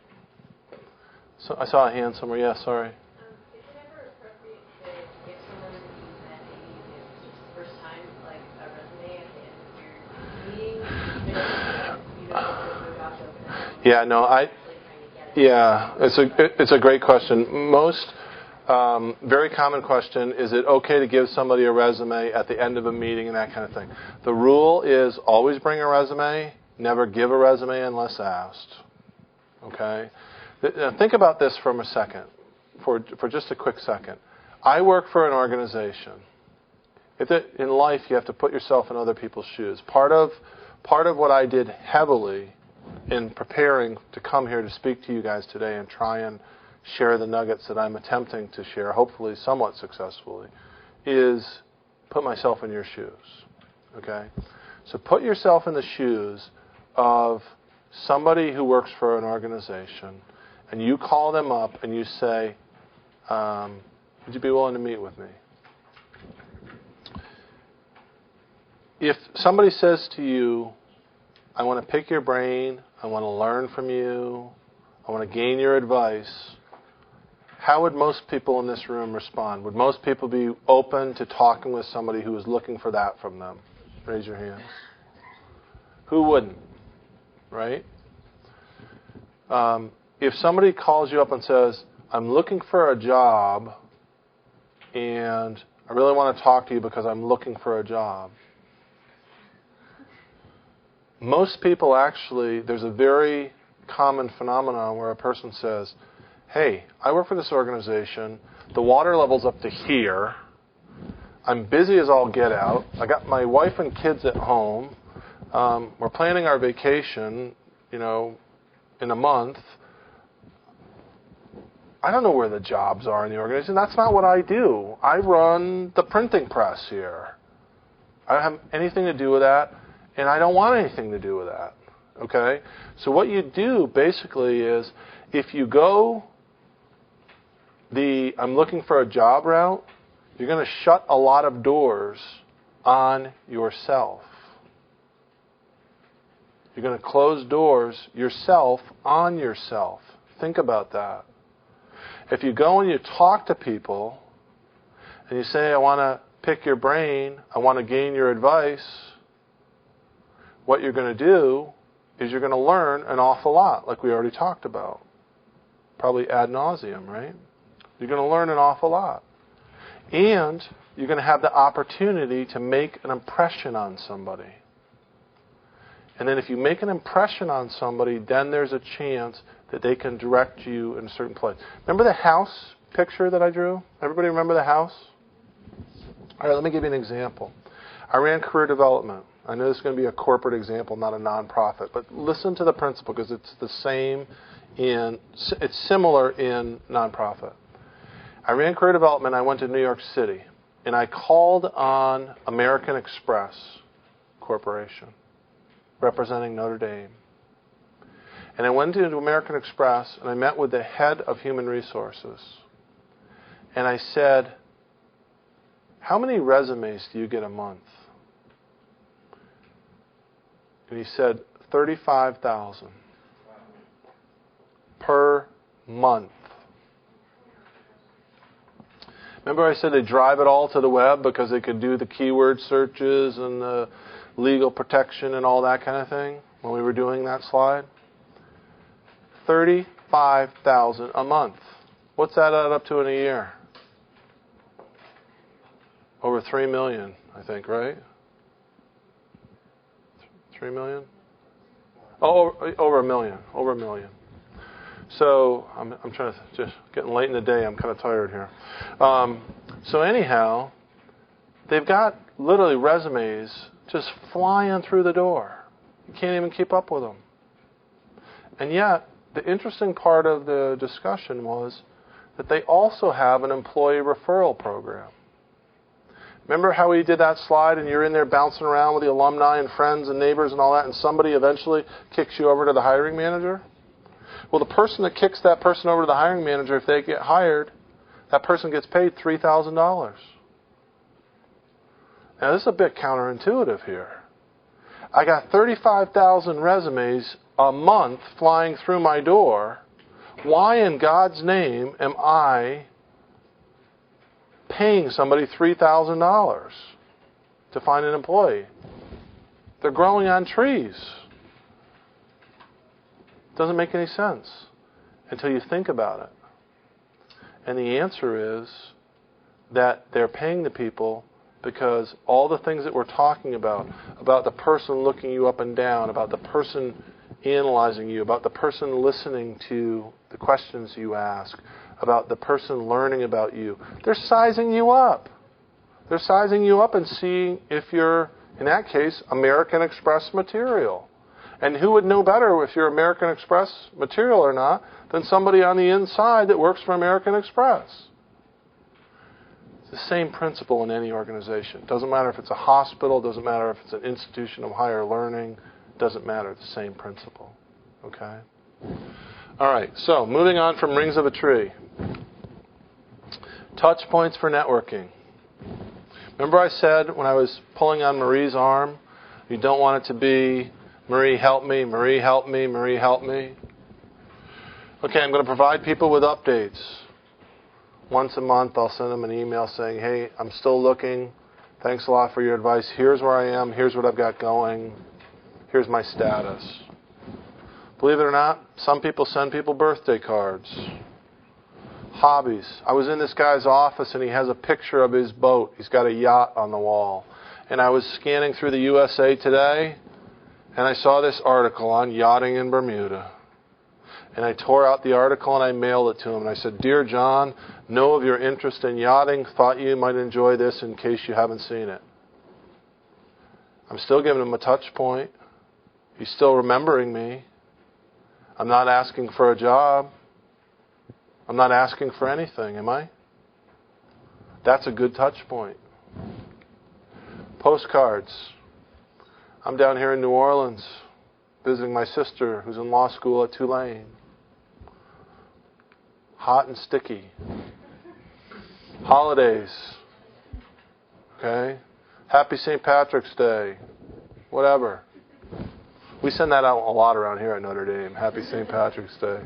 So I saw a hand somewhere. Yeah, sorry. Is it ever appropriate to give someone that you met maybe it's just the first time, like a resume at the end of your meeting? You know, there's no jobs open. Yeah, no, it's a great question. Most very common question: is it okay to give somebody a resume at the end of a meeting and that kind of thing? The rule is always bring a resume. Never give a resume unless asked. Okay. Think about this for a second, for just a quick second. I work for an organization. In life, you have to put yourself in other people's shoes. Part of what I did heavily in preparing to come here to speak to you guys today and try and share the nuggets that I'm attempting to share, hopefully somewhat successfully, is put myself in your shoes. Okay? So put yourself in the shoes of somebody who works for an organization, and you call them up and you say, would you be willing to meet with me? If somebody says to you, I want to pick your brain, I want to learn from you, I want to gain your advice, how would most people in this room respond? Would most people be open to talking with somebody who is looking for that from them? Raise your hands. Who wouldn't? Right? If somebody calls you up and says, I'm looking for a job and I really want to talk to you because I'm looking for a job. Most people actually, there's a very common phenomenon where a person says, hey, I work for this organization, the water level's up to here, I'm busy as all get out, I got my wife and kids at home, we're planning our vacation, in a month. I don't know where the jobs are in the organization. That's not what I do. I run the printing press here. I don't have anything to do with that, and I don't want anything to do with that. Okay? So what you do basically is, if you go the I'm looking for a job route, you're going to shut a lot of doors on yourself. You're going to close doors yourself on yourself. Think about that. If you go and you talk to people and you say, I want to pick your brain, I want to gain your advice, what you're going to do is you're going to learn an awful lot, like we already talked about. Probably ad nauseum, right? You're going to learn an awful lot. And you're going to have the opportunity to make an impression on somebody. And then if you make an impression on somebody, then there's a chance that they can direct you in a certain place. Remember the house picture that I drew? Everybody remember the house? All right, let me give you an example. I ran career development. I know this is going to be a corporate example, not a nonprofit, but listen to the principle because it's similar in nonprofit. I ran career development. I went to New York City, and I called on American Express Corporation, representing Notre Dame. And I went into American Express, and I met with the head of human resources. And I said, how many resumes do you get a month? And he said, 35,000 per month. Remember I said they drive it all to the web because they could do the keyword searches and the legal protection and all that kind of thing when we were doing that slide? 35,000 a month. What's that add up to in a year? Over 3 million, I think, right? 3 million? Oh, over a million. Over a million. So I'm trying to just getting late in the day. I'm kind of tired here. So anyhow, they've got literally resumes just flying through the door. You can't even keep up with them. And yet, the interesting part of the discussion was that they also have an employee referral program. Remember how we did that slide and you're in there bouncing around with the alumni and friends and neighbors and all that, and somebody eventually kicks you over to the hiring manager? Well, the person that kicks that person over to the hiring manager, if they get hired, that person gets paid $3,000. Now, this is a bit counterintuitive here. I got 35,000 resumes a month flying through my door. Why in God's name am I paying somebody $3,000 to find an employee? They're growing on trees. Doesn't make any sense until you think about it. And the answer is that they're paying the people because all the things that we're talking about the person looking you up and down, about the person analyzing you, about the person listening to the questions you ask, about the person learning about you, they're sizing you up. They're sizing you up and seeing if you're, in that case, American Express material. And who would know better if you're American Express material or not than somebody on the inside that works for American Express? It's the same principle in any organization. It doesn't matter if it's a hospital, doesn't matter if it's an institution of higher learning, doesn't matter, it's the same principle. Okay? All right, so moving on from rings of a tree. Touch points for networking. Remember I said when I was pulling on Marie's arm, you don't want it to be, Marie, help me, Marie, help me, Marie, help me. Okay, I'm going to provide people with updates. Once a month, I'll send them an email saying, hey, I'm still looking. Thanks a lot for your advice. Here's where I am. Here's what I've got going. Here's my status. Believe it or not, some people send people birthday cards. Hobbies. I was in this guy's office and he has a picture of his boat. He's got a yacht on the wall. And I was scanning through the USA Today and I saw this article on yachting in Bermuda. And I tore out the article and I mailed it to him. And I said, Dear John, know of your interest in yachting. Thought you might enjoy this in case you haven't seen it. I'm still giving him a touch point. He's still remembering me. I'm not asking for a job. I'm not asking for anything, am I? That's a good touch point. Postcards. I'm down here in New Orleans visiting my sister who's in law school at Tulane. Hot and sticky. Holidays. Okay? Happy St. Patrick's Day. Whatever. We send that out a lot around here at Notre Dame. Happy St. Patrick's Day.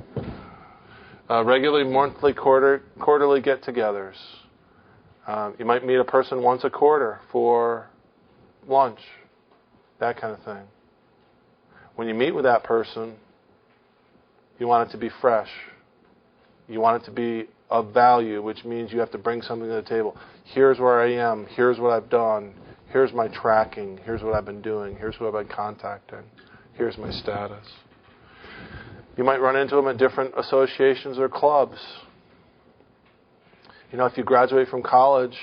Regularly monthly, quarterly get-togethers. You might meet a person once a quarter for lunch. That kind of thing. When you meet with that person, you want it to be fresh. You want it to be of value, which means you have to bring something to the table. Here's where I am. Here's what I've done. Here's my tracking. Here's what I've been doing. Here's who I've been contacting. Here's my status. You might run into them at different associations or clubs. You know, if you graduate from college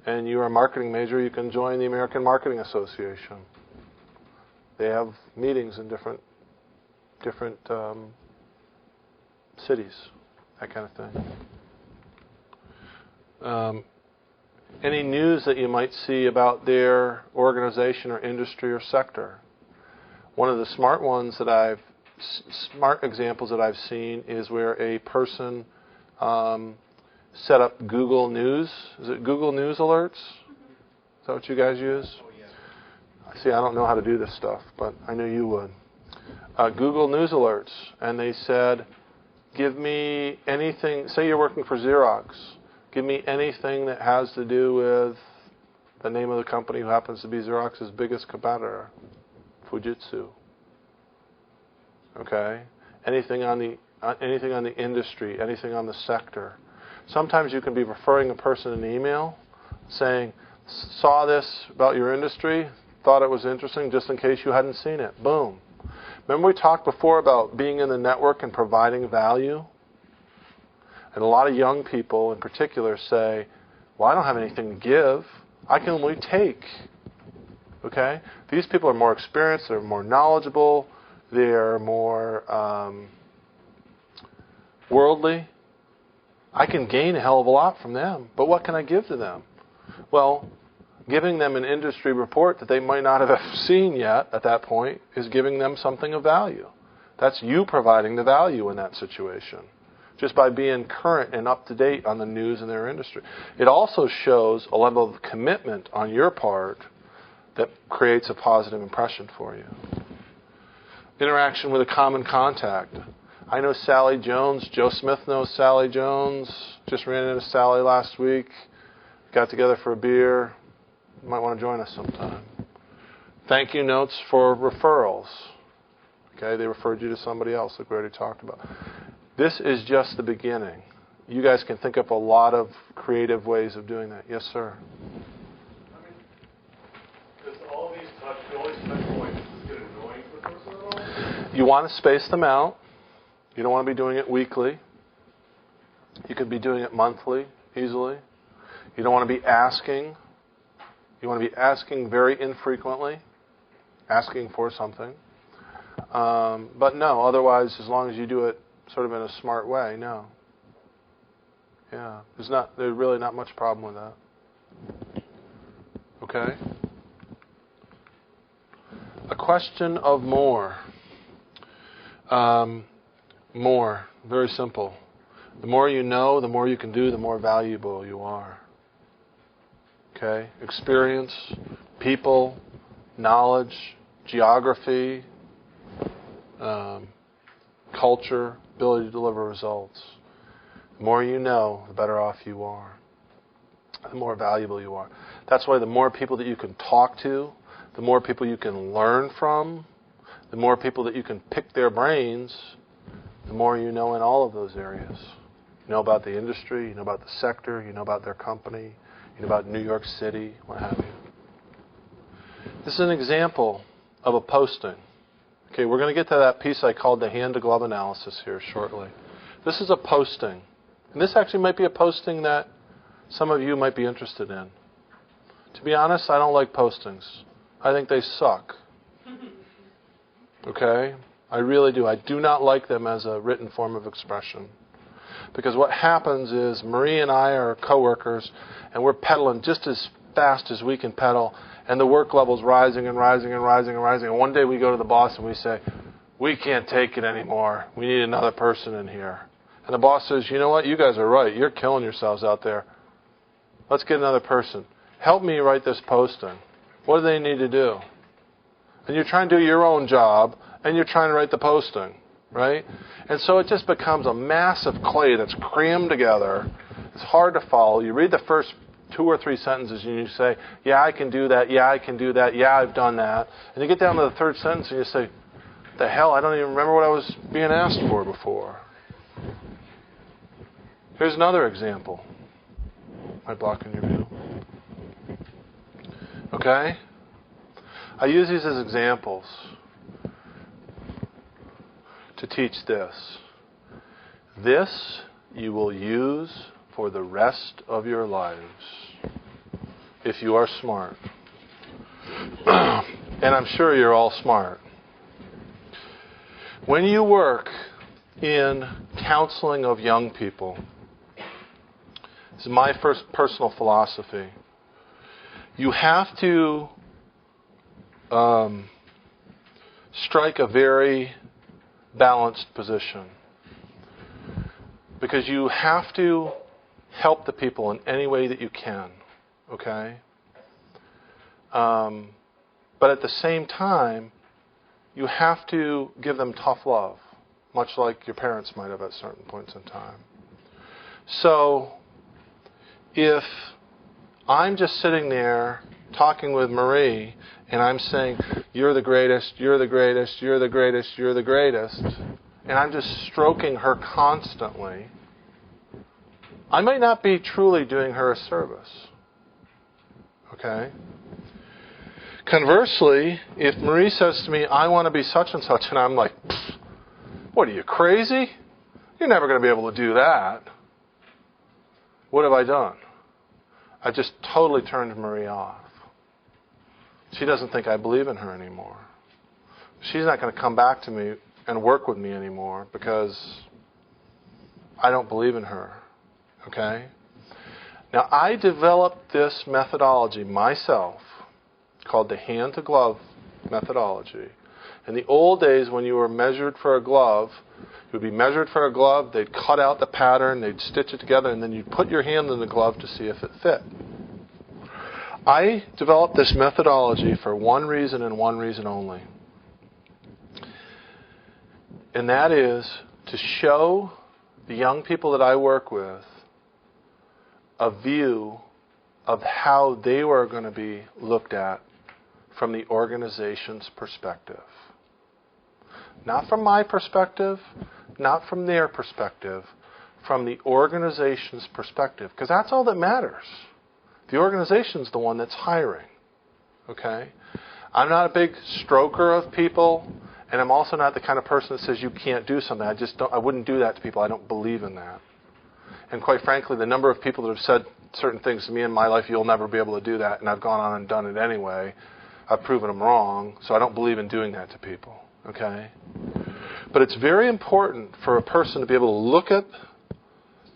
and you're a marketing major, you can join the American Marketing Association. They have meetings in different cities, that kind of thing. Any news that you might see about their organization or industry or sector. One of the smart examples that I've seen is where a person set up Google News. Is it Google News alerts? Is that what you guys use? Oh, yeah. See, I don't know how to do this stuff, but I knew you would. Google News alerts. And they said, give me anything, say you're working for Xerox, give me anything that has to do with the name of the company who happens to be Xerox's biggest competitor, Fujitsu. Okay? Anything on the industry, anything on the sector. Sometimes you can be referring a person an email saying, saw this about your industry, thought it was interesting just in case you hadn't seen it. Boom. Remember we talked before about being in the network and providing value? And a lot of young people in particular say, well, I don't have anything to give. I can only take. Okay? These people are more experienced, they're more knowledgeable, they're more worldly. I can gain a hell of a lot from them, but what can I give to them? Well, giving them an industry report that they might not have seen yet at that point is giving them something of value. That's you providing the value in that situation, just by being current and up to date on the news in their industry. It also shows a level of commitment on your part that creates a positive impression for you. Interaction with a common contact. I know Sally Jones. Joe Smith knows Sally Jones. Just ran into Sally last week. Got together for a beer. You might want to join us sometime. Thank you notes for referrals. Okay, they referred you to somebody else like we already talked about. This is just the beginning. You guys can think up a lot of creative ways of doing that. Yes, sir? Does all these touch points get annoying for the person at all? You want to space them out. You don't want to be doing it weekly. You could be doing it monthly, easily. You don't want to be asking. You want to be asking very infrequently, asking for something. But no, otherwise, as long as you do it sort of in a smart way, no. Yeah, there's really not much problem with that. Okay? A question of more. More. Very simple. The more you know, the more you can do, the more valuable you are. Okay? Experience, people, knowledge, geography, culture, ability to deliver results. The more you know, the better off you are. The more valuable you are. That's why the more people that you can talk to, the more people you can learn from, the more people that you can pick their brains, the more you know in all of those areas. You know about the industry, you know about the sector, you know about their company, you know about New York City, what have you. This is an example of a posting. Okay, we're going to get to that piece I called the hand-to-glove analysis here shortly. This is a posting. And this actually might be a posting that some of you might be interested in. To be honest, I don't like postings. I think they suck. Okay? I really do. I do not like them as a written form of expression. Because what happens is Marie and I are coworkers, and we're pedaling just as fast as we can pedal, and the work level's rising and rising and rising and rising. And one day we go to the boss and we say, we can't take it anymore. We need another person in here. And the boss says, you know what? You guys are right. You're killing yourselves out there. Let's get another person. Help me write this posting. What do they need to do? And you're trying to do your own job, and you're trying to write the posting, right? And so it just becomes a massive clay that's crammed together. It's hard to follow. You read the first 2 or 3 sentences, and you say, yeah, I can do that. Yeah, I can do that. Yeah, I've done that. And you get down to the third sentence, and you say, the hell, I don't even remember what I was being asked for before. Here's another example. Am I blocking your view? Okay? I use these as examples to teach this. This you will use for the rest of your lives if you are smart. And I'm sure you're all smart. When you work in counseling of young people, this is my first personal philosophy. You have to strike a very balanced position. Because you have to help the people in any way that you can. Okay? But at the same time, you have to give them tough love, much like your parents might have at certain points in time. So, if I'm just sitting there talking with Marie, and I'm saying, you're the greatest, you're the greatest, you're the greatest, you're the greatest, and I'm just stroking her constantly, I might not be truly doing her a service. Okay? Conversely, if Marie says to me, I want to be such and such, and I'm like, what are you, crazy? You're never going to be able to do that. What have I done? I just totally turned Marie off. She doesn't think I believe in her anymore. She's not going to come back to me and work with me anymore because I don't believe in her. Okay? Now, I developed this methodology myself, called the hand-to-glove methodology. In the old days, when you were measured for a glove, you would be measured for a glove, they'd cut out the pattern, they'd stitch it together, and then you'd put your hand in the glove to see if it fit. I developed this methodology for one reason and one reason only. And that is to show the young people that I work with a view of how they were going to be looked at from the organization's perspective. Not from my perspective, not from their perspective, from the organization's perspective. Because that's all that matters. The organization's the one that's hiring. Okay? I'm not a big stroker of people, and I'm also not the kind of person that says you can't do something. I wouldn't do that to people. I don't believe in that. And quite frankly, the number of people that have said certain things to me in my life, you'll never be able to do that, and I've gone on and done it anyway, I've proven them wrong, so I don't believe in doing that to people. Okay? But it's very important for a person to be able to look at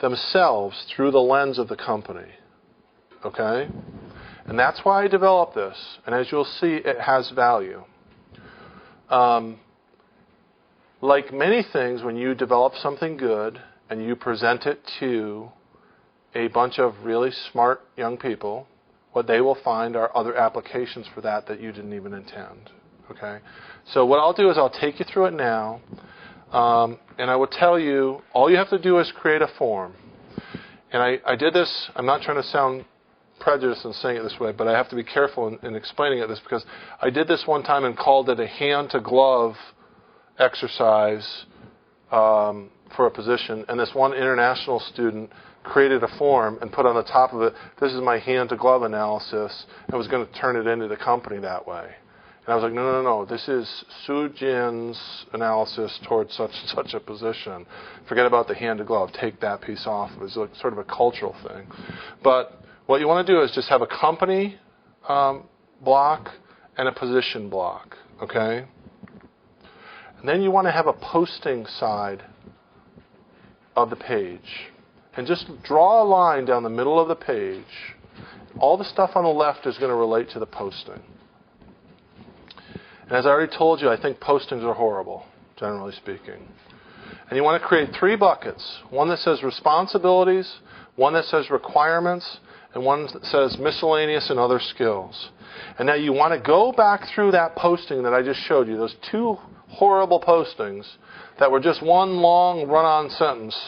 themselves through the lens of the company. Okay? And that's why I developed this. And as you'll see, it has value. Like many things, when you develop something good and you present it to a bunch of really smart young people, what they will find are other applications for that you didn't even intend. Okay? So what I'll do is I'll take you through it now, and I will tell you, all you have to do is create a form. And I did this, I'm not trying to sound prejudiced in saying it this way, but I have to be careful in explaining it this, because I did this one time and called it a hand-to-glove exercise for a position, and this one international student created a form and put on the top of it, this is my hand-to-glove analysis, and was going to turn it into the company that way. And I was like, no, this is Soo Jin's analysis towards such and such a position. Forget about the hand-to-glove. Take that piece off. It was like sort of a cultural thing. But what you want to do is just have a company block and a position block, okay? And then you want to have a posting side of the page. And just draw a line down the middle of the page. All the stuff on the left is going to relate to the posting. And as I already told you, I think postings are horrible, generally speaking. And you want to create 3 buckets. One that says responsibilities, one that says requirements, and one that says miscellaneous and other skills. And now you want to go back through that posting that I just showed you, those 2 horrible postings that were just one long run-on sentence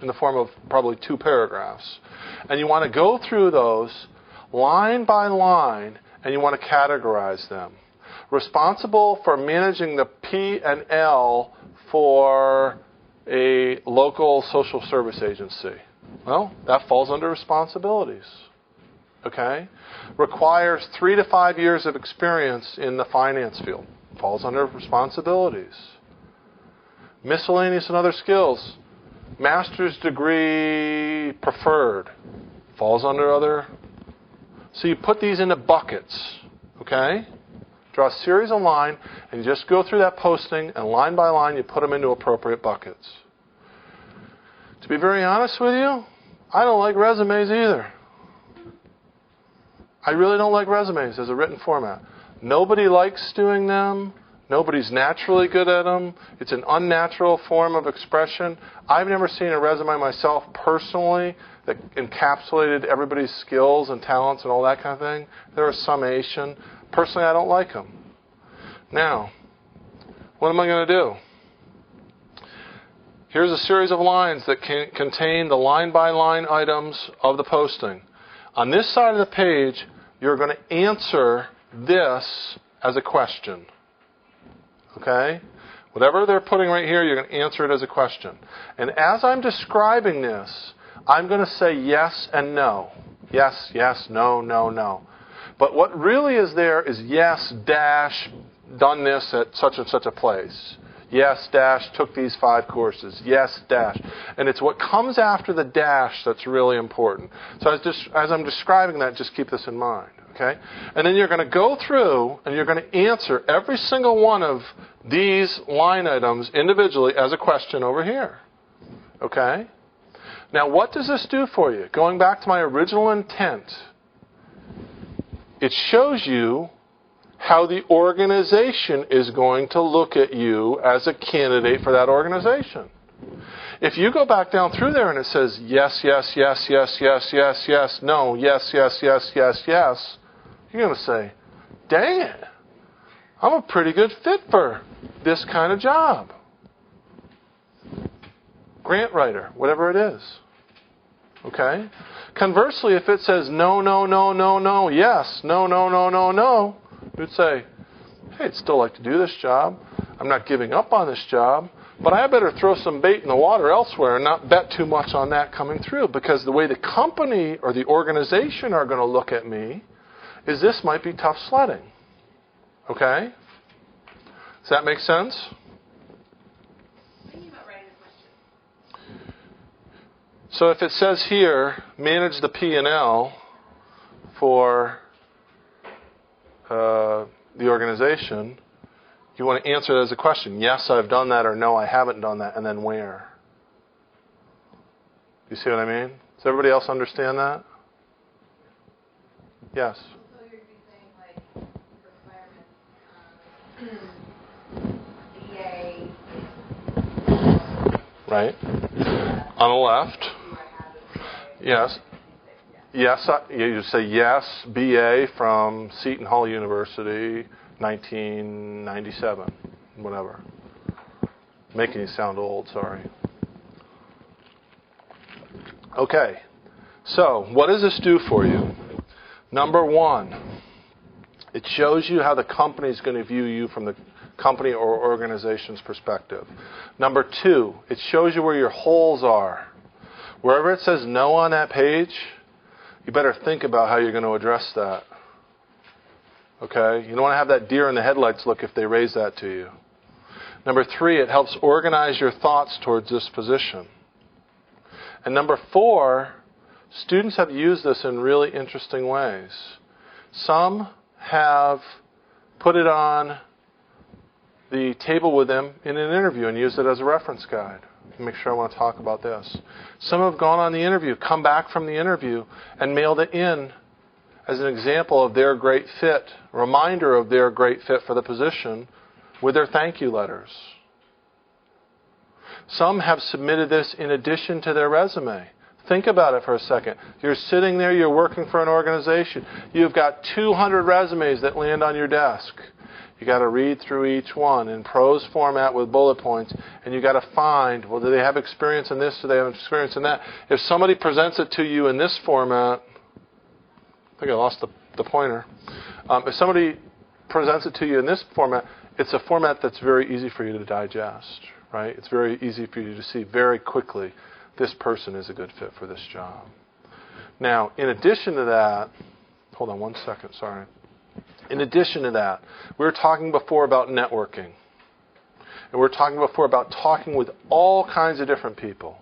in the form of probably 2 paragraphs. And you want to go through those line by line, and you want to categorize them. Responsible for managing the P&L for a local social service agency. Well, that falls under responsibilities. Okay? Requires 3 to 5 years of experience in the finance field. Falls under responsibilities. Miscellaneous and other skills. Master's degree preferred. Falls under other. So you put these into buckets. Okay? Draw a series of lines, and you just go through that posting, and line by line, you put them into appropriate buckets. To be very honest with you, I don't like resumes either. I really don't like resumes as a written format. Nobody likes doing them. Nobody's naturally good at them. It's an unnatural form of expression. I've never seen a resume myself personally that encapsulated everybody's skills and talents and all that kind of thing. They're a summation. Personally, I don't like them. Now, what am I going to do? Here's a series of lines that contain the line-by-line items of the posting. On this side of the page, you're going to answer this as a question. Okay? Whatever they're putting right here, you're going to answer it as a question. And as I'm describing this, I'm going to say yes and no. Yes, yes, no, no, no. But what really is there is yes, dash, done this at such and such a place. Yes, dash, took these 5 courses. Yes, dash. And it's what comes after the dash that's really important. So as I'm describing that, just keep this in mind. Okay? And then you're going to go through and you're going to answer every single one of these line items individually as a question over here. Okay? Now, what does this do for you? Going back to my original intent, it shows you how the organization is going to look at you as a candidate for that organization. If you go back down through there and it says yes, yes, yes, yes, yes, yes, yes, no, yes, yes, yes, yes, yes, you're going to say, dang it, I'm a pretty good fit for this kind of job. Grant writer, whatever it is. Okay? Conversely, if it says no, no, no, no, no, yes, no, no, no, no, no, you'd say, hey, I'd still like to do this job. I'm not giving up on this job, but I better throw some bait in the water elsewhere and not bet too much on that coming through, because the way the company or the organization are going to look at me is this might be tough sledding. Okay? Does that make sense? Thinking about writing a question. So if it says here, manage the P&L for the organization, you want to answer it as a question. Yes, I've done that, or no, I haven't done that, and then where? You see what I mean? Does everybody else understand that? Yes. So you'd be saying, like, requirements, BA, Right. On the left. do I have this BA? Yes. Yes, you say yes, BA from Seton Hall University, 1997, whatever. Making you sound old, sorry. Okay, so what does this do for you? Number one, it shows you how the company is going to view you from the company or organization's perspective. Number two, it shows you where your holes are. Wherever it says no on that page, you better think about how you're going to address that. Okay? You don't want to have that deer in the headlights look if they raise that to you. Number three, it helps organize your thoughts towards this position. And number four, students have used this in really interesting ways. Some have put it on the table with them in an interview and used it as a reference guide. Make sure I want to talk about this. Some have gone on the interview, come back from the interview, and mailed it in as an example of their great fit, reminder of their great fit for the position with their thank you letters. Some have submitted this in addition to their resume. Think about it for a second. You're sitting there, you're working for an organization. You've got 200 resumes that land on your desk. You got to read through each one in prose format with bullet points, and you got to find, well, do they have experience in this? Do they have experience in that? If somebody presents it to you in this format, I think I lost the pointer. If somebody presents it to you in this format, it's a format that's very easy for you to digest, right? It's very easy for you to see very quickly, this person is a good fit for this job. Now, in addition to that, hold on one second, sorry. In addition to that, we were talking before about networking. And we were talking before about talking with all kinds of different people.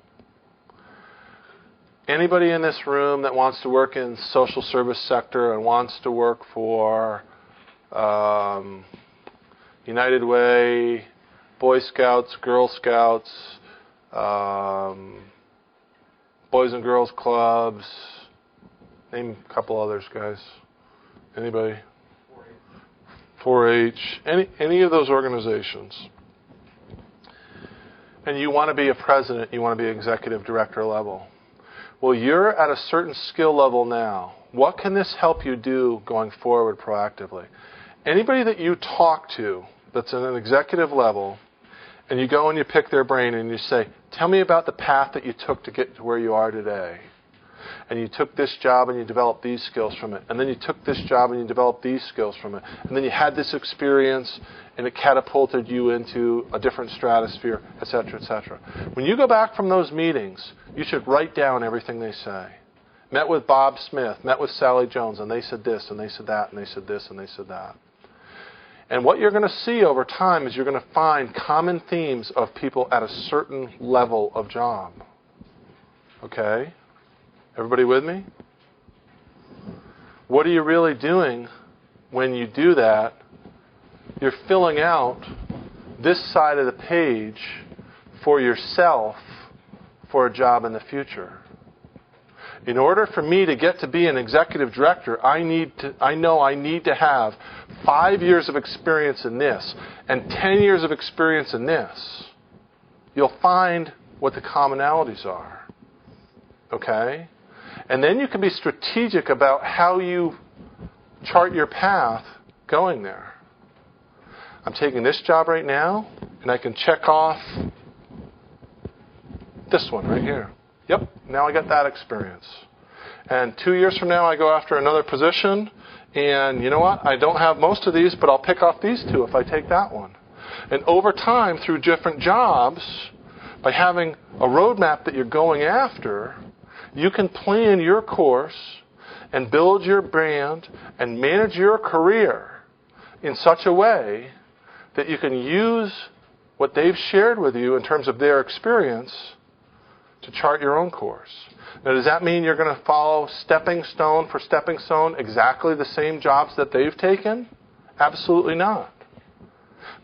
Anybody in this room that wants to work in social service sector and wants to work for United Way, Boy Scouts, Girl Scouts, Boys and Girls Clubs, name a couple others, guys. Anybody? 4-H, any of those organizations. And you want to be a president, you want to be executive director level. Well, you're at a certain skill level now. What can this help you do going forward proactively? Anybody that you talk to that's at an executive level, and you go and you pick their brain and you say, tell me about the path that you took to get to where you are today. And you took this job and you developed these skills from it. And then you took this job and you developed these skills from it. And then you had this experience and it catapulted you into a different stratosphere, et cetera, et cetera. When you go back from those meetings, you should write down everything they say. Met with Bob Smith, met with Sally Jones, and they said this, and they said that, and they said this, and they said that. And what you're going to see over time is you're going to find common themes of people at a certain level of job. Okay? Everybody with me? What are you really doing when you do that? You're filling out this side of the page for yourself for a job in the future. In order for me to get to be an executive director, I know I need to have 5 years of experience in this and 10 years of experience in this. You'll find what the commonalities are. Okay? And then you can be strategic about how you chart your path going there. I'm taking this job right now, and I can check off this one right here. Yep, now I got that experience. And 2 years from now, I go after another position, and you know what? I don't have most of these, but I'll pick off these two if I take that one. And over time, through different jobs, by having a roadmap that you're going after, you can plan your course and build your brand and manage your career in such a way that you can use what they've shared with you in terms of their experience to chart your own course. Now, does that mean you're going to follow stepping stone for stepping stone exactly the same jobs that they've taken? Absolutely not.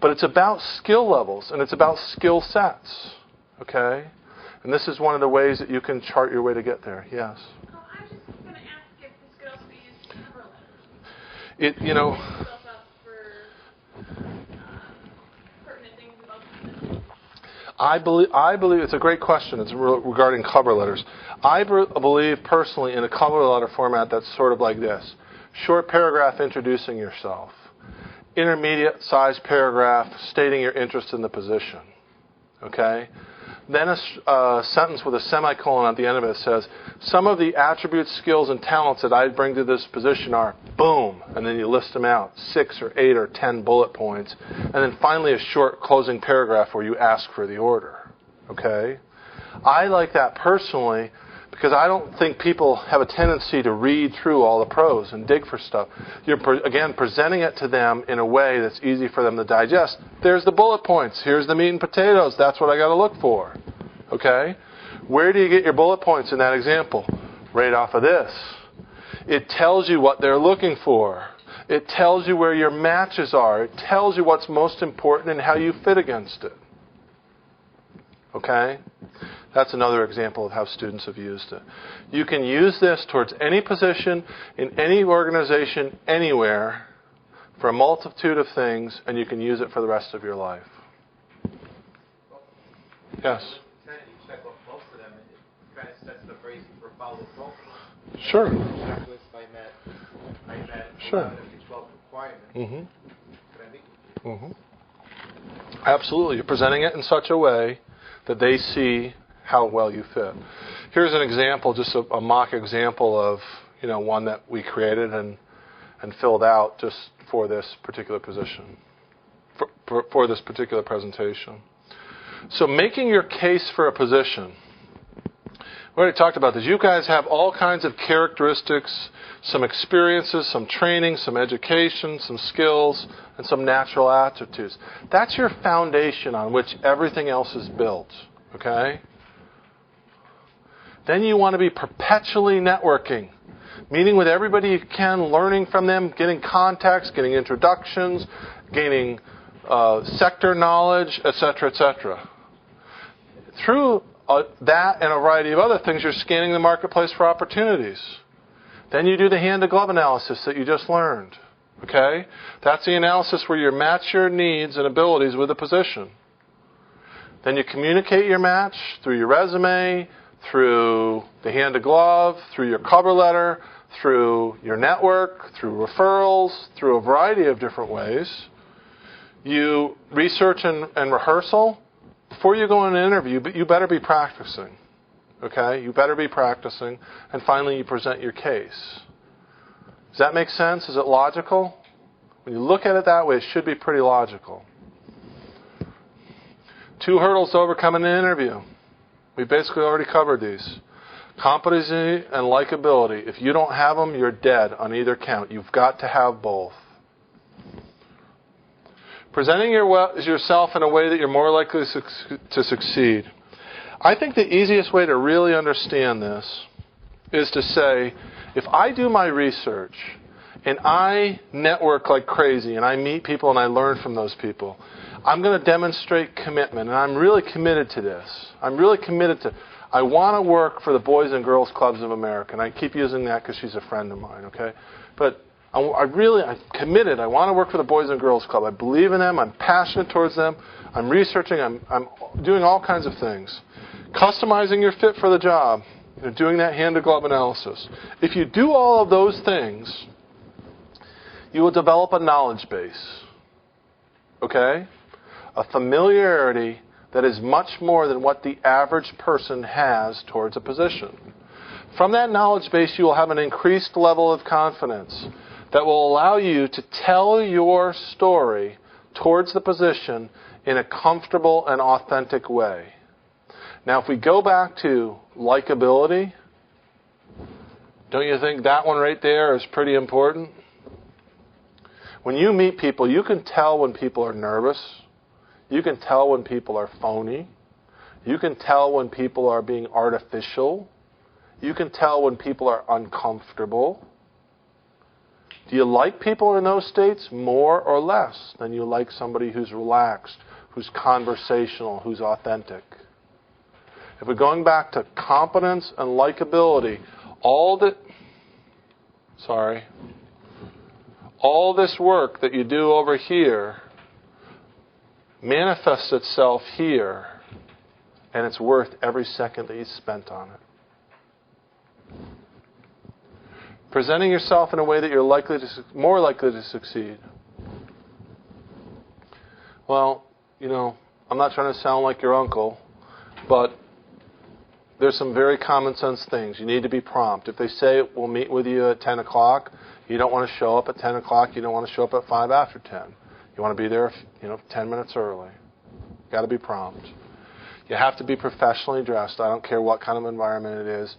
But it's about skill levels and it's about skill sets. Okay? And this is one of the ways that you can chart your way to get there. Yes? I was just going to ask if this could also be used to cover letters. It, you know... Yourself up for pertinent things about the business. I believe it's a great question. It's regarding cover letters. I believe personally in a cover letter format that's sort of like this. Short paragraph introducing yourself. Intermediate size paragraph stating your interest in the position. Okay? Then a sentence with a semicolon at the end of it says, some of the attributes, skills, and talents that I bring to this position are, boom, and then you list them out, 6 or 8 or 10 bullet points, and then finally a short closing paragraph where you ask for the order. Okay? I like that personally because I don't think people have a tendency to read through all the prose and dig for stuff. You're, again, presenting it to them in a way that's easy for them to digest. There's the bullet points. Here's the meat and potatoes. That's what I got to look for. Okay? Where do you get your bullet points in that example? Right off of this. It tells you what they're looking for. It tells you where your matches are. It tells you what's most important and how you fit against it. Okay? That's another example of how students have used it. You can use this towards any position, in any organization, anywhere, for a multitude of things, and you can use it for the rest of your life. Yes? You check off most of them. It kind of sets the phrase for follow protocol. Sure. Checklist I met Sure. 11 to 12 requirements. Mm-hmm. Could I meet? Mm-hmm. Absolutely. You're presenting it in such a way that they see how well you fit. Here's an example, just a mock example of, one that we created and filled out just for this particular position, for this particular presentation. So making your case for a position. We already talked about this. You guys have all kinds of characteristics, some experiences, some training, some education, some skills, and some natural aptitudes. That's your foundation on which everything else is built. Okay? Then you want to be perpetually networking, meeting with everybody you can, learning from them, getting contacts, getting introductions, gaining sector knowledge, etc., etc. Through that and a variety of other things, you're scanning the marketplace for opportunities. Then you do the hand-to-glove analysis that you just learned. Okay? That's the analysis where you match your needs and abilities with the position. Then you communicate your match through your resume, through the hand-to-glove, through your cover letter, through your network, through referrals, through a variety of different ways. You research and rehearsal. Before you go in an interview, but you better be practicing. Okay? You better be practicing. And finally, you present your case. Does that make sense? Is it logical? When you look at it that way, it should be pretty logical. 2 hurdles to overcome in an interview. We basically already covered these. Competency and likability. If you don't have them, you're dead on either count. You've got to have both. Presenting yourself in a way that you're more likely to succeed. I think the easiest way to really understand this is to say, if I do my research and I network like crazy and I meet people and I learn from those people, I'm going to demonstrate commitment, and I'm really committed to this. I want to work for the Boys and Girls Clubs of America, and I keep using that because she's a friend of mine, okay? But I'm committed. I want to work for the Boys and Girls Club. I believe in them. I'm passionate towards them. I'm researching. I'm doing all kinds of things. Customizing your fit for the job. Doing that hand-to-glove analysis. If you do all of those things, you will develop a knowledge base. Okay? A familiarity that is much more than what the average person has towards a position. From that knowledge base, you will have an increased level of confidence that will allow you to tell your story towards the position in a comfortable and authentic way. Now, if we go back to likability, don't you think that one right there is pretty important? When you meet people, you can tell when people are nervous. You can tell when people are phony. You can tell when people are being artificial. You can tell when people are uncomfortable. Do you like people in those states more or less than you like somebody who's relaxed, who's conversational, who's authentic? If we're going back to competence and likability, all this work that you do over here manifests itself here, and it's worth every second that you spent on it. Presenting yourself in a way that you're more likely to succeed. Well, I'm not trying to sound like your uncle, but there's some very common sense things. You need to be prompt. If they say we'll meet with you at 10 o'clock, you don't want to show up at 10 o'clock. You don't want to show up at 5 after 10. You want to be there, 10 minutes early. You've got to be prompt. You have to be professionally dressed. I don't care what kind of environment it is.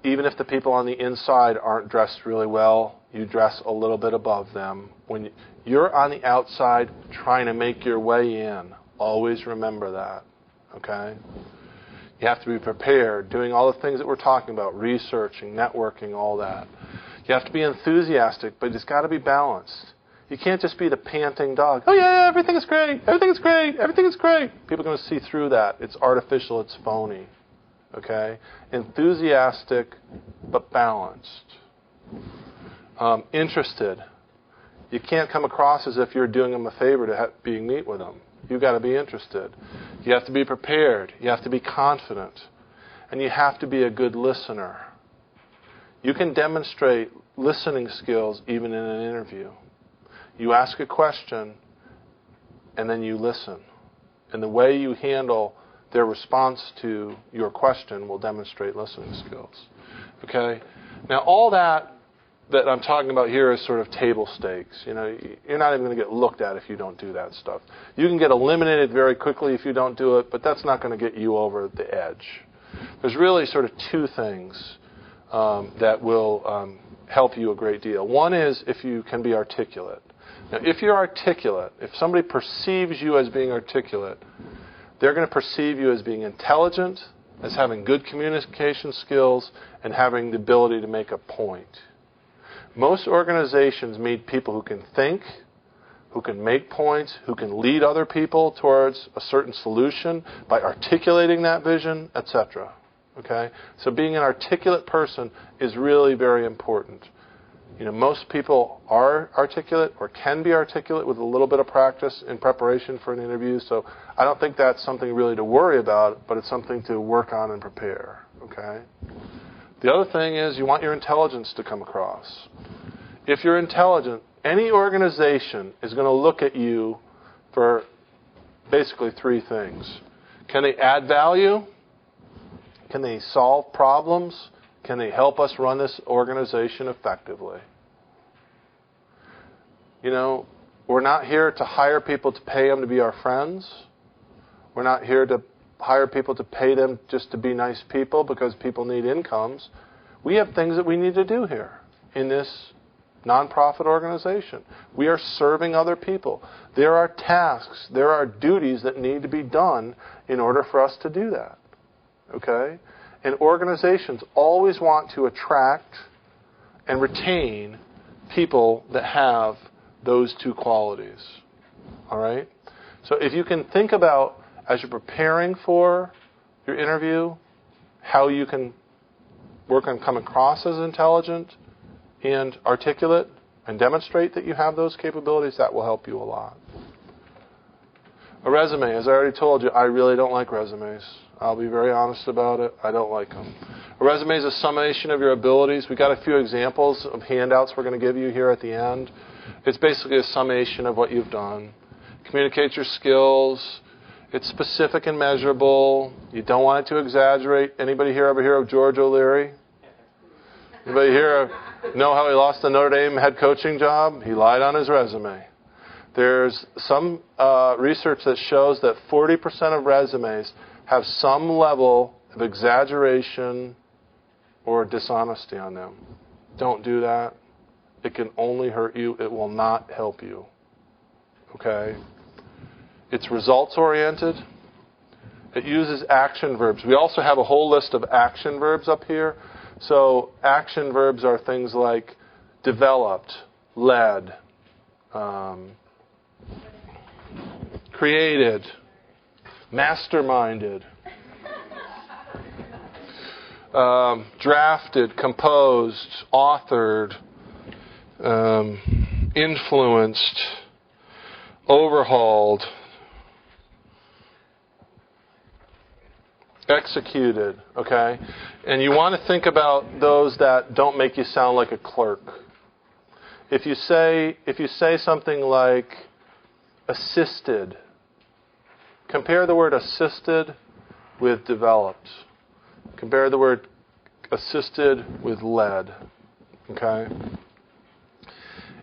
Even if the people on the inside aren't dressed really well, you dress a little bit above them. When you're on the outside trying to make your way in, always remember that. Okay? You have to be prepared, doing all the things that we're talking about, researching, networking, all that. You have to be enthusiastic, but it's got to be balanced. You can't just be the panting dog. Oh, yeah, everything is great. Everything is great. Everything is great. People are going to see through that. It's artificial. It's phony. Okay? Enthusiastic, but balanced. Interested. You can't come across as if you're doing them a favor to meet with them. You've got to be interested. You have to be prepared. You have to be confident. And you have to be a good listener. You can demonstrate listening skills even in an interview. You ask a question, and then you listen. And the way you handle their response to your question will demonstrate listening skills. Okay? Now, all that I'm talking about here is sort of table stakes. You're not even going to get looked at if you don't do that stuff. You can get eliminated very quickly if you don't do it, but that's not going to get you over the edge. There's really sort of two things that will help you a great deal. One is if you can be articulate. Now, if you're articulate, if somebody perceives you as being articulate, they're going to perceive you as being intelligent, as having good communication skills, and having the ability to make a point. Most organizations need people who can think, who can make points, who can lead other people towards a certain solution by articulating that vision, etc. Okay? So being an articulate person is really very important. Most people are articulate or can be articulate with a little bit of practice in preparation for an interview, so I don't think that's something really to worry about, but it's something to work on and prepare. Okay? The other thing is you want your intelligence to come across. If you're intelligent, any organization is going to look at you for basically three things. Can they add value? Can they solve problems? Can they help us run this organization effectively? We're not here to hire people to pay them to be our friends. We're not here to hire people to pay them just to be nice people because people need incomes. We have things that we need to do here in this nonprofit organization. We are serving other people. There are tasks, there are duties that need to be done in order for us to do that. Okay? And organizations always want to attract and retain people that have those two qualities. All right? So if you can think about, as you're preparing for your interview, how you can work on coming across as intelligent and articulate and demonstrate that you have those capabilities, that will help you a lot. A resume, as I already told you, I really don't like resumes. I'll be very honest about it. I don't like them. A resume is a summation of your abilities. We got a few examples of handouts we're going to give you here at the end. It's basically a summation of what you've done. Communicate your skills. It's specific and measurable. You don't want it to exaggerate. Anybody here ever hear of George O'Leary? Anybody here know how he lost the Notre Dame head coaching job? He lied on his resume. There's some research that shows that 40% of resumes have some level of exaggeration or dishonesty on them. Don't do that. It can only hurt you. It will not help you. Okay? It's results-oriented. It uses action verbs. We also have a whole list of action verbs up here. So action verbs are things like developed, led, created, masterminded, drafted, composed, authored, influenced, overhauled, executed, okay? And you want to think about those that don't make you sound like a clerk. If you say something like assisted, compare the word assisted with developed. Compare the word assisted with led, okay?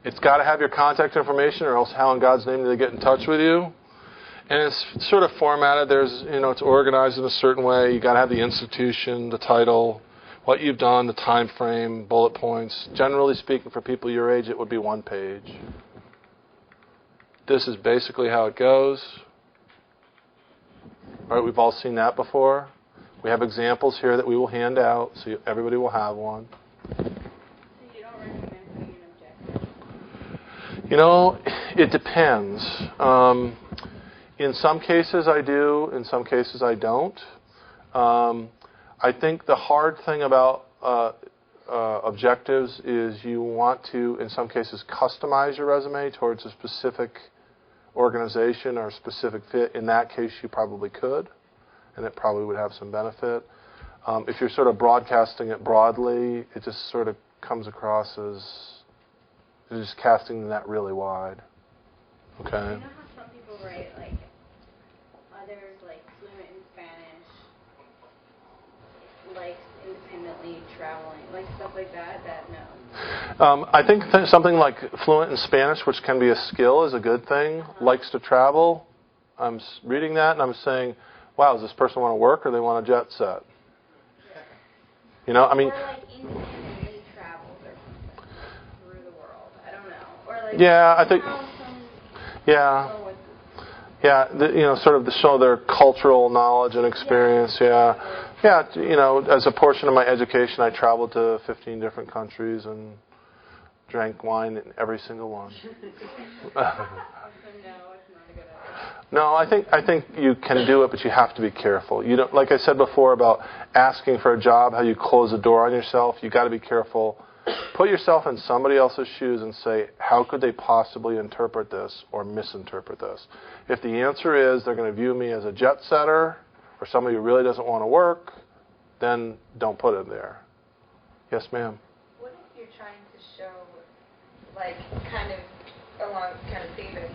It's got to have your contact information, or else how in God's name do they get in touch with you? And it's sort of formatted. It's organized in a certain way. You got to have the institution, the title, what you've done, the time frame, bullet points. Generally speaking, for people your age, it would be one page. This is basically how it goes. All right, we've all seen that before. We have examples here that we will hand out, so everybody will have one. So you don't recommend putting an objective? It depends. In some cases I do, in some cases I don't. I think the hard thing about objectives is you want to, in some cases, customize your resume towards a specific organization or a specific fit. In that case, you probably could, and it probably would have some benefit. If you're sort of broadcasting it broadly, it just sort of comes across as you're just casting the net really wide. Okay? You know how some people write, like, others, like, fluent in Spanish, like, independently traveling, like, stuff like that, no. I think something like fluent in Spanish, which can be a skill, is a good thing. Likes to travel. I'm reading that and I'm saying, wow, does this person want to work or they want a jet set? Or like independently travels or something through the world. I don't know. Or like yeah, I think. Yeah. Sort of to show their cultural knowledge and experience. Yeah. As a portion of my education, I traveled to 15 different countries and drank wine in every single one. No, I think you can do it, but you have to be careful. You don't, like I said before about asking for a job, how you close the door on yourself. You got to be careful. Put yourself in somebody else's shoes and say, how could they possibly interpret this or misinterpret this? If the answer is they're going to view me as a jet setter or somebody who really doesn't want to work, then don't put it there. Yes, ma'am. What if you're trying to show, like, kind of piggybacking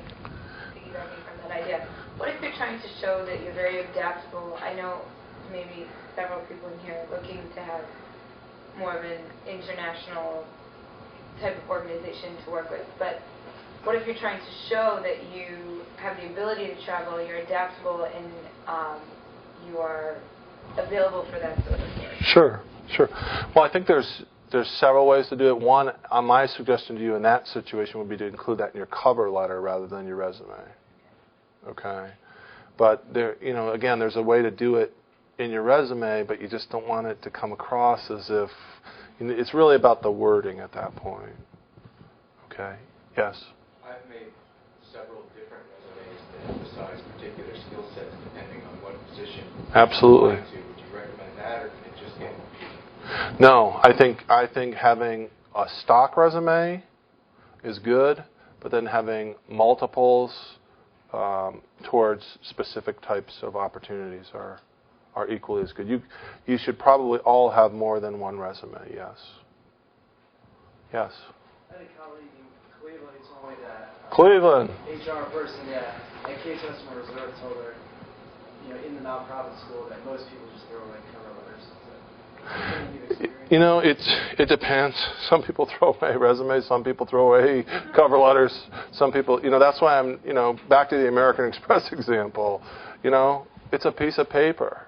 from that idea, what if you're trying to show that you're very adaptable? I know maybe several people in here are looking to have more of an international type of organization to work with, but what if you're trying to show that you have the ability to travel, you're adaptable, and you are available for that sort of work? Sure. Well, I think there's several ways to do it. One, my suggestion to you in that situation would be to include that in your cover letter rather than your resume. Okay? But again, there's a way to do it in your resume, but you just don't want it to come across as if it's really about the wording at that point. Okay? Yes. I've made several different resumes that emphasize particular skill sets depending on what position. Absolutely. Would you recommend that, or can it just get confusing? No, I think having a stock resume is good, but then having multiples towards specific types of opportunities are equally as good. You should probably all have more than one resume. Yes. Yes. I had a colleague in Cleveland who told me that Cleveland. HR person, at Case Customer Reserve told her, in the nonprofit school that most people just throw away cover letters. It depends. Some people throw away resumes. Some people throw away cover letters. Some people, that's why I'm, back to the American Express example. It's a piece of paper.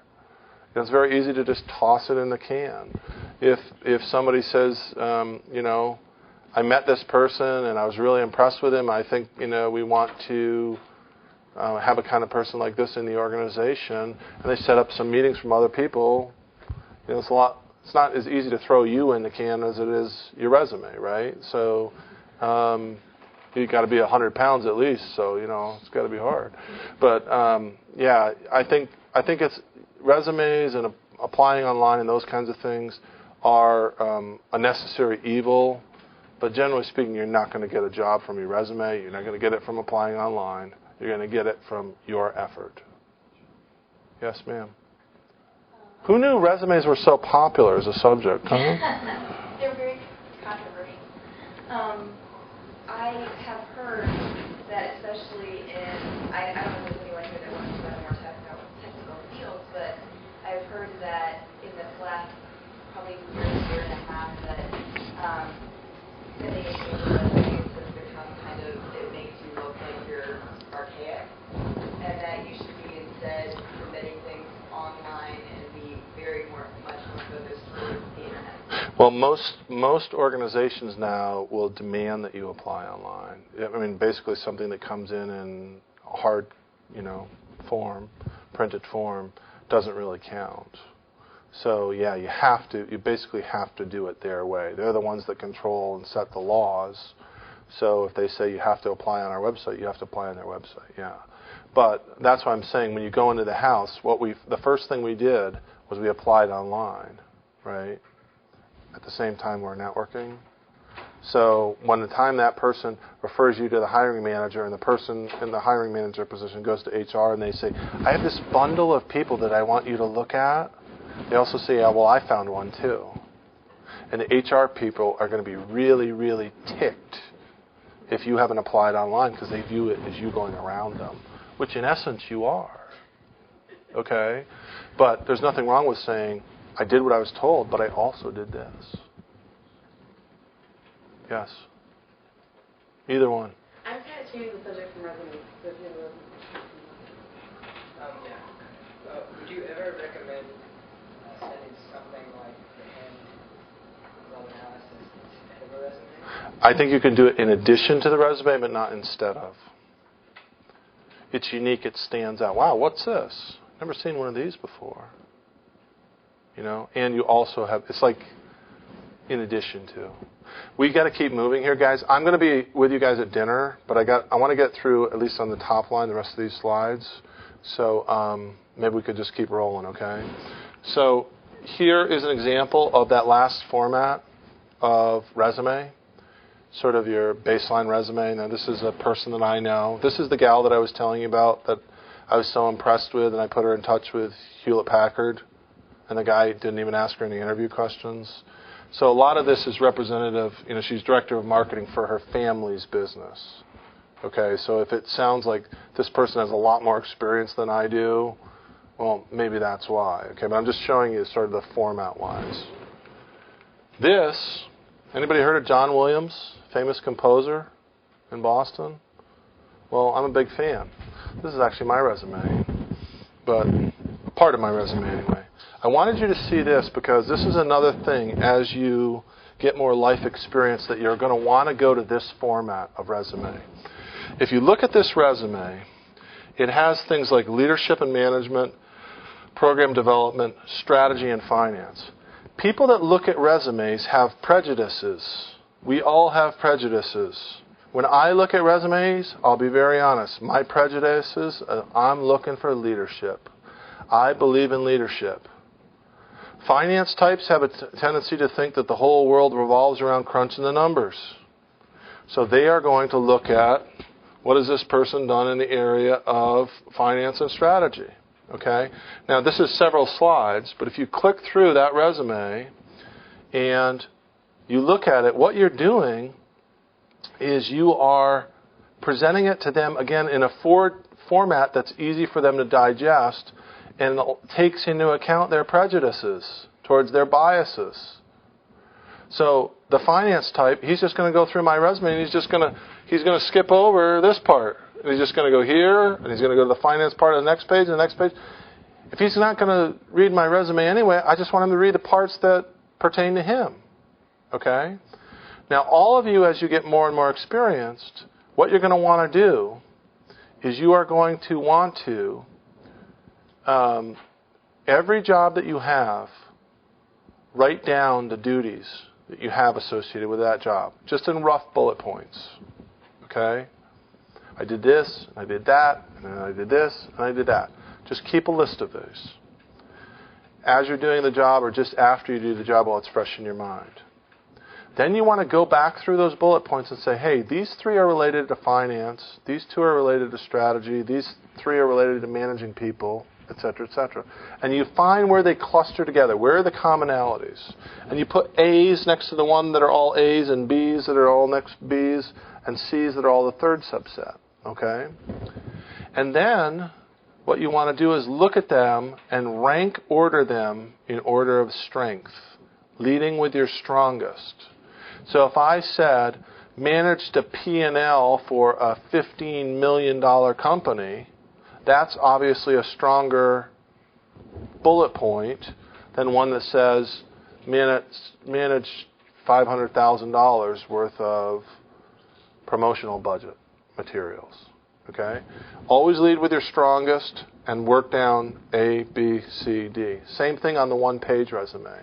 It's very easy to just toss it in the can. If somebody says, I met this person and I was really impressed with him, I think, we want to have a kind of person like this in the organization, and they set up some meetings from other people, it's not as easy to throw you in the can as it is your resume, right? So you got to be 100 pounds at least, so it's got to be hard. But I think it's resumes and applying online and those kinds of things are a necessary evil. But generally speaking, you're not going to get a job from your resume. You're not going to get it from applying online. You're going to get it from your effort. Yes, ma'am. Who knew resumes were so popular as a subject, huh? They're very controversial. I have heard that, especially I don't know if there's anyone here that wants to learn more technical fields, but I've heard that in this last probably year and a half, that sending a resume has become it makes you look like you're archaic, and that you should be instead submitting things online and be much more focused towards the internet. Well, most organizations now will demand that you apply online. I mean, basically something that comes in hard, form, printed form, doesn't really count. So yeah, you basically have to do it their way. They're the ones that control and set the laws. So if they say you have to apply on our website, you have to apply on their website. Yeah. But that's why I'm saying when you go into the house, the first thing we did was we applied online, right? At the same time we're networking. So when the time that person refers you to the hiring manager and the person in the hiring manager position goes to HR and they say, I have this bundle of people that I want you to look at, they also say, yeah, well, I found one too. And the HR people are going to be really, really ticked if you haven't applied online because they view it as you going around them, which in essence you are. Okay? But there's nothing wrong with saying, I did what I was told, but I also did this. Yes? Either one. I'm kind of changing the subject from resumes. Would you ever recommend sending something like the hand rub analysis instead of a resume? I think you can do it in addition to the resume, but not instead of. It's unique. It stands out. Wow, what's this? Never seen one of these before. And you also have, it's like in addition to. We got to keep moving here, guys. I'm going to be with you guys at dinner, but I want to get through, at least on the top line, the rest of these slides. So maybe we could just keep rolling, okay? So here is an example of that last format of resume, sort of your baseline resume. Now, this is a person that I know. This is the gal that I was telling you about that I was so impressed with, and I put her in touch with Hewlett-Packard, and the guy didn't even ask her any interview questions. So a lot of this is representative. She's director of marketing for her family's business. Okay, so if it sounds like this person has a lot more experience than I do, well, maybe that's why. Okay, but I'm just showing you sort of the format-wise. Anybody heard of John Williams, famous composer in Boston? Well, I'm a big fan. This is actually my resume, but part of my resume anyway. I wanted you to see this because this is another thing as you get more life experience that you're going to want to go to this format of resume. If you look at this resume, it has things like leadership and management, program development, strategy, and finance. People that look at resumes have prejudices. We all have prejudices. When I look at resumes, I'll be very honest. My prejudices, I'm looking for leadership. I believe in leadership. Finance types have a tendency to think that the whole world revolves around crunching the numbers. So they are going to look at what has this person done in the area of finance and strategy. Okay? Now, this is several slides, but if you click through that resume and you look at it, what you're doing is you are presenting it to them, again, in a format that's easy for them to digest and takes into account their prejudices towards their biases. So the finance type, he's just going to go through my resume and he's going to skip over this part. And he's just going to go here, and he's going to go to the finance part of the next page and the next page. If he's not going to read my resume anyway, I just want him to read the parts that pertain to him. Okay? Now, all of you, as you get more and more experienced, what you're going to want to do is you are going to want to, every job that you have, write down the duties that you have associated with that job, just in rough bullet points. Okay? I did this, and I did that, and then I did this, and I did that. Just keep a list of those. As you're doing the job or just after you do the job while it's fresh in your mind. Then you want to go back through those bullet points and say, hey, these 3 are related to finance, these 2 are related to strategy, these 3 are related to managing people, etc., etc. And you find where they cluster together. Where are the commonalities? And you put A's next to the one that are all A's and B's that are all next B's and C's that are all the third subset. Okay? And then what you want to do is look at them and rank order them in order of strength, leading with your strongest. So if I said, managed a P&L for a $15 million company, that's obviously a stronger bullet point than one that says, managed $500,000 worth of promotional budget materials. Okay? Always lead with your strongest and work down A, B, C, D. Same thing on the one-page resume.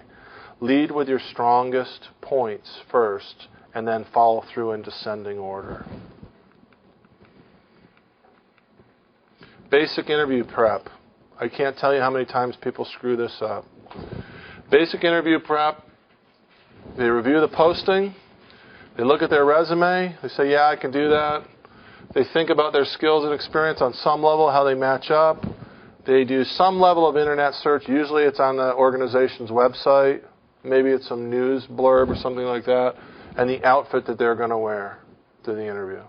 Lead with your strongest points first and then follow through in descending order. Basic interview prep. I can't tell you how many times people screw this up. Basic interview prep. They review the posting. They look at their resume. They say, yeah, I can do that. They think about their skills and experience on some level, how they match up. They do some level of internet search. Usually it's on the organization's website. Maybe it's some news blurb or something like that. And the outfit that they're going to wear to the interview.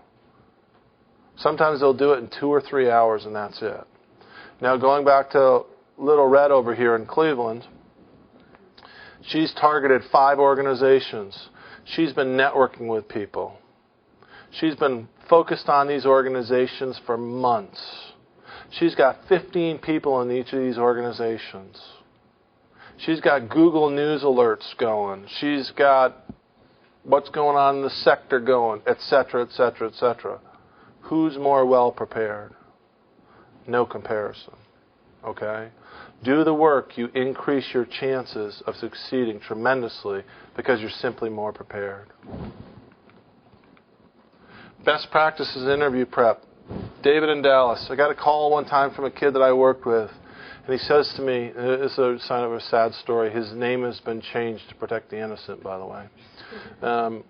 Sometimes they'll do it in 2 or 3 hours and that's it. Now going back to Little Red over here in Cleveland, she's targeted 5 organizations. She's been networking with people. She's been focused on these organizations for months. She's got 15 people in each of these organizations. She's got Google News alerts going. She's got what's going on in the sector going, etc., etc., etc. Who's more well prepared? No comparison. Okay? Do the work. You increase your chances of succeeding tremendously because you're simply more prepared. Best practices interview prep. David in Dallas. I got a call one time from a kid that I worked with, and he says to me, this is a sign of a sad story. His name has been changed to protect the innocent, by the way.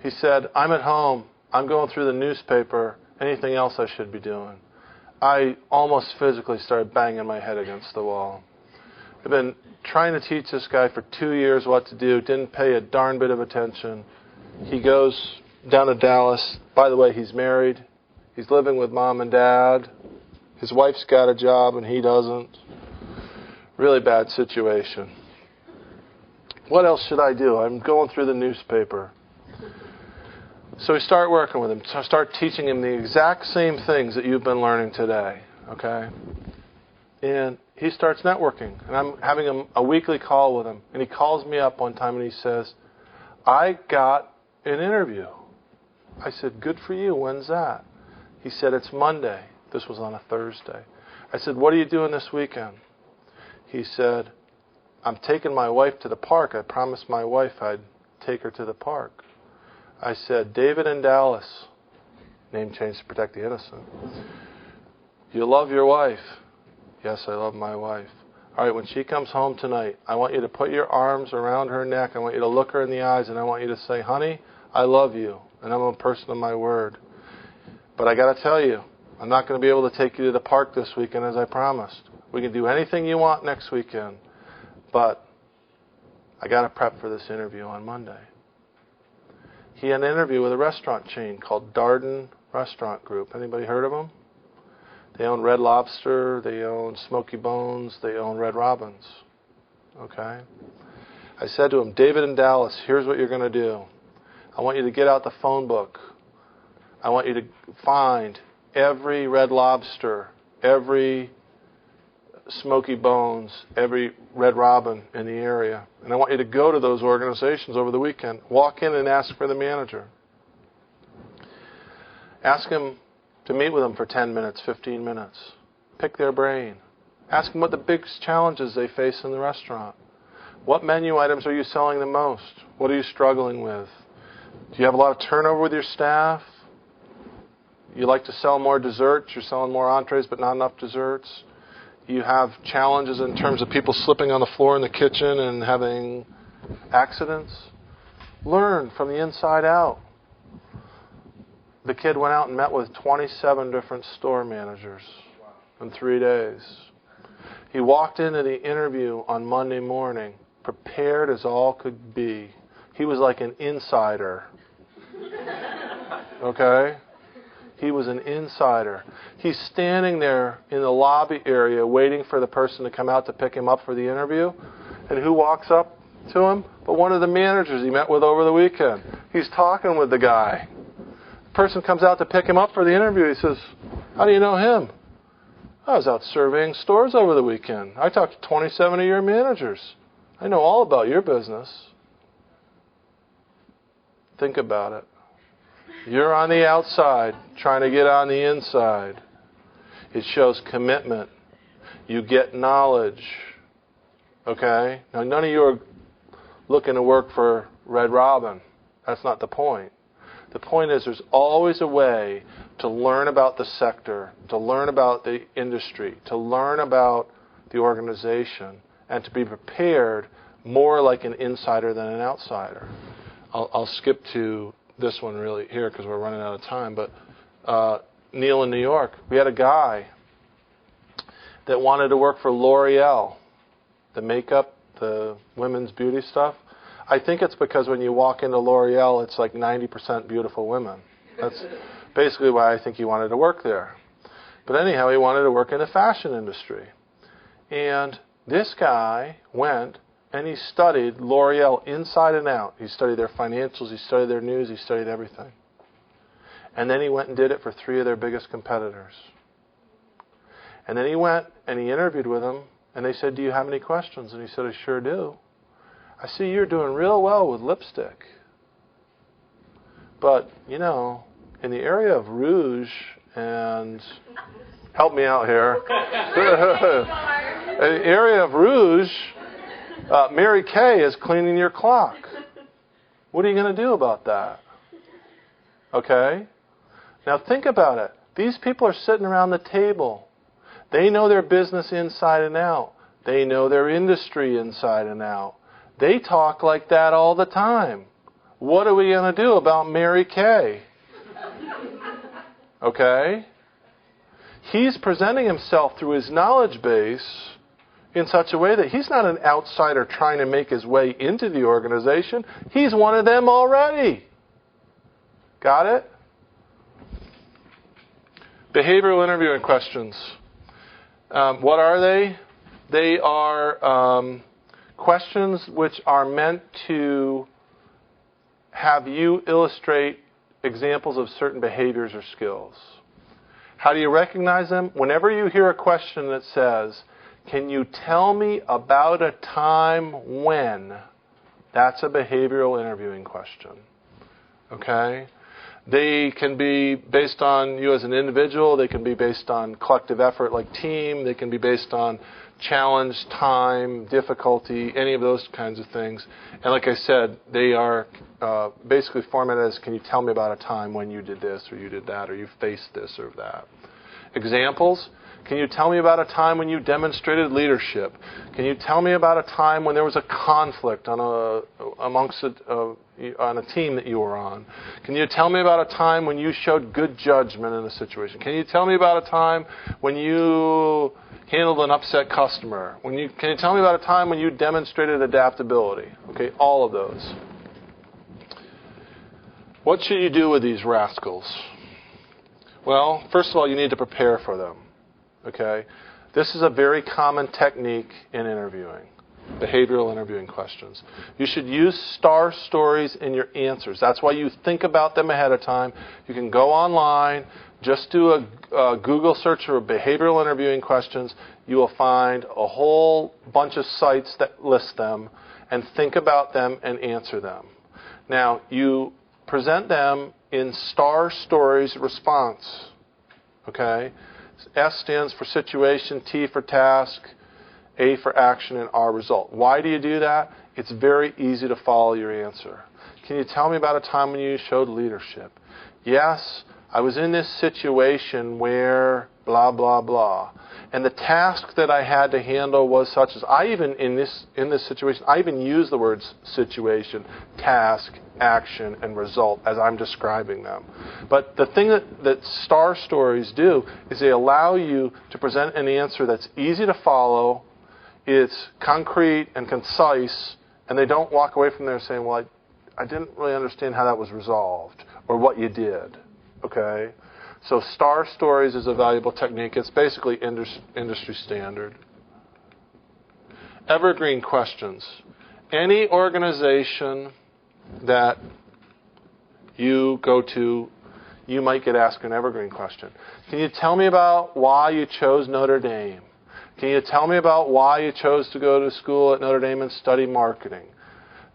He said, I'm at home. I'm going through the newspaper. Anything else I should be doing? I almost physically started banging my head against the wall. I've been trying to teach this guy for 2 years what to do. Didn't pay a darn bit of attention. He goes down to Dallas. By the way, he's married. He's living with mom and dad. His wife's got a job and he doesn't. Really bad situation. What else should I do? I'm going through the newspaper. So we start working with him. So I start teaching him the exact same things that you've been learning today. Okay? And he starts networking. And I'm having a weekly call with him. And he calls me up one time and he says, I got an interview. I said, good for you. When's that? He said, it's Monday. This was on a Thursday. I said, what are you doing this weekend? He said, I'm taking my wife to the park. I promised my wife I'd take her to the park. I said, David in Dallas, name change to protect the innocent. You love your wife. Yes, I love my wife. All right, when she comes home tonight, I want you to put your arms around her neck. I want you to look her in the eyes, and I want you to say, honey, I love you, and I'm a person of my word. But I got to tell you, I'm not going to be able to take you to the park this weekend as I promised. We can do anything you want next weekend, but I got to prep for this interview on Monday. He had an interview with a restaurant chain called Darden Restaurant Group. Anybody heard of them? They own Red Lobster, they own Smoky Bones, they own Red Robin's. Okay? I said to him, David in Dallas, here's what you're going to do. I want you to get out the phone book. I want you to find every Red Lobster, every Smoky Bones, every Red Robin in the area. And I want you to go to those organizations over the weekend. Walk in and ask for the manager. Ask him to meet with them for 10 minutes, 15 minutes. Pick their brain. Ask them what the biggest challenges they face in the restaurant. What menu items are you selling the most? What are you struggling with? Do you have a lot of turnover with your staff? You like to sell more desserts? You're selling more entrees but not enough desserts? You have challenges in terms of people slipping on the floor in the kitchen and having accidents? Learn from the inside out. The kid went out and met with 27 different store managers in 3 days. He walked into the interview on Monday morning, prepared as all could be. He was like an insider. Okay? He was an insider. He's standing there in the lobby area waiting for the person to come out to pick him up for the interview. And who walks up to him? But one of the managers he met with over the weekend. He's talking with the guy. Person comes out to pick him up for the interview. He says, how do you know him? I was out surveying stores over the weekend. I talked to 27 of your managers. I know all about your business. Think about it. You're on the outside trying to get on the inside. It shows commitment. You get knowledge. Okay? Now, none of you are looking to work for Red Robin. That's not the point. The point is there's always a way to learn about the sector, to learn about the industry, to learn about the organization, and to be prepared more like an insider than an outsider. I'll skip to this one really here because we're running out of time. But Neil in New York, we had a guy that wanted to work for L'Oreal, the makeup, the women's beauty stuff. I think it's because when you walk into L'Oreal, it's like 90% beautiful women. That's basically why I think he wanted to work there. But anyhow, he wanted to work in the fashion industry. And this guy went and he studied L'Oreal inside and out. He studied their financials, he studied their news, he studied everything. And then he went and did it for 3 of their biggest competitors. And then he went and he interviewed with them, and they said, do you have any questions? And he said, I sure do. I see you're doing real well with lipstick. But, you know, in the area of rouge and... Help me out here. In the area of rouge, Mary Kay is cleaning your clock. What are you going to do about that? Okay? Now think about it. These people are sitting around the table. They know their business inside and out. They know their industry inside and out. They talk like that all the time. What are we going to do about Mary Kay? Okay? He's presenting himself through his knowledge base in such a way that he's not an outsider trying to make his way into the organization. He's one of them already. Got it? Behavioral interviewing questions. What are they? They are questions which are meant to have you illustrate examples of certain behaviors or skills. How do you recognize them? Whenever you hear a question that says, can you tell me about a time when? That's a behavioral interviewing question. Okay? They can be based on you as an individual. They can be based on collective effort like team. They can be based on challenge, time, difficulty, any of those kinds of things. And like I said, they are basically formatted as, can you tell me about a time when you did this or you did that or you faced this or that? Examples. Can you tell me about a time when you demonstrated leadership? Can you tell me about a time when there was a conflict on a team that you were on? Can you tell me about a time when you showed good judgment in a situation? Can you tell me about a time when you handled an upset customer? Can you tell me about a time when you demonstrated adaptability? Okay, all of those. What should you do with these rascals? Well, first of all, you need to prepare for them. Okay? This is a very common technique in interviewing, behavioral interviewing questions. You should use star stories in your answers. That's why you think about them ahead of time. You can go online, just do a Google search for behavioral interviewing questions. You will find a whole bunch of sites that list them, and think about them and answer them. Now, you present them in star stories response. Okay? S stands for situation, T for task, A for action, and R result. Why do you do that? It's very easy to follow your answer. Can you tell me about a time when you showed leadership? Yes, I was in this situation where blah, blah, blah. And the task that I had to handle was such as, in this situation, I even use the words situation, task, action, and result as I'm describing them. But the thing that star stories do is they allow you to present an answer that's easy to follow, it's concrete and concise, and they don't walk away from there saying, well, I didn't really understand how that was resolved or what you did. Okay? So star stories is a valuable technique. It's basically industry standard. Evergreen questions. Any organization that you go to, you might get asked an evergreen question. Can you tell me about why you chose Notre Dame? Can you tell me about why you chose to go to school at Notre Dame and study marketing?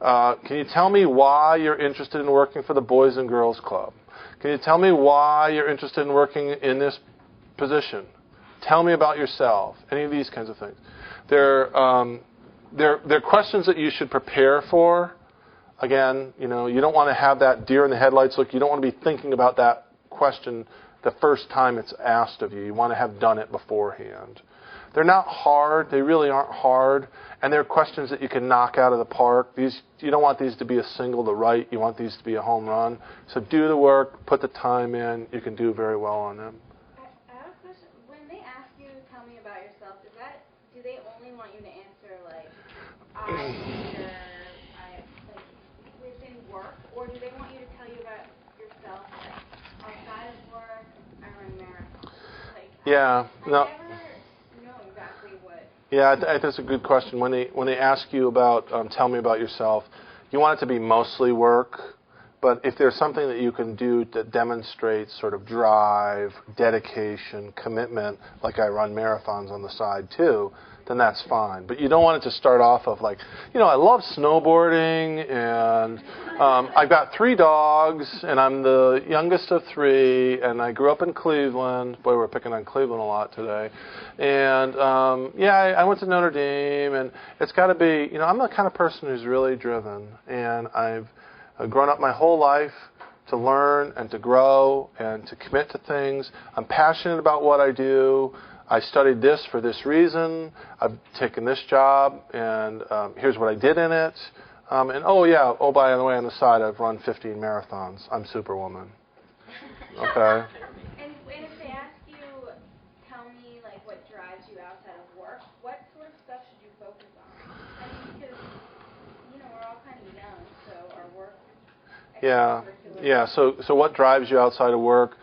Can you tell me why you're interested in working for the Boys and Girls Club? Can you tell me why you're interested in working in this position? Tell me about yourself. Any of these kinds of things. They're questions that you should prepare for. Again, you don't want to have that deer in the headlights look. You don't want to be thinking about that question the first time it's asked of you. You want to have done it beforehand. They're not hard. They really aren't hard. And they're questions that you can knock out of the park. You don't want these to be a single to right. You want these to be a home run. So do the work. Put the time in. You can do very well on them. I have a question. When they ask you to tell me about yourself, do they only want you to answer within work, or do they want you to tell you about yourself outside of work? I run marathons. Yeah. No. I never know exactly what. Yeah, that's a good question. When they ask you about, tell me about yourself, you want it to be mostly work. But if there's something that you can do that demonstrates sort of drive, dedication, commitment, like I run marathons on the side too, then that's fine. But you don't want it to start off of I love snowboarding, and I've got 3 dogs, and I'm the youngest of 3, and I grew up in Cleveland. Boy, we're picking on Cleveland a lot today. And I went to Notre Dame, and it's got to be, I'm the kind of person who's really driven, and I've grown up my whole life to learn and to grow and to commit to things. I'm passionate about what I do. I studied this for this reason. I've taken this job, and here's what I did in it. By the way, on the side, I've run 15 marathons. I'm Superwoman. Okay. And if they ask you, tell me what drives you outside of work, what sort of stuff should you focus on? I mean, because we're all kind of young, so our work. Yeah. So what drives you outside of work?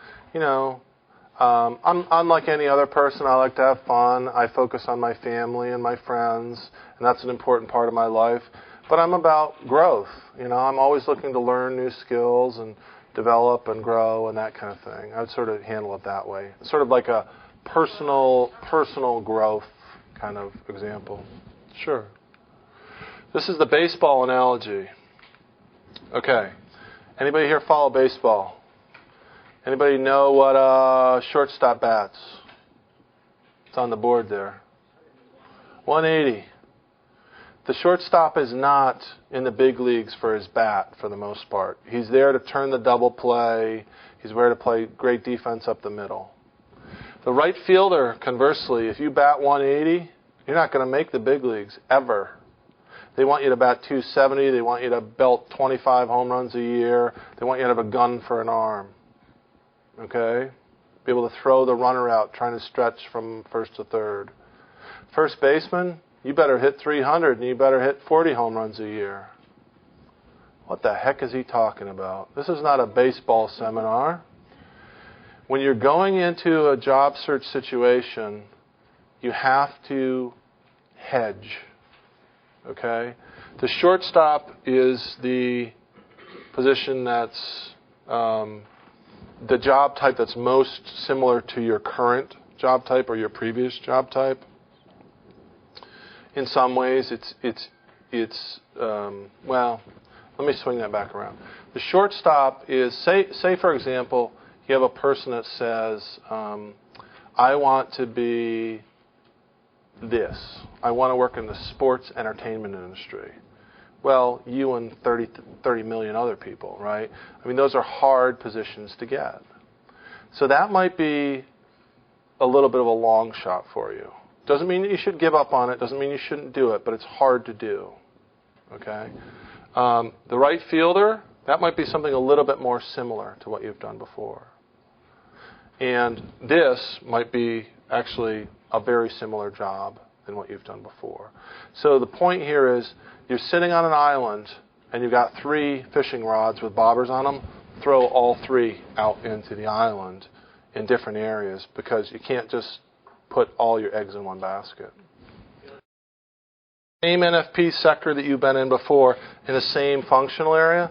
Unlike any other person, I like to have fun. I focus on my family and my friends, and that's an important part of my life. But I'm about growth. I'm always looking to learn new skills and develop and grow and that kind of thing. I would sort of handle it that way. It's sort of like a personal growth kind of example. Sure. This is the baseball analogy. Okay. Anybody here follow baseball? Anybody know what shortstop bats? It's on the board there. 180. The shortstop is not in the big leagues for his bat for the most part. He's there to turn the double play. He's there to play great defense up the middle. The right fielder, conversely, if you bat 180, you're not going to make the big leagues ever. They want you to bat 270. They want you to belt 25 home runs a year. They want you to have a gun for an arm. Okay? Be able to throw the runner out, trying to stretch from first to third. First baseman, you better hit 300 and you better hit 40 home runs a year. What the heck is he talking about? This is not a baseball seminar. When you're going into a job search situation, you have to hedge. Okay? The shortstop is the position that's the job type that's most similar to your current job type or your previous job type. In some ways, it's well, let me swing that back around. The shortstop is, say for example, you have a person that says, I want to be this. I want to work in the sports entertainment industry. Well, you and 30 million other people, right? I mean, those are hard positions to get. So that might be a little bit of a long shot for you. Doesn't mean that you should give up on it. Doesn't mean you shouldn't do it, but it's hard to do. Okay? The right fielder, that might be something a little bit more similar to what you've done before. And this might be actually a very similar job than what you've done before. So the point here is you're sitting on an island and you've got 3 fishing rods with bobbers on them. Throw all 3 out into the island in different areas because you can't just put all your eggs in one basket. Same NFP sector that you've been in before in the same functional area,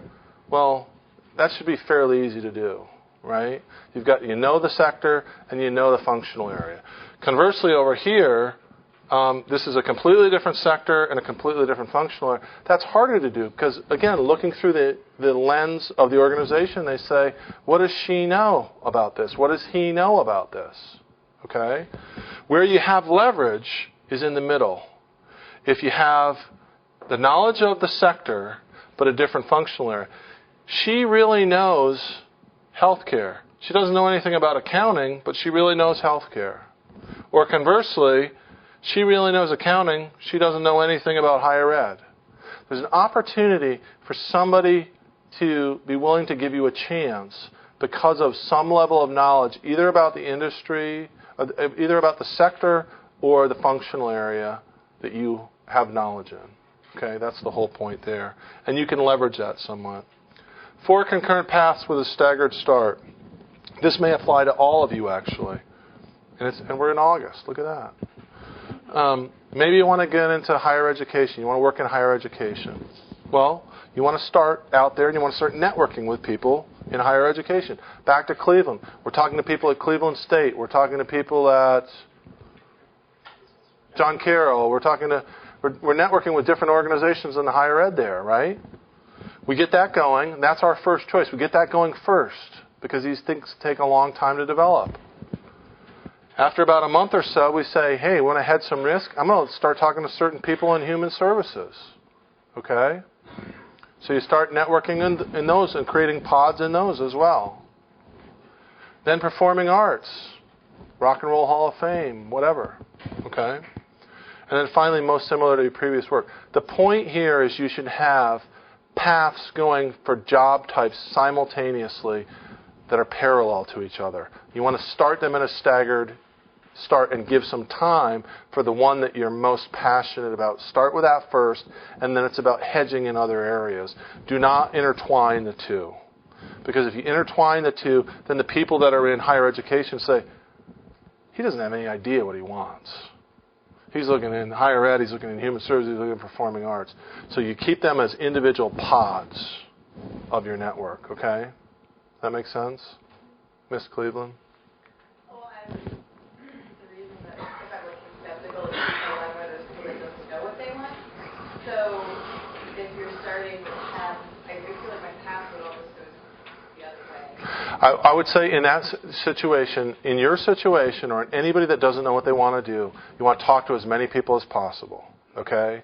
well, that should be fairly easy to do, right? You know the sector and you know the functional area. Conversely, over here, this is a completely different sector and a completely different functional area. That's harder to do because, again, looking through the lens of the organization, they say, what does she know about this? What does he know about this? Okay? Where you have leverage is in the middle. If you have the knowledge of the sector but a different functional area, she really knows healthcare. She doesn't know anything about accounting, but she really knows healthcare. Or conversely, she really knows accounting. She doesn't know anything about higher ed. There's an opportunity for somebody to be willing to give you a chance because of some level of knowledge, either about the industry, either about the sector or the functional area that you have knowledge in. Okay, that's the whole point there. And you can leverage that somewhat. 4 concurrent paths with a staggered start. This may apply to all of you, actually. And we're in August. Look at that. Maybe you want to get into higher education. You want to work in higher education. Well, you want to start out there and you want to start networking with people in higher education. Back to Cleveland. We're talking to people at Cleveland State. We're talking to people at John Carroll. We're networking with different organizations in the higher ed there, right? We get that going, and that's our first choice. We get that going first because these things take a long time to develop. After about a month or so, we say, hey, want to hedge some risk? I'm going to start talking to certain people in human services. Okay? So you start networking in those and creating pods in those as well. Then performing arts, Rock and Roll Hall of Fame, whatever. Okay? And then finally, most similar to your previous work. The point here is you should have paths going for job types simultaneously that are parallel to each other. You want to start them in a staggered start and give some time for the one that you're most passionate about. Start with that first, and then it's about hedging in other areas. Do not intertwine the two. Because if you intertwine the two, then the people that are in higher education say, he doesn't have any idea what he wants. He's looking in higher ed, he's looking in human services, he's looking in performing arts. So you keep them as individual pods of your network, okay? That makes sense? Miss Cleveland? Well, the reason that if I was skeptical is because I'm one of those people that doesn't know what they want. So if you're starting with paths, I feel like my path would almost go the other way. I would say in that situation, in your situation, or in anybody that doesn't know what they want to do, you want to talk to as many people as possible, okay?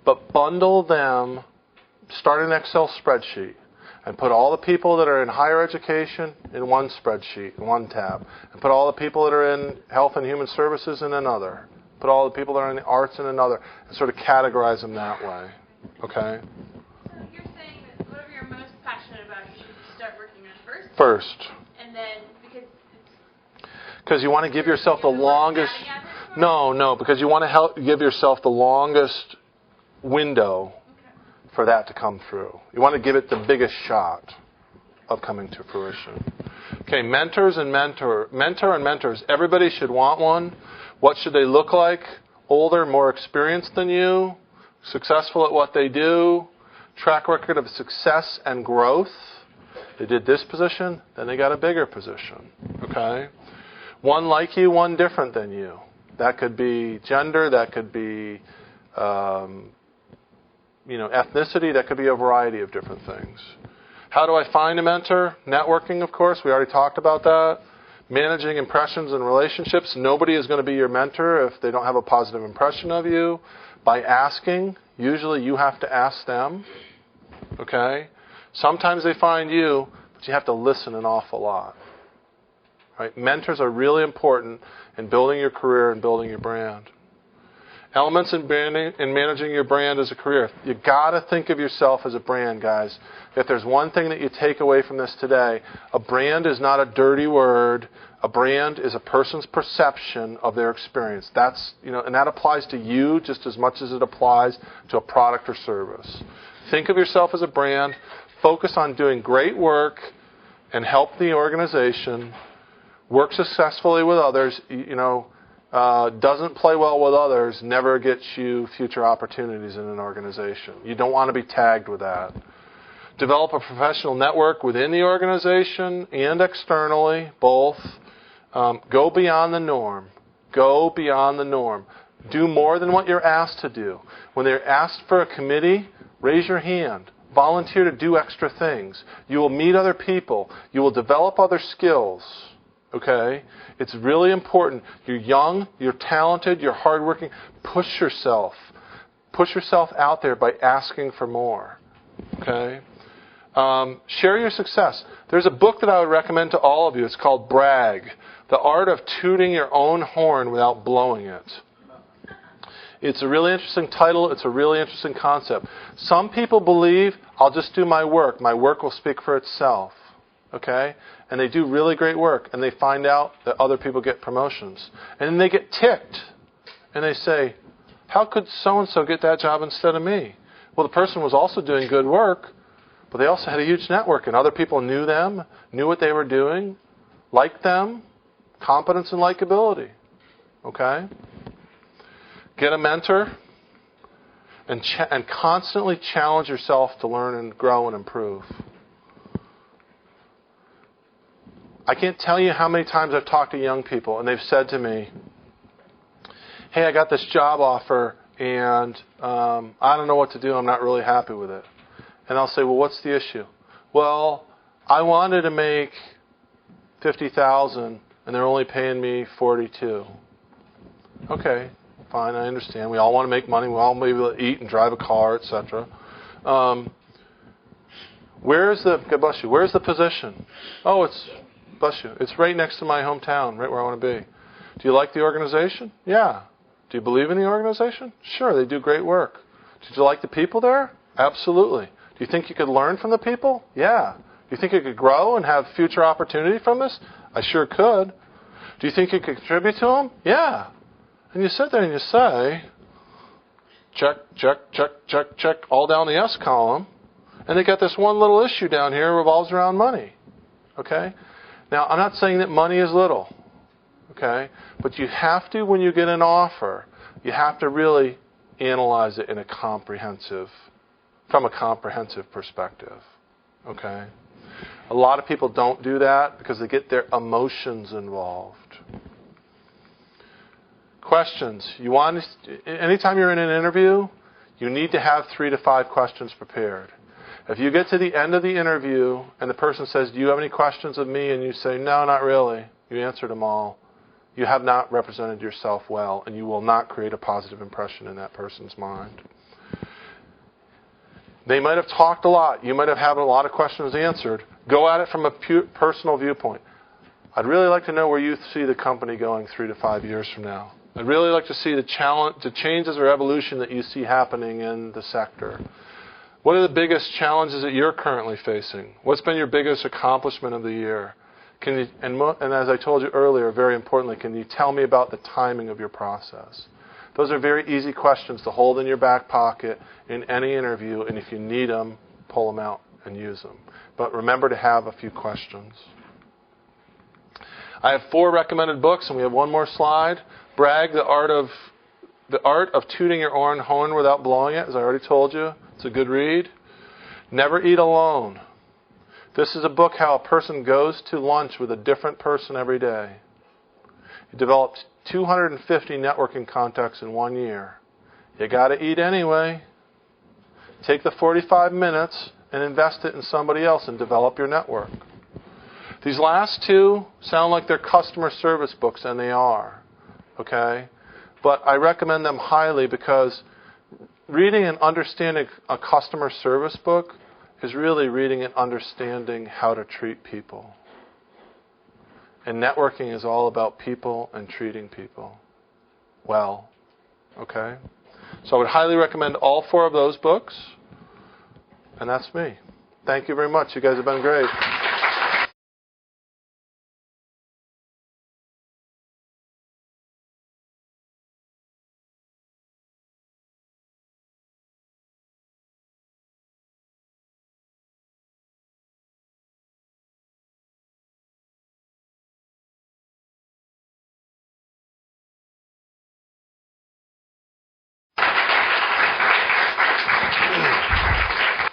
But bundle them, start an Excel spreadsheet, and put all the people that are in higher education in one spreadsheet, in one tab, and put all the people that are in health and human services in another, put all the people that are in the arts in another, and sort of categorize them that way, okay? So you're saying that whatever you're most passionate about, you should start working on First. and then Because you want to give yourself the longest... No, because you want to give yourself the longest window for that to come through. You want to give it the biggest shot of coming to fruition. Okay, mentor and mentors. Everybody should want one. What should they look like? Older, more experienced than you, successful at what they do, track record of success and growth. They did this position, then they got a bigger position. Okay? One like you, one different than you. That could be gender, that could be ethnicity, that could be a variety of different things. How do I find a mentor? Networking, of course. We already talked about that. Managing impressions and relationships. Nobody is going to be your mentor if they don't have a positive impression of you. By asking. Usually you have to ask them. Okay? Sometimes they find you, but you have to listen an awful lot. Right? Mentors are really important in building your career and building your brand. Elements in branding and managing your brand as a career. You got to think of yourself as a brand, guys. If there's one thing that you take away from this today, a brand is not a dirty word. A brand is a person's perception of their experience. And that applies to you just as much as it applies to a product or service. Think of yourself as a brand. Focus on doing great work and help the organization. Work successfully with others. Doesn't play well with others never gets you future opportunities in an organization. You don't want to be tagged with that. Develop a professional network within the organization and externally, both. Go beyond the norm. Go beyond the norm. Do more than what you're asked to do. When they're asked for a committee, raise your hand. Volunteer to do extra things. You will meet other people. You will develop other skills. Okay? It's really important. You're young, you're talented, you're hardworking. Push yourself. Push yourself out there by asking for more. Okay? Share your success. There's a book that I would recommend to all of you. It's called Brag. The Art of Tooting Your Own Horn Without Blowing It. It's a really interesting title. It's a really interesting concept. Some people believe, I'll just do my work. My work will speak for itself. Okay? And they do really great work. And they find out that other people get promotions. And then they get ticked. And they say, how could so-and-so get that job instead of me? Well, the person was also doing good work, but they also had a huge network. And other people knew them, knew what they were doing, liked them. Competence and likability. Okay? Get a mentor. And constantly challenge yourself to learn and grow and improve. I can't tell you how many times I've talked to young people and they've said to me, hey, I got this job offer and I don't know what to do. I'm not really happy with it. And I'll say, well, what's the issue? Well, I wanted to make $50,000 and they're only paying me $42,000. Okay, fine, I understand. We all want to make money. We all want to be able to eat and drive a car, etc. Where's the position? Oh, it's right next to my hometown, right where I want to be. Do you like the organization? Yeah. Do you believe in the organization? Sure, they do great work. Did you like the people there? Absolutely. Do you think you could learn from the people? Yeah. Do you think you could grow and have future opportunity from this? I sure could. Do you think you could contribute to them? Yeah. And you sit there and you say, check, check, check, check, check, all down the S column. And they got this one little issue down here that revolves around money. Okay? Now, I'm not saying that money is little. Okay? But you have to, when you get an offer, you have to really analyze it from a comprehensive perspective. Okay? A lot of people don't do that because they get their emotions involved. Questions. Anytime you're in an interview, you need to have 3 to 5 questions prepared. If you get to the end of the interview and the person says, do you have any questions of me? And you say, no, not really. You answered them all. You have not represented yourself well, and you will not create a positive impression in that person's mind. They might have talked a lot. You might have had a lot of questions answered. Go at it from a personal viewpoint. I'd really like to know where you see the company going 3 to 5 years from now. I'd really like to see the changes or evolution that you see happening in the sector. What are the biggest challenges that you're currently facing? What's been your biggest accomplishment of the year? And as I told you earlier, very importantly, can you tell me about the timing of your process? Those are very easy questions to hold in your back pocket in any interview, and if you need them, pull them out and use them. But remember to have a few questions. I have 4 recommended books, and we have one more slide. Bragg, The Art of Tooting Your Own Horn Without Blowing It, as I already told you. It's a good read. Never Eat Alone. This is a book how a person goes to lunch with a different person every day. He developed 250 networking contacts in 1 year. You got to eat anyway. Take the 45 minutes and invest it in somebody else and develop your network. These last 2 sound like they're customer service books, and they are. Okay? But I recommend them highly because reading and understanding a customer service book is really reading and understanding how to treat people. And networking is all about people and treating people well. Okay? So I would highly recommend all 4 of those books. And that's me. Thank you very much. You guys have been great.